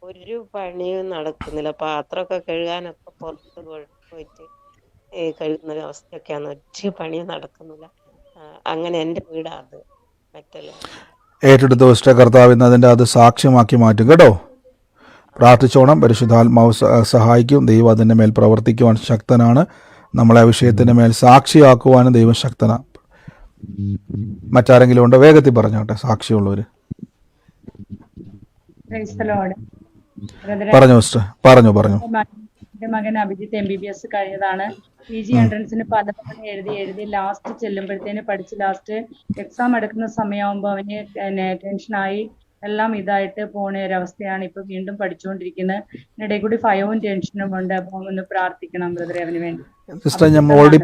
ഒരു പണിയും നടക്കുന്നില്ല. പാത്രമൊക്കെ കഴുകാനൊക്കെ പുറത്ത് പോയിട്ട് കഴുകുന്ന ഒരു അവസ്ഥയൊക്കെയാണ്. ഒറ്റ പണിയും നടക്കുന്നില്ല. അങ്ങനെ എന്റെ വീടാ അത് മെറ്റല്. ഏറ്റെടുത്ത സിസ്റ്റർ, കർത്താവ് ഇന്ന് അതിൻ്റെ അത് സാക്ഷ്യമാക്കി മാറ്റും കേട്ടോ. പ്രാർത്ഥിച്ചോണം. പരിശുദ്ധാത്മാവ് സഹായിക്കും. ദൈവം അതിൻ്റെ മേൽ പ്രവർത്തിക്കുവാൻ ശക്തനാണ്. നമ്മളെ വിഷയത്തിൻ്റെ മേൽ സാക്ഷിയാക്കുവാനും ദൈവം ശക്തനാണ്. മറ്റാരെങ്കിലും ഉണ്ടോ? വേഗത്തിൽ പറഞ്ഞോട്ടെ സാക്ഷിയുള്ളവര്. പറഞ്ഞു സിസ്റ്റർ, പറഞ്ഞു. എന്റെ മകൻ അഭിജിത്ത് MBBS കഴിഞ്ഞതാണ്. PG എൻട്രൻസിന് പലതവണ എഴുതി ലാസ്റ്റ് ചെല്ലുമ്പോഴത്തേന് പഠിച്ച് ലാസ്റ്റ് എക്സാം എടുക്കുന്ന സമയമാകുമ്പോൾ അവന് ടെൻഷനായി എല്ലാം ഇതായിട്ട് പോണ ഒരവസ്ഥയാണ്. ഇപ്പൊ വീണ്ടും പഠിച്ചുകൊണ്ടിരിക്കുന്നത്. ഇതിനിടയിൽ കൂടി ഭയവും ടെൻഷനും ഉണ്ട്. അപ്പൊ ഒന്ന് പ്രാർത്ഥിക്കണം ബ്രദറെ അവന് വേണ്ടി. സിസ്റ്റർ, നമ്മൾ ഓൾറെഡി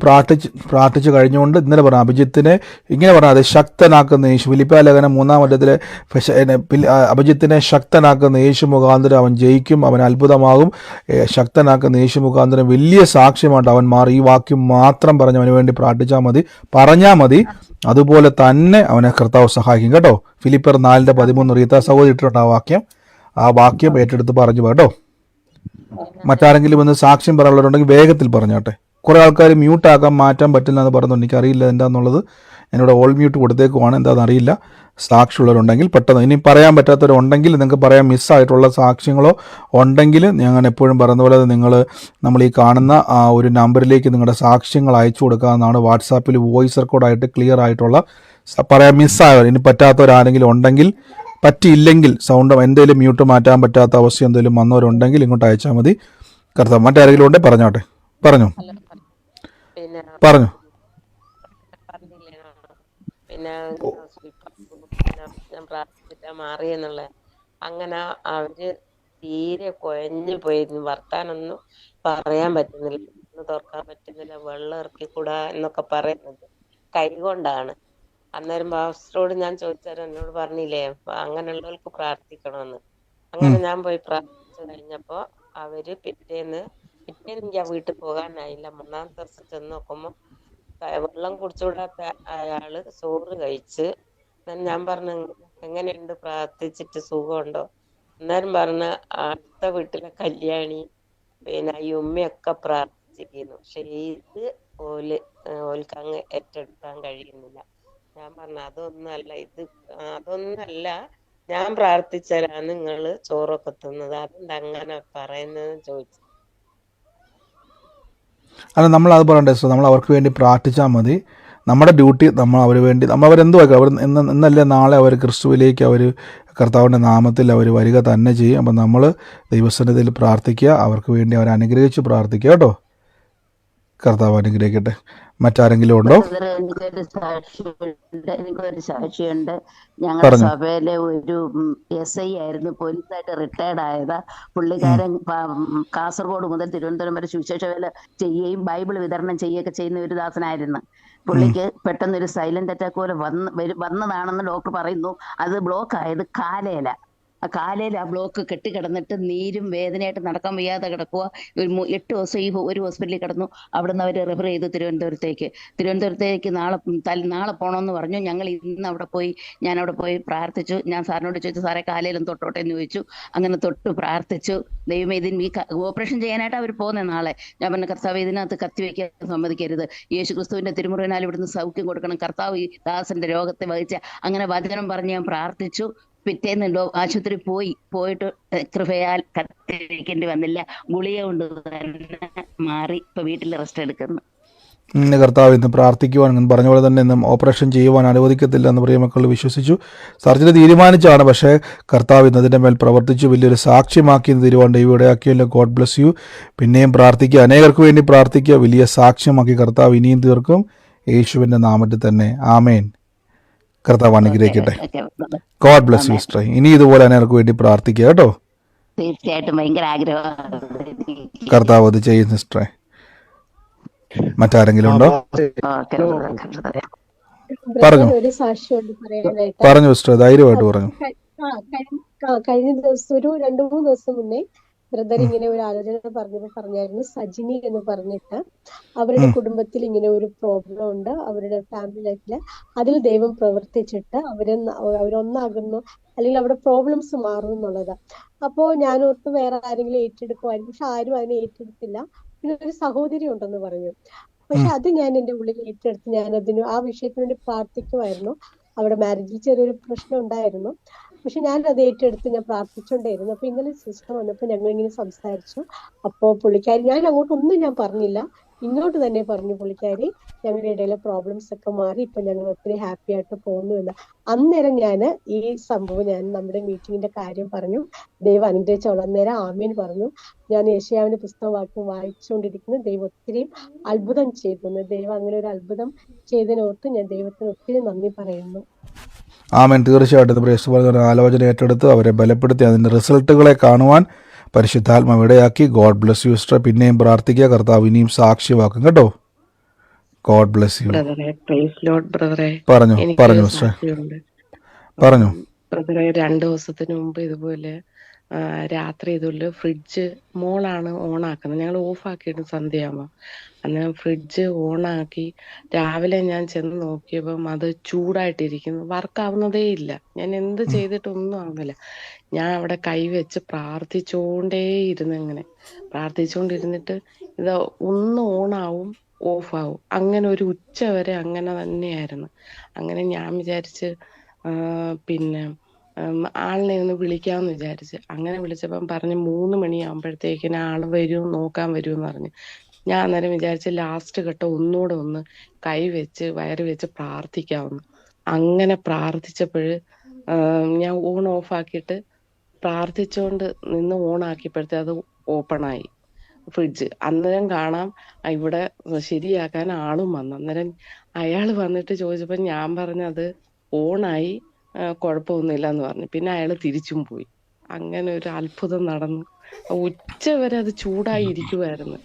പ്രാർത്ഥിച്ചു കഴിഞ്ഞുകൊണ്ട് ഇന്നലെ പറഞ്ഞു അഭിജിത്തിനെ ഇങ്ങനെ പറഞ്ഞാൽ അത് ശക്തനാക്കുന്ന യേശു. ഫിലിപ്പിയ ലേഖനം 3-ാം അധ്യായത്തിലെ അഭിജിത്തിനെ ശക്തനാക്കുന്ന യേശു മുഖാന്തരം അവൻ ജയിക്കും, അവൻ അത്ഭുതമാകും. ശക്തനാക്കുന്ന യേശു മുഖാന്തരം വലിയ സാക്ഷ്യമായിട്ട് അവൻ മാറി. ഈ വാക്യം മാത്രം പറഞ്ഞ് അവന് വേണ്ടി പറഞ്ഞാൽ മതി. അതുപോലെ തന്നെ അവനെ കർത്താവ് സഹായിക്കും കേട്ടോ. ഫിലിപ്പിയർ 4:13 റീത്ത സഹോദരി ഇട്ടിട്ടുണ്ട് ആ വാക്യം ഏറ്റെടുത്ത് പറഞ്ഞു കേട്ടോ. മറ്റാരെങ്കിലും ഒന്ന് സാക്ഷ്യം പറയാനുള്ളവരുണ്ടെങ്കിൽ വേഗത്തിൽ പറഞ്ഞാട്ടെ. കുറേ ആൾക്കാർ മ്യൂട്ടാക്കാൻ മാറ്റാൻ പറ്റില്ല എന്ന് പറയുന്നുണ്ട്. എനിക്കറിയില്ല എന്താണെന്നുള്ളത്. എന്നോട് ഓൾ മ്യൂട്ട് കൊടുത്തേക്കുവാണ്, എന്താണെന്ന് അറിയില്ല. സാക്ഷ്യമുള്ളവരുണ്ടെങ്കിൽ പെട്ടെന്ന്, ഇനി പറയാൻ പറ്റാത്തവരുണ്ടെങ്കിൽ, നിങ്ങൾക്ക് പറയാൻ മിസ്സായിട്ടുള്ള സാക്ഷ്യങ്ങളോ ഉണ്ടെങ്കിൽ ഞാൻ എപ്പോഴും പറയുന്ന പോലെ നമ്മൾ ഈ കാണുന്ന ആ ഒരു നമ്പറിലേക്ക് നിങ്ങളുടെ സാക്ഷ്യങ്ങൾ അയച്ചു കൊടുക്കാവുന്നതാണ്. വാട്സാപ്പിൽ വോയിസ് റെക്കോർഡായിട്ട് ക്ലിയർ ആയിട്ടുള്ള പറയാൻ മിസ്സായവർ, ഇനി പറ്റാത്തവരാരെങ്കിലും ഉണ്ടെങ്കിൽ, പറ്റിയില്ലെങ്കിൽ സൗണ്ട് എന്തെങ്കിലും മ്യൂട്ട് മാറ്റാൻ പറ്റാത്ത അവസ്ഥ എന്തെങ്കിലും വന്നവരുണ്ടെങ്കിൽ ഇങ്ങോട്ട് അയച്ചാൽ മതി. കർത്താവ് മറ്റാരെങ്കിലും ഉണ്ടെങ്കിൽ പറഞ്ഞോട്ടെ. പറഞ്ഞു പിന്നെ പറഞ്ഞു പറഞ്ഞില്ലേ പിന്നെ ഞാൻ പ്രാർത്ഥിച്ചിട്ടാ മാറിയെന്നുള്ള. അങ്ങനെ അവര് തീരെ കുഴഞ്ഞു പോയിരുന്നു. വർത്താനൊന്നും പറയാൻ പറ്റുന്നില്ല, തുറക്കാൻ പറ്റുന്നില്ല, വെള്ളം ഇറക്കിക്കൂടാ എന്നൊക്കെ പറയുന്നത് കൈകൊണ്ടാണ്. അന്നേരം പാസ്റ്ററോട് ഞാൻ ചോദിച്ചാൽ എന്നോട് പറഞ്ഞില്ലേ അങ്ങനെയുള്ളവർക്ക് പ്രാർത്ഥിക്കണമെന്ന്. അങ്ങനെ ഞാൻ പോയി പ്രാർത്ഥിച്ചു കഴിഞ്ഞപ്പോ അവര് പിറ്റേന്ന് എനിക്ക് ആ വീട്ടിൽ പോകാനായില്ല. 3-ാമത്തെ ദിവസം ചെന്ന് നോക്കുമ്പോ വെള്ളം കുടിച്ചുകൂടാത്ത അയാള് ചോറ് കഴിച്ച്. ഞാൻ പറഞ്ഞു എങ്ങനെയുണ്ട്, പ്രാർത്ഥിച്ചിട്ട് സുഖമുണ്ടോ? അന്നേരം പറഞ്ഞ അടുത്ത വീട്ടിലെ കല്യാണി പിന്നെ ഈ ഉമ്മയൊക്കെ പ്രാർത്ഥിച്ചിരിക്കുന്നു, പക്ഷെ ഇത് ഓൽക്ക് അങ്ങ് ഏറ്റെടുക്കാൻ കഴിയുന്നില്ല. ഞാൻ പറഞ്ഞു അതൊന്നല്ല, ഞാൻ പ്രാർത്ഥിച്ചാലാണ് നിങ്ങള് ചോറൊക്കെ തിന്നത്, അതെന്താ അങ്ങനെ പറയുന്നതെന്ന് ചോദിച്ചു. അല്ല, നമ്മൾ അത് പറയണ്ടേ സാർ, നമ്മൾ അവർക്ക് വേണ്ടി പ്രാർത്ഥിച്ചാൽ മതി. നമ്മുടെ ഡ്യൂട്ടി നമ്മൾ അവർ വേണ്ടി അവരെന്തോ അവർ ഇന്നല്ലേ നാളെ അവർ ക്രിസ്തുവിലേക്ക് അവർ കർത്താവിൻ്റെ നാമത്തിൽ അവർ വരിക തന്നെ ചെയ്യും. അപ്പം നമ്മൾ ദൈവസന്നിധിയിൽ പ്രാർത്ഥിക്കുക, അവർക്ക് വേണ്ടി അവരെ അനുഗ്രഹിച്ച് പ്രാർത്ഥിക്കുക കേട്ടോ. കർത്താവ് അനുഗ്രഹിക്കട്ടെ. മറ്റാരെങ്കിലും ഉണ്ടോ? എനിക്കൊരു സാക്ഷിയുണ്ട്. ഞങ്ങളുടെ സഭയിലെ ഒരു SI ആയിരുന്നു, പോലീസായിട്ട് റിട്ടയർഡ് ആയതാ. പുള്ളിക്കാരൻ കാസർഗോഡ് മുതൽ തിരുവനന്തപുരം വരെ സുവിശേഷ വേല ചെയ്യുകയും ബൈബിൾ വിതരണം ചെയ്യുകയൊക്കെ ചെയ്യുന്ന ഒരു ദാസനായിരുന്നു. പുള്ളിക്ക് പെട്ടെന്നൊരു സൈലന്റ് അറ്റാക്ക് പോലെ വന്നതാണെന്ന് ഡോക്ടർ പറയുന്നു. അത് ബ്ലോക്ക് ആയത് കാലയില. ആ കാലയിൽ ആ ബ്ലോക്ക് കെട്ടിക്കിടന്നിട്ട് നീരും വേദനയായിട്ട് നടക്കാൻ വയ്യാതെ കിടക്കുക. 8 ദിവസം ഈ ഒരു ഹോസ്പിറ്റലിൽ കിടന്നു. അവിടുന്ന് അവർ റെഫർ ചെയ്തു തിരുവനന്തപുരത്തേക്ക് നാളെ പോകണമെന്ന് പറഞ്ഞു. ഞങ്ങൾ ഇന്ന് ഞാൻ അവിടെ പോയി പ്രാർത്ഥിച്ചു. ഞാൻ സാറിനോട് ചോദിച്ചു, സാറേ കാലയിലും തൊട്ടോട്ടെ എന്ന് ചോദിച്ചു. അങ്ങനെ തൊട്ട് പ്രാർത്ഥിച്ചു. ദൈവമേ, ഈ ഓപ്പറേഷൻ ചെയ്യാനായിട്ട് അവർ പോകുന്നത് നാളെ. ഞാൻ പറഞ്ഞു, കർത്താവ് ഇതിനകത്ത് കത്തിവെക്കാൻ സമ്മതിക്കരുത്, യേശു ക്രിസ്തുവിന്റെ തിരുമുറിവിനാൽ ഇവിടുന്ന് സൗഖ്യം കൊടുക്കണം, കർത്താവ് ഈ ദാസന്റെ രോഗത്തെ വഹിച്ച. അങ്ങനെ വചനം പറഞ്ഞ് ഞാൻ പ്രാർത്ഥിച്ചു. പിറ്റേന്ന് ആശുപത്രി പോയിട്ട് കൃപയാൽ കത്തിരിക്കേണ്ടി വന്നില്ല. ഗുളിക കൊണ്ട് തന്നെ മാറി. ഇപ്പൊ വീട്ടിൽ റെസ്റ്റ് എടുക്കുന്നു. കർത്താവ് ഇന്ന് പ്രാർത്ഥിക്കുവാൻ പറഞ്ഞ പോലെ തന്നെ ഇന്നും ഓപ്പറേഷൻ ചെയ്യുവാൻ അനുവദിക്കത്തില്ല എന്ന് പ്രിയമക്കൾ വിശ്വസിച്ചു. സർജറി തീരുമാനിച്ചാണ്, പക്ഷേ കർത്താവ് ഇന്നതിൻ്റെ മേൽ പ്രവർത്തിച്ചു വലിയൊരു സാക്ഷ്യമാക്കി തീരുവാൻ ഇവിടെയാക്കിയല്ലോ. God bless you. പിന്നെയും പ്രാർത്ഥിക്കുക, അനേകർക്ക് വേണ്ടി പ്രാർത്ഥിക്കുക. വലിയ സാക്ഷ്യമാക്കി കർത്താവ് ഇനിയും തീർക്കും, യേശുവിൻ്റെ നാമത്തിൽ തന്നെ. ആമേൻ. കർത്താവ് അനുഗ്രഹിക്കട്ടെ. God bless you sister. ഇനി ഇതുപോലെ അനേകർക്ക് വേണ്ടി പ്രാർത്ഥിക്കുക കേട്ടോ. തീർച്ചയായിട്ടും ഭയങ്കര ആഗ്രഹം കർത്താവ് അത് ചെയ്യും സിസ്റ്ററെ. മറ്റാരെങ്കിലും ഉണ്ടോ? ഒരു സാക്ഷ്യമുണ്ട് പറയാനായിട്ട്. പറഞ്ഞു സിസ്റ്റർ, ധൈര്യമായിട്ട് പറഞ്ഞു. കഴിഞ്ഞ ദിവസം ഒരു 2-3 ദിവസം മുന്നേ ബ്രദർ ഇങ്ങനെ ഒരു ആലോചന പറഞ്ഞായിരുന്നു. സജിനി എന്ന് പറഞ്ഞിട്ട് അവരുടെ കുടുംബത്തിൽ ഇങ്ങനെ ഒരു പ്രോബ്ലം ഉണ്ട്, അവരുടെ ഫാമിലി ലൈഫില്. അതിൽ ദൈവം പ്രവർത്തിച്ചിട്ട് അവരൊന്നാകുന്നു, അല്ലെങ്കിൽ അവിടെ പ്രോബ്ലംസ് മാറും എന്നുള്ളതാ. അപ്പോ ഞാൻ ഓർത്ത് വേറെ ആരെങ്കിലും ഏറ്റെടുക്കുമായിരുന്നു, പക്ഷെ ആരും അതിനെ ഏറ്റെടുത്തില്ല. പിന്നെ ഒരു സഹോദരി ഉണ്ടെന്ന് പറഞ്ഞു. പക്ഷെ അത് ഞാൻ എന്റെ ഉള്ളിൽ ഏറ്റെടുത്ത് ഞാൻ ആ വിഷയത്തിന് വേണ്ടി പ്രാർത്ഥിക്കുമായിരുന്നു. അവിടെ മാരേജിൽ ചെറിയൊരു പ്രശ്നം ഉണ്ടായിരുന്നു, പക്ഷെ ഞാൻ അത് ഏറ്റെടുത്ത് ഞാൻ പ്രാർത്ഥിച്ചോണ്ടായിരുന്നു. അപ്പൊ ഇന്നലെ സിസ്റ്റർ വന്നപ്പോ ഞങ്ങൾ ഇങ്ങനെ സംസാരിച്ചു. അപ്പോ പുള്ളിക്കാരി, ഞാൻ അങ്ങോട്ടൊന്നും ഞാൻ പറഞ്ഞില്ല, ഇങ്ങോട്ട് തന്നെ പറഞ്ഞു പുള്ളിക്കാരി ഞങ്ങളുടെ ഇടയിലെ പ്രോബ്ലംസ് ഒക്കെ മാറി, ഇപ്പൊ ഞങ്ങൾ ഒത്തിരി ഹാപ്പി ആയിട്ട് പോകുന്നു എന്ന്. അന്നേരം ഞാൻ ഈ സംഭവം ഞാൻ നമ്മുടെ മീറ്റിങ്ങിന്റെ കാര്യം പറഞ്ഞു. ദൈവം അനുഗ്രഹിച്ചോളൂ. അന്നേരം ആമീൻ പറഞ്ഞു. ഞാൻ യേശയ്യാവിന്റെ പുസ്തകം വായിച്ചുകൊണ്ടിരിക്കുന്നു. ദൈവം ഒത്തിരി അത്ഭുതം ചെയ്തു. ദൈവം അങ്ങനെ ഒരു അത്ഭുതം ചെയ്തതിനോർത്ത് ഞാൻ ദൈവത്തിന് ഒത്തിരി നന്ദി പറയുന്നു. ആമേൻ. തീർച്ചയായിട്ടും പ്രേക്ഷിത ആലോചന ഏറ്റെടുത്ത് അവരെ ബലപ്പെടുത്തി അതിൻ്റെ റിസൾട്ടുകളെ കാണുവാൻ പരിശുദ്ധാത്മാവ് ഇടയാക്കി. God bless you sister. പിന്നെയും പ്രാർത്ഥിക്കുക, കർത്താവ് ഇനിയും സാക്ഷ്യമാക്കും കേട്ടോ. God bless you. പറഞ്ഞു സിസ്റ്റർ, പറഞ്ഞു. ബ്രദറെ 2 ദിവസത്തിന് മുമ്പ് ഇതുപോലെ രാത്രി ഇതുപോലെ ഫ്രിഡ്ജ് മോളാണ് ഓണാക്കുന്നത്, ഞങ്ങൾ ഓഫാക്കിയിട്ട് സന്ധ്യയാകുമ്പോൾ. അന്നേരം ഫ്രിഡ്ജ് ഓണാക്കി രാവിലെ ഞാൻ ചെന്ന് നോക്കിയപ്പം അത് ചൂടായിട്ടിരിക്കുന്നു, വർക്കാവുന്നതേ ഇല്ല. ഞാൻ എന്ത് ചെയ്തിട്ടൊന്നും ആവുന്നില്ല. ഞാൻ അവിടെ കൈവച്ച് പ്രാർത്ഥിച്ചുകൊണ്ടേയിരുന്നു. ഇങ്ങനെ പ്രാർത്ഥിച്ചുകൊണ്ടിരുന്നിട്ട് ഇത് ഒന്ന് ഓണാവും ഓഫാവും, അങ്ങനെ ഒരു ഉച്ച വരെ അങ്ങനെ തന്നെയായിരുന്നു. അങ്ങനെ ഞാൻ വിചാരിച്ച് പിന്നെ ആളിനെ ഒന്ന് വിളിക്കാമെന്ന് വിചാരിച്ച്. അങ്ങനെ വിളിച്ചപ്പം പറഞ്ഞ് 3 മണിയാകുമ്പോഴത്തേക്കിന് ആള് വരും, നോക്കാൻ വരുമെന്ന് പറഞ്ഞു. ഞാൻ അന്നേരം വിചാരിച്ച് ലാസ്റ്റ് ഘട്ടം ഒന്നുകൂടെ ഒന്ന് കൈ വെച്ച് വയറ് വെച്ച് പ്രാർത്ഥിക്കാമെന്ന്. അങ്ങനെ പ്രാർത്ഥിച്ചപ്പോൾ ഞാൻ ഓൺ ഓഫ് ആക്കിയിട്ട് പ്രാർത്ഥിച്ചുകൊണ്ട് നിന്ന് ഓൺ ആക്കിയപ്പോഴത്തെ അത് ഓപ്പണായി ഫ്രിഡ്ജ്. അന്നേരം കാണാം ഇവിടെ ശരിയാക്കാൻ ആളും വന്നു. അന്നേരം അയാൾ വന്നിട്ട് ചോദിച്ചപ്പോൾ ഞാൻ പറഞ്ഞത് ഓണായി, കുഴപ്പമൊന്നുമില്ല എന്ന് പറഞ്ഞു. പിന്നെ അയാൾ തിരിച്ചും പോയി. അങ്ങനെ ഒരു അത്ഭുതം നടന്നു. ഉച്ച വരെ അത് ചൂടായി ഇരിക്കുമായിരുന്നു.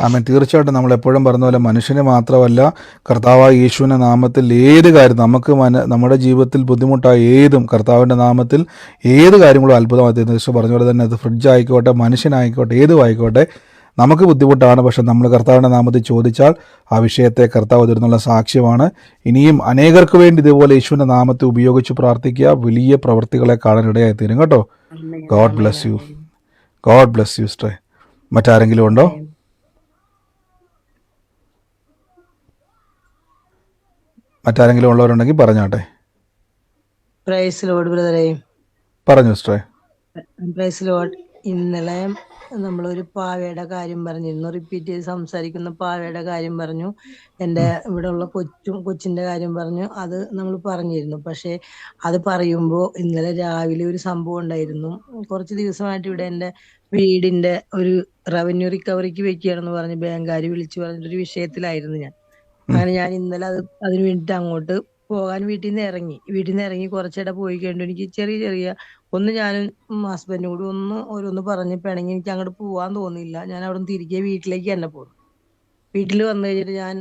ആമേൻ. തീർച്ചയായിട്ടും നമ്മൾ എപ്പോഴും പറഞ്ഞ പോലെ മനുഷ്യന് മാത്രമല്ല, കർത്താവായ യേശുവിൻ്റെ നാമത്തിൽ ഏത് കാര്യം നമുക്ക് നമ്മുടെ ജീവിതത്തിൽ ബുദ്ധിമുട്ടായ ഏതും കർത്താവിൻ്റെ നാമത്തിൽ ഏത് കാര്യങ്ങളും അത്ഭുതമായി തീർന്നു. പറഞ്ഞ പോലെ തന്നെ അത് ഫ്രിഡ്ജ് ആയിക്കോട്ടെ, മനുഷ്യനായിക്കോട്ടെ, ഏതും ആയിക്കോട്ടെ, നമുക്ക് ബുദ്ധിമുട്ടാണ്. പക്ഷെ നമ്മൾ കർത്താവിൻ്റെ നാമത്തിൽ ചോദിച്ചാൽ ആ വിഷയത്തെ കർത്താവ് തരുന്നുള്ള സാക്ഷ്യമാണ്. ഇനിയും അനേകർക്ക് വേണ്ടി ഇതുപോലെ യേശുവിൻ്റെ നാമത്തെ ഉപയോഗിച്ച് പ്രാർത്ഥിക്കുക, വലിയ പ്രവൃത്തികളെ കാണാനിടയായി തീരും കേട്ടോ. God bless U. God bless you sister. മറ്റാരെങ്കിലും ഉണ്ടോ? മറ്റാരെങ്കിലും ഉള്ളവരുണ്ടെങ്കിൽ പറഞ്ഞാട്ടെ. പ്രൈസ് ലോർഡ് ബ്രദറെ. പറഞ്ഞു സിസ്റ്ററെ. Praise lord. ഇന്നലെ നമ്മളൊരു പാവയുടെ കാര്യം പറഞ്ഞിരുന്നു, റിപ്പീറ്റ് ചെയ്ത് സംസാരിക്കുന്ന പാവയുടെ കാര്യം പറഞ്ഞു, എൻ്റെ ഇവിടെ ഉള്ള കൊച്ചിൻ്റെ കാര്യം പറഞ്ഞു. അത് നമ്മൾ പറഞ്ഞിരുന്നു. പക്ഷേ അത് പറയുമ്പോൾ ഇന്നലെ രാവിലെ ഒരു സംഭവം ഉണ്ടായിരുന്നു. കുറച്ച് ദിവസമായിട്ട് ഇവിടെ എൻ്റെ വീടിൻ്റെ ഒരു റവന്യൂ റിക്കവറിക്ക് വെക്കുകയാണെന്ന് പറഞ്ഞ് ബാങ്കുകാർ വിളിച്ചു പറഞ്ഞിട്ടൊരു വിഷയത്തിലായിരുന്നു ഞാൻ. അങ്ങനെ ഞാൻ ഇന്നലെ അതിന് വേണ്ടിയിട്ട് അങ്ങോട്ട് പോകാൻ വീട്ടിൽ നിന്ന് ഇറങ്ങി കുറച്ചിടെ പോയി കഴിഞ്ഞു. എനിക്ക് ചെറിയ ഒന്ന് ഞാനും ഹസ്ബൻഡും കൂടി ഓരോന്ന് പറഞ്ഞ് പിണങ്ങി എനിക്ക് അങ്ങോട്ട് പോകാൻ തോന്നിയില്ല. ഞാൻ അവിടെ നിന്ന് തിരികെ വീട്ടിലേക്ക് തന്നെ പോകും. വീട്ടിൽ വന്നു കഴിഞ്ഞിട്ട് ഞാൻ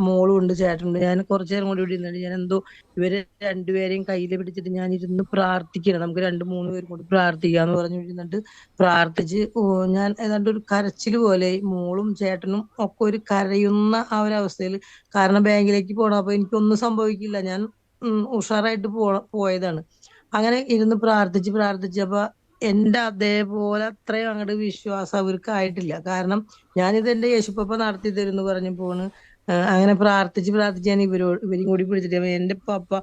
മോളും ഉണ്ട്, ചേട്ടനുണ്ട്. ഞാൻ കുറച്ചു നേരം കൂടി ഇവിടെ ഇരുന്നിട്ട് ഞാൻ എന്തോ ഇവരെ രണ്ടുപേരെയും കയ്യിൽ പിടിച്ചിട്ട് ഞാൻ ഇരുന്ന് പ്രാർത്ഥിക്കണം, നമുക്ക് 2-3 പേരും കൂടി പ്രാർത്ഥിക്കാന്ന് പറഞ്ഞിരുന്നിട്ട് പ്രാർത്ഥിച്ച് ഞാൻ ഏതാണ്ട് ഒരു കരച്ചിൽ പോലെ, മോളും ചേട്ടനും ഒക്കെ ഒരു കരയുന്ന ആ ഒരു അവസ്ഥയിൽ. കാരണം ബാങ്കിലേക്ക് പോകണം, അപ്പൊ എനിക്കൊന്നും സംഭവിക്കില്ല, ഞാൻ ഉഷാറായിട്ട് പോയതാണ്. അങ്ങനെ ഇരുന്ന് പ്രാർത്ഥിച്ചപ്പോ എന്റെ അതേപോലെ അത്രയും അങ്ങോട്ട് വിശ്വാസം അവർക്ക് ആയിട്ടില്ല. കാരണം ഞാനിത് എന്റെ യേശുപ്പ നടത്തി തരുമെന്ന് പറഞ്ഞപ്പോണ് അങ്ങനെ പ്രാർത്ഥിച്ച് ഞാൻ ഇവരും കൂടി പിടിച്ചിട്ട്, എന്റെ പപ്പ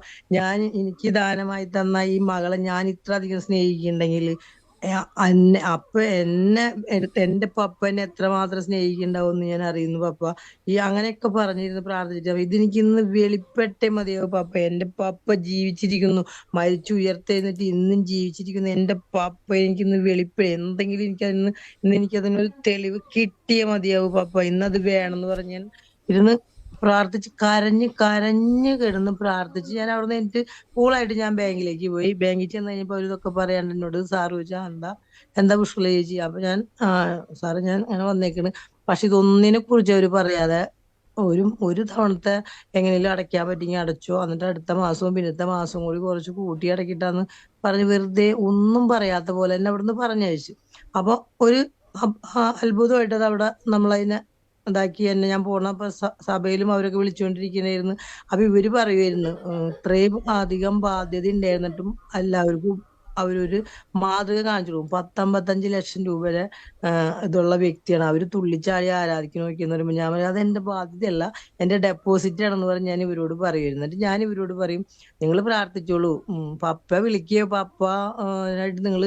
എനിക്ക് ദാനമായി തന്ന ഈ മകളെ ഞാൻ ഇത്ര അധികം സ്നേഹിക്കുന്നുണ്ടെങ്കിൽ അപ്പൊ എന്റെ പപ്പ എന്നെ എത്രമാത്രം സ്നേഹിക്കുന്നുണ്ടാവും എന്ന് ഞാൻ അറിയുന്നു പപ്പ. അങ്ങനെയൊക്കെ പറഞ്ഞിരുന്നു പ്രാർത്ഥിച്ചു. ഇതെനിക്ക് ഇന്ന് വെളിപ്പെട്ടേ മതിയാവും പപ്പ. എന്റെ പപ്പ ജീവിച്ചിരിക്കുന്നു, മരിച്ചു ഉയർത്തെഴുന്നിട്ട് ഇന്നും ജീവിച്ചിരിക്കുന്നു എന്റെ പപ്പ. എനിക്കിന്ന് എന്തെങ്കിലും ഇന്ന് എനിക്കതിനൊരു തെളിവ് കിട്ടിയേ മതിയാവും പപ്പ. ഇന്നത് വേണമെന്ന് പറഞ്ഞ് ഞാൻ ഇരുന്ന് പ്രാർത്ഥിച്ച് കരഞ്ഞ് കിടന്ന് പ്രാർത്ഥിച്ച് ഞാൻ അവിടെ നിന്ന് എനിക്ക് കൂളായിട്ട് ഞാൻ ബാങ്കിലേക്ക് പോയി. ബാങ്കിൽ ചെന്ന് കഴിഞ്ഞപ്പോ അവരിതൊക്കെ പറയാണ്ട് എന്നോട് സാറ് ചോദിച്ചാ എന്താ പുഷ്കല ചേച്ചി? അപ്പൊ ഞാൻ സാറ് ഞാൻ അങ്ങനെ വന്നേക്കണ്. പക്ഷെ ഇതൊന്നിനെ കുറിച്ച് അവര് പറയാതെ ഒരു തവണത്തെ എങ്ങനെയും അടയ്ക്കാൻ പറ്റിയെങ്കിൽ അടച്ചോ, എന്നിട്ട് അടുത്ത മാസവും പിന്നത്തെ മാസവും കൂടി കുറച്ച് കൂട്ടി അടക്കിട്ടാന്ന് പറഞ്ഞ് വെറുതെ ഒന്നും പറയാത്ത പോലെ എന്നെ അവിടുന്ന് പറഞ്ഞയച്ചു. അപ്പൊ ഒരു അത്ഭുതമായിട്ട് അത് അവിടെ നമ്മളതിനെ ഇതാക്കി എന്നെ ഞാൻ പോണപ്പോ സഭയിലും അവരൊക്കെ വിളിച്ചുകൊണ്ടിരിക്കുന്നതായിരുന്നു. അപ്പൊ ഇവര് പറയുമായിരുന്നു ഇത്രയും അധികം ബാധ്യത ഉണ്ടായിരുന്നിട്ടും എല്ലാവർക്കും അവരൊരു മാതൃക കാണിച്ചു കൊടുക്കും. 10-55 ലക്ഷം രൂപ വരെ ഇതുള്ള വ്യക്തിയാണ്. അവര് തുള്ളിച്ചാടി ആരാധിക്കാൻ നോക്കിയെന്ന് പറയുമ്പോൾ ഞാൻ പറയും അതെന്റെ ബാധ്യതയല്ല, എന്റെ ഡെപ്പോസിറ്റ് ആണെന്ന് പറഞ്ഞ് ഞാൻ ഇവരോട് പറയുമായിരുന്നു. എന്നിട്ട് ഞാൻ ഇവരോട് പറയും നിങ്ങൾ പ്രാർത്ഥിച്ചോളൂ, പപ്പ വിളിക്കുകയോ പപ്പ നിങ്ങൾ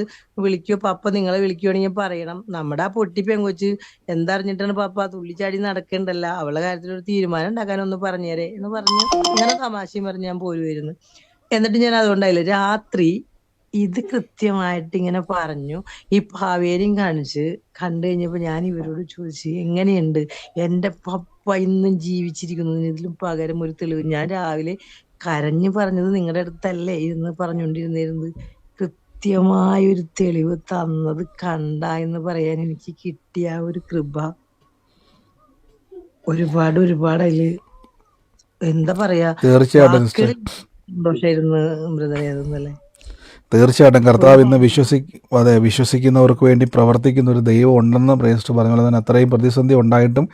വിളിക്കുകയോ പപ്പ നിങ്ങളെ വിളിക്കുകയാണെങ്കിൽ പറയണം, നമ്മുടെ ആ പൊട്ടി പെങ്കൊച്ച് എന്തറിഞ്ഞിട്ടാണ് പപ്പ തുള്ളിച്ചാടി നടക്കണ്ടല്ല, അവളുടെ കാര്യത്തിൽ ഒരു തീരുമാനം ഉണ്ടാക്കാനൊന്ന് പറഞ്ഞേരെ എന്ന് പറഞ്ഞ് ഇങ്ങനെ തമാശയും പറഞ്ഞ് ഞാൻ പോരുമായിരുന്നു. എന്നിട്ട് ഞാൻ അതുകൊണ്ടായില്ല രാത്രി ഇത് കൃത്യമായിട്ട് ഇങ്ങനെ പറഞ്ഞു ഈ ഭാവേനെയും കണ്ടു കഴിഞ്ഞപ്പോ ഞാൻ ഇവരോട് ചോദിച്ചു എങ്ങനെയുണ്ട് എന്റെ പപ്പ ഇന്നും ജീവിച്ചിരിക്കുന്നതിന് ഇതിലും പകരം ഒരു തെളിവ്. ഞാൻ രാവിലെ കരഞ്ഞു പറഞ്ഞത് നിങ്ങളുടെ അടുത്തല്ലേ ഇരുന്ന് പറഞ്ഞുകൊണ്ടിരുന്നിരുന്നത്, കൃത്യമായൊരു തെളിവ് തന്നത് എന്ന് പറയാൻ എനിക്ക് കിട്ടിയ ഒരു കൃപ ഒരുപാട് അതില് എന്താ പറയാ, തീർച്ചയായിട്ടും സന്തോഷായിരുന്നു ബ്രദറെ. അതൊന്നല്ലേ തീർച്ചയായിട്ടും കർത്താവ് ഇന്ന് വിശ്വസിക്കുന്നവർക്ക് വേണ്ടി പ്രവർത്തിക്കുന്ന ഒരു ദൈവം ഉണ്ടെന്ന് പ്രേസ്റ്റ് പറഞ്ഞ പോലെ തന്നെ അത്രയും പ്രതിസന്ധി ഉണ്ടായിട്ടും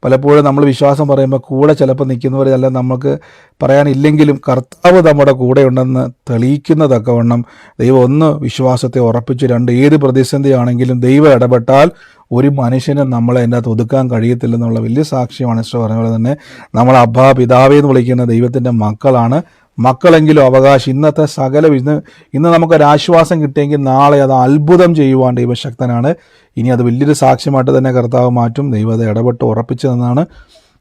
പലപ്പോഴും നമ്മൾ വിശ്വാസം പറയുമ്പോൾ കൂടെ ചിലപ്പോൾ നിൽക്കുന്നവരല്ല നമുക്ക് പറയാനില്ലെങ്കിലും കർത്താവ് നമ്മുടെ കൂടെ ഉണ്ടെന്ന് തെളിയിക്കുന്ന തക്കവണ്ണം ദൈവം ഒന്ന് വിശ്വാസത്തെ ഉറപ്പിച്ച്, രണ്ട് ഏത് പ്രതിസന്ധിയാണെങ്കിലും ദൈവം ഇടപെട്ടാൽ ഒരു മനുഷ്യനും നമ്മളെ അതിൻ്റെ അകത്ത് ഒതുക്കാൻ കഴിയത്തില്ലെന്നുള്ള വലിയ സാക്ഷ്യമാണ് ഇഷ്ടം പറഞ്ഞ പോലെ തന്നെ നമ്മൾ അബ്ബാ പിതാവേ എന്ന് വിളിക്കുന്ന ദൈവത്തിൻ്റെ മക്കളാണ്. മക്കളെങ്കിലും അവകാശം. ഇന്നത്തെ ഇന്ന് നമുക്കൊരാശ്വാസം കിട്ടിയെങ്കിൽ നാളെ അത് അത്ഭുതം ചെയ്യുവാൻ ദൈവശക്തനാണ്. ഇനി അത് വലിയൊരു സാക്ഷ്യമായിട്ട് തന്നെ കർത്താവ് മാറ്റും. ദൈവം അത് ഇടപെട്ട് ഉറപ്പിച്ചു തന്നാണ്.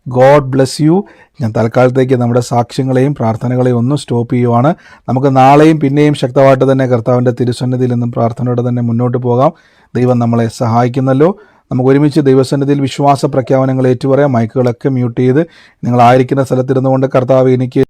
God bless U. ഞാൻ തൽക്കാലത്തേക്ക് നമ്മുടെ സാക്ഷ്യങ്ങളെയും പ്രാർത്ഥനകളെയും ഒന്ന് സ്റ്റോപ്പ് ചെയ്യുവാണ്. നമുക്ക് നാളെയും പിന്നെയും ശക്തമായിട്ട് തന്നെ കർത്താവിൻ്റെ തിരുസന്നിധിയിൽ നിന്നും പ്രാർത്ഥനയോടെ തന്നെ മുന്നോട്ട് പോകാം. ദൈവം നമ്മളെ സഹായിക്കുന്നല്ലോ. നമുക്ക് ഒരുമിച്ച് ദൈവസന്നിധിയിൽ വിശ്വാസ പ്രഖ്യാപനങ്ങൾ ഏറ്റുപറയാം. മൈക്കുകളൊക്കെ മ്യൂട്ട് ചെയ്ത് നിങ്ങളായിരിക്കുന്ന സ്ഥലത്തിരുന്നു കൊണ്ട് കർത്താവ് എനിക്ക്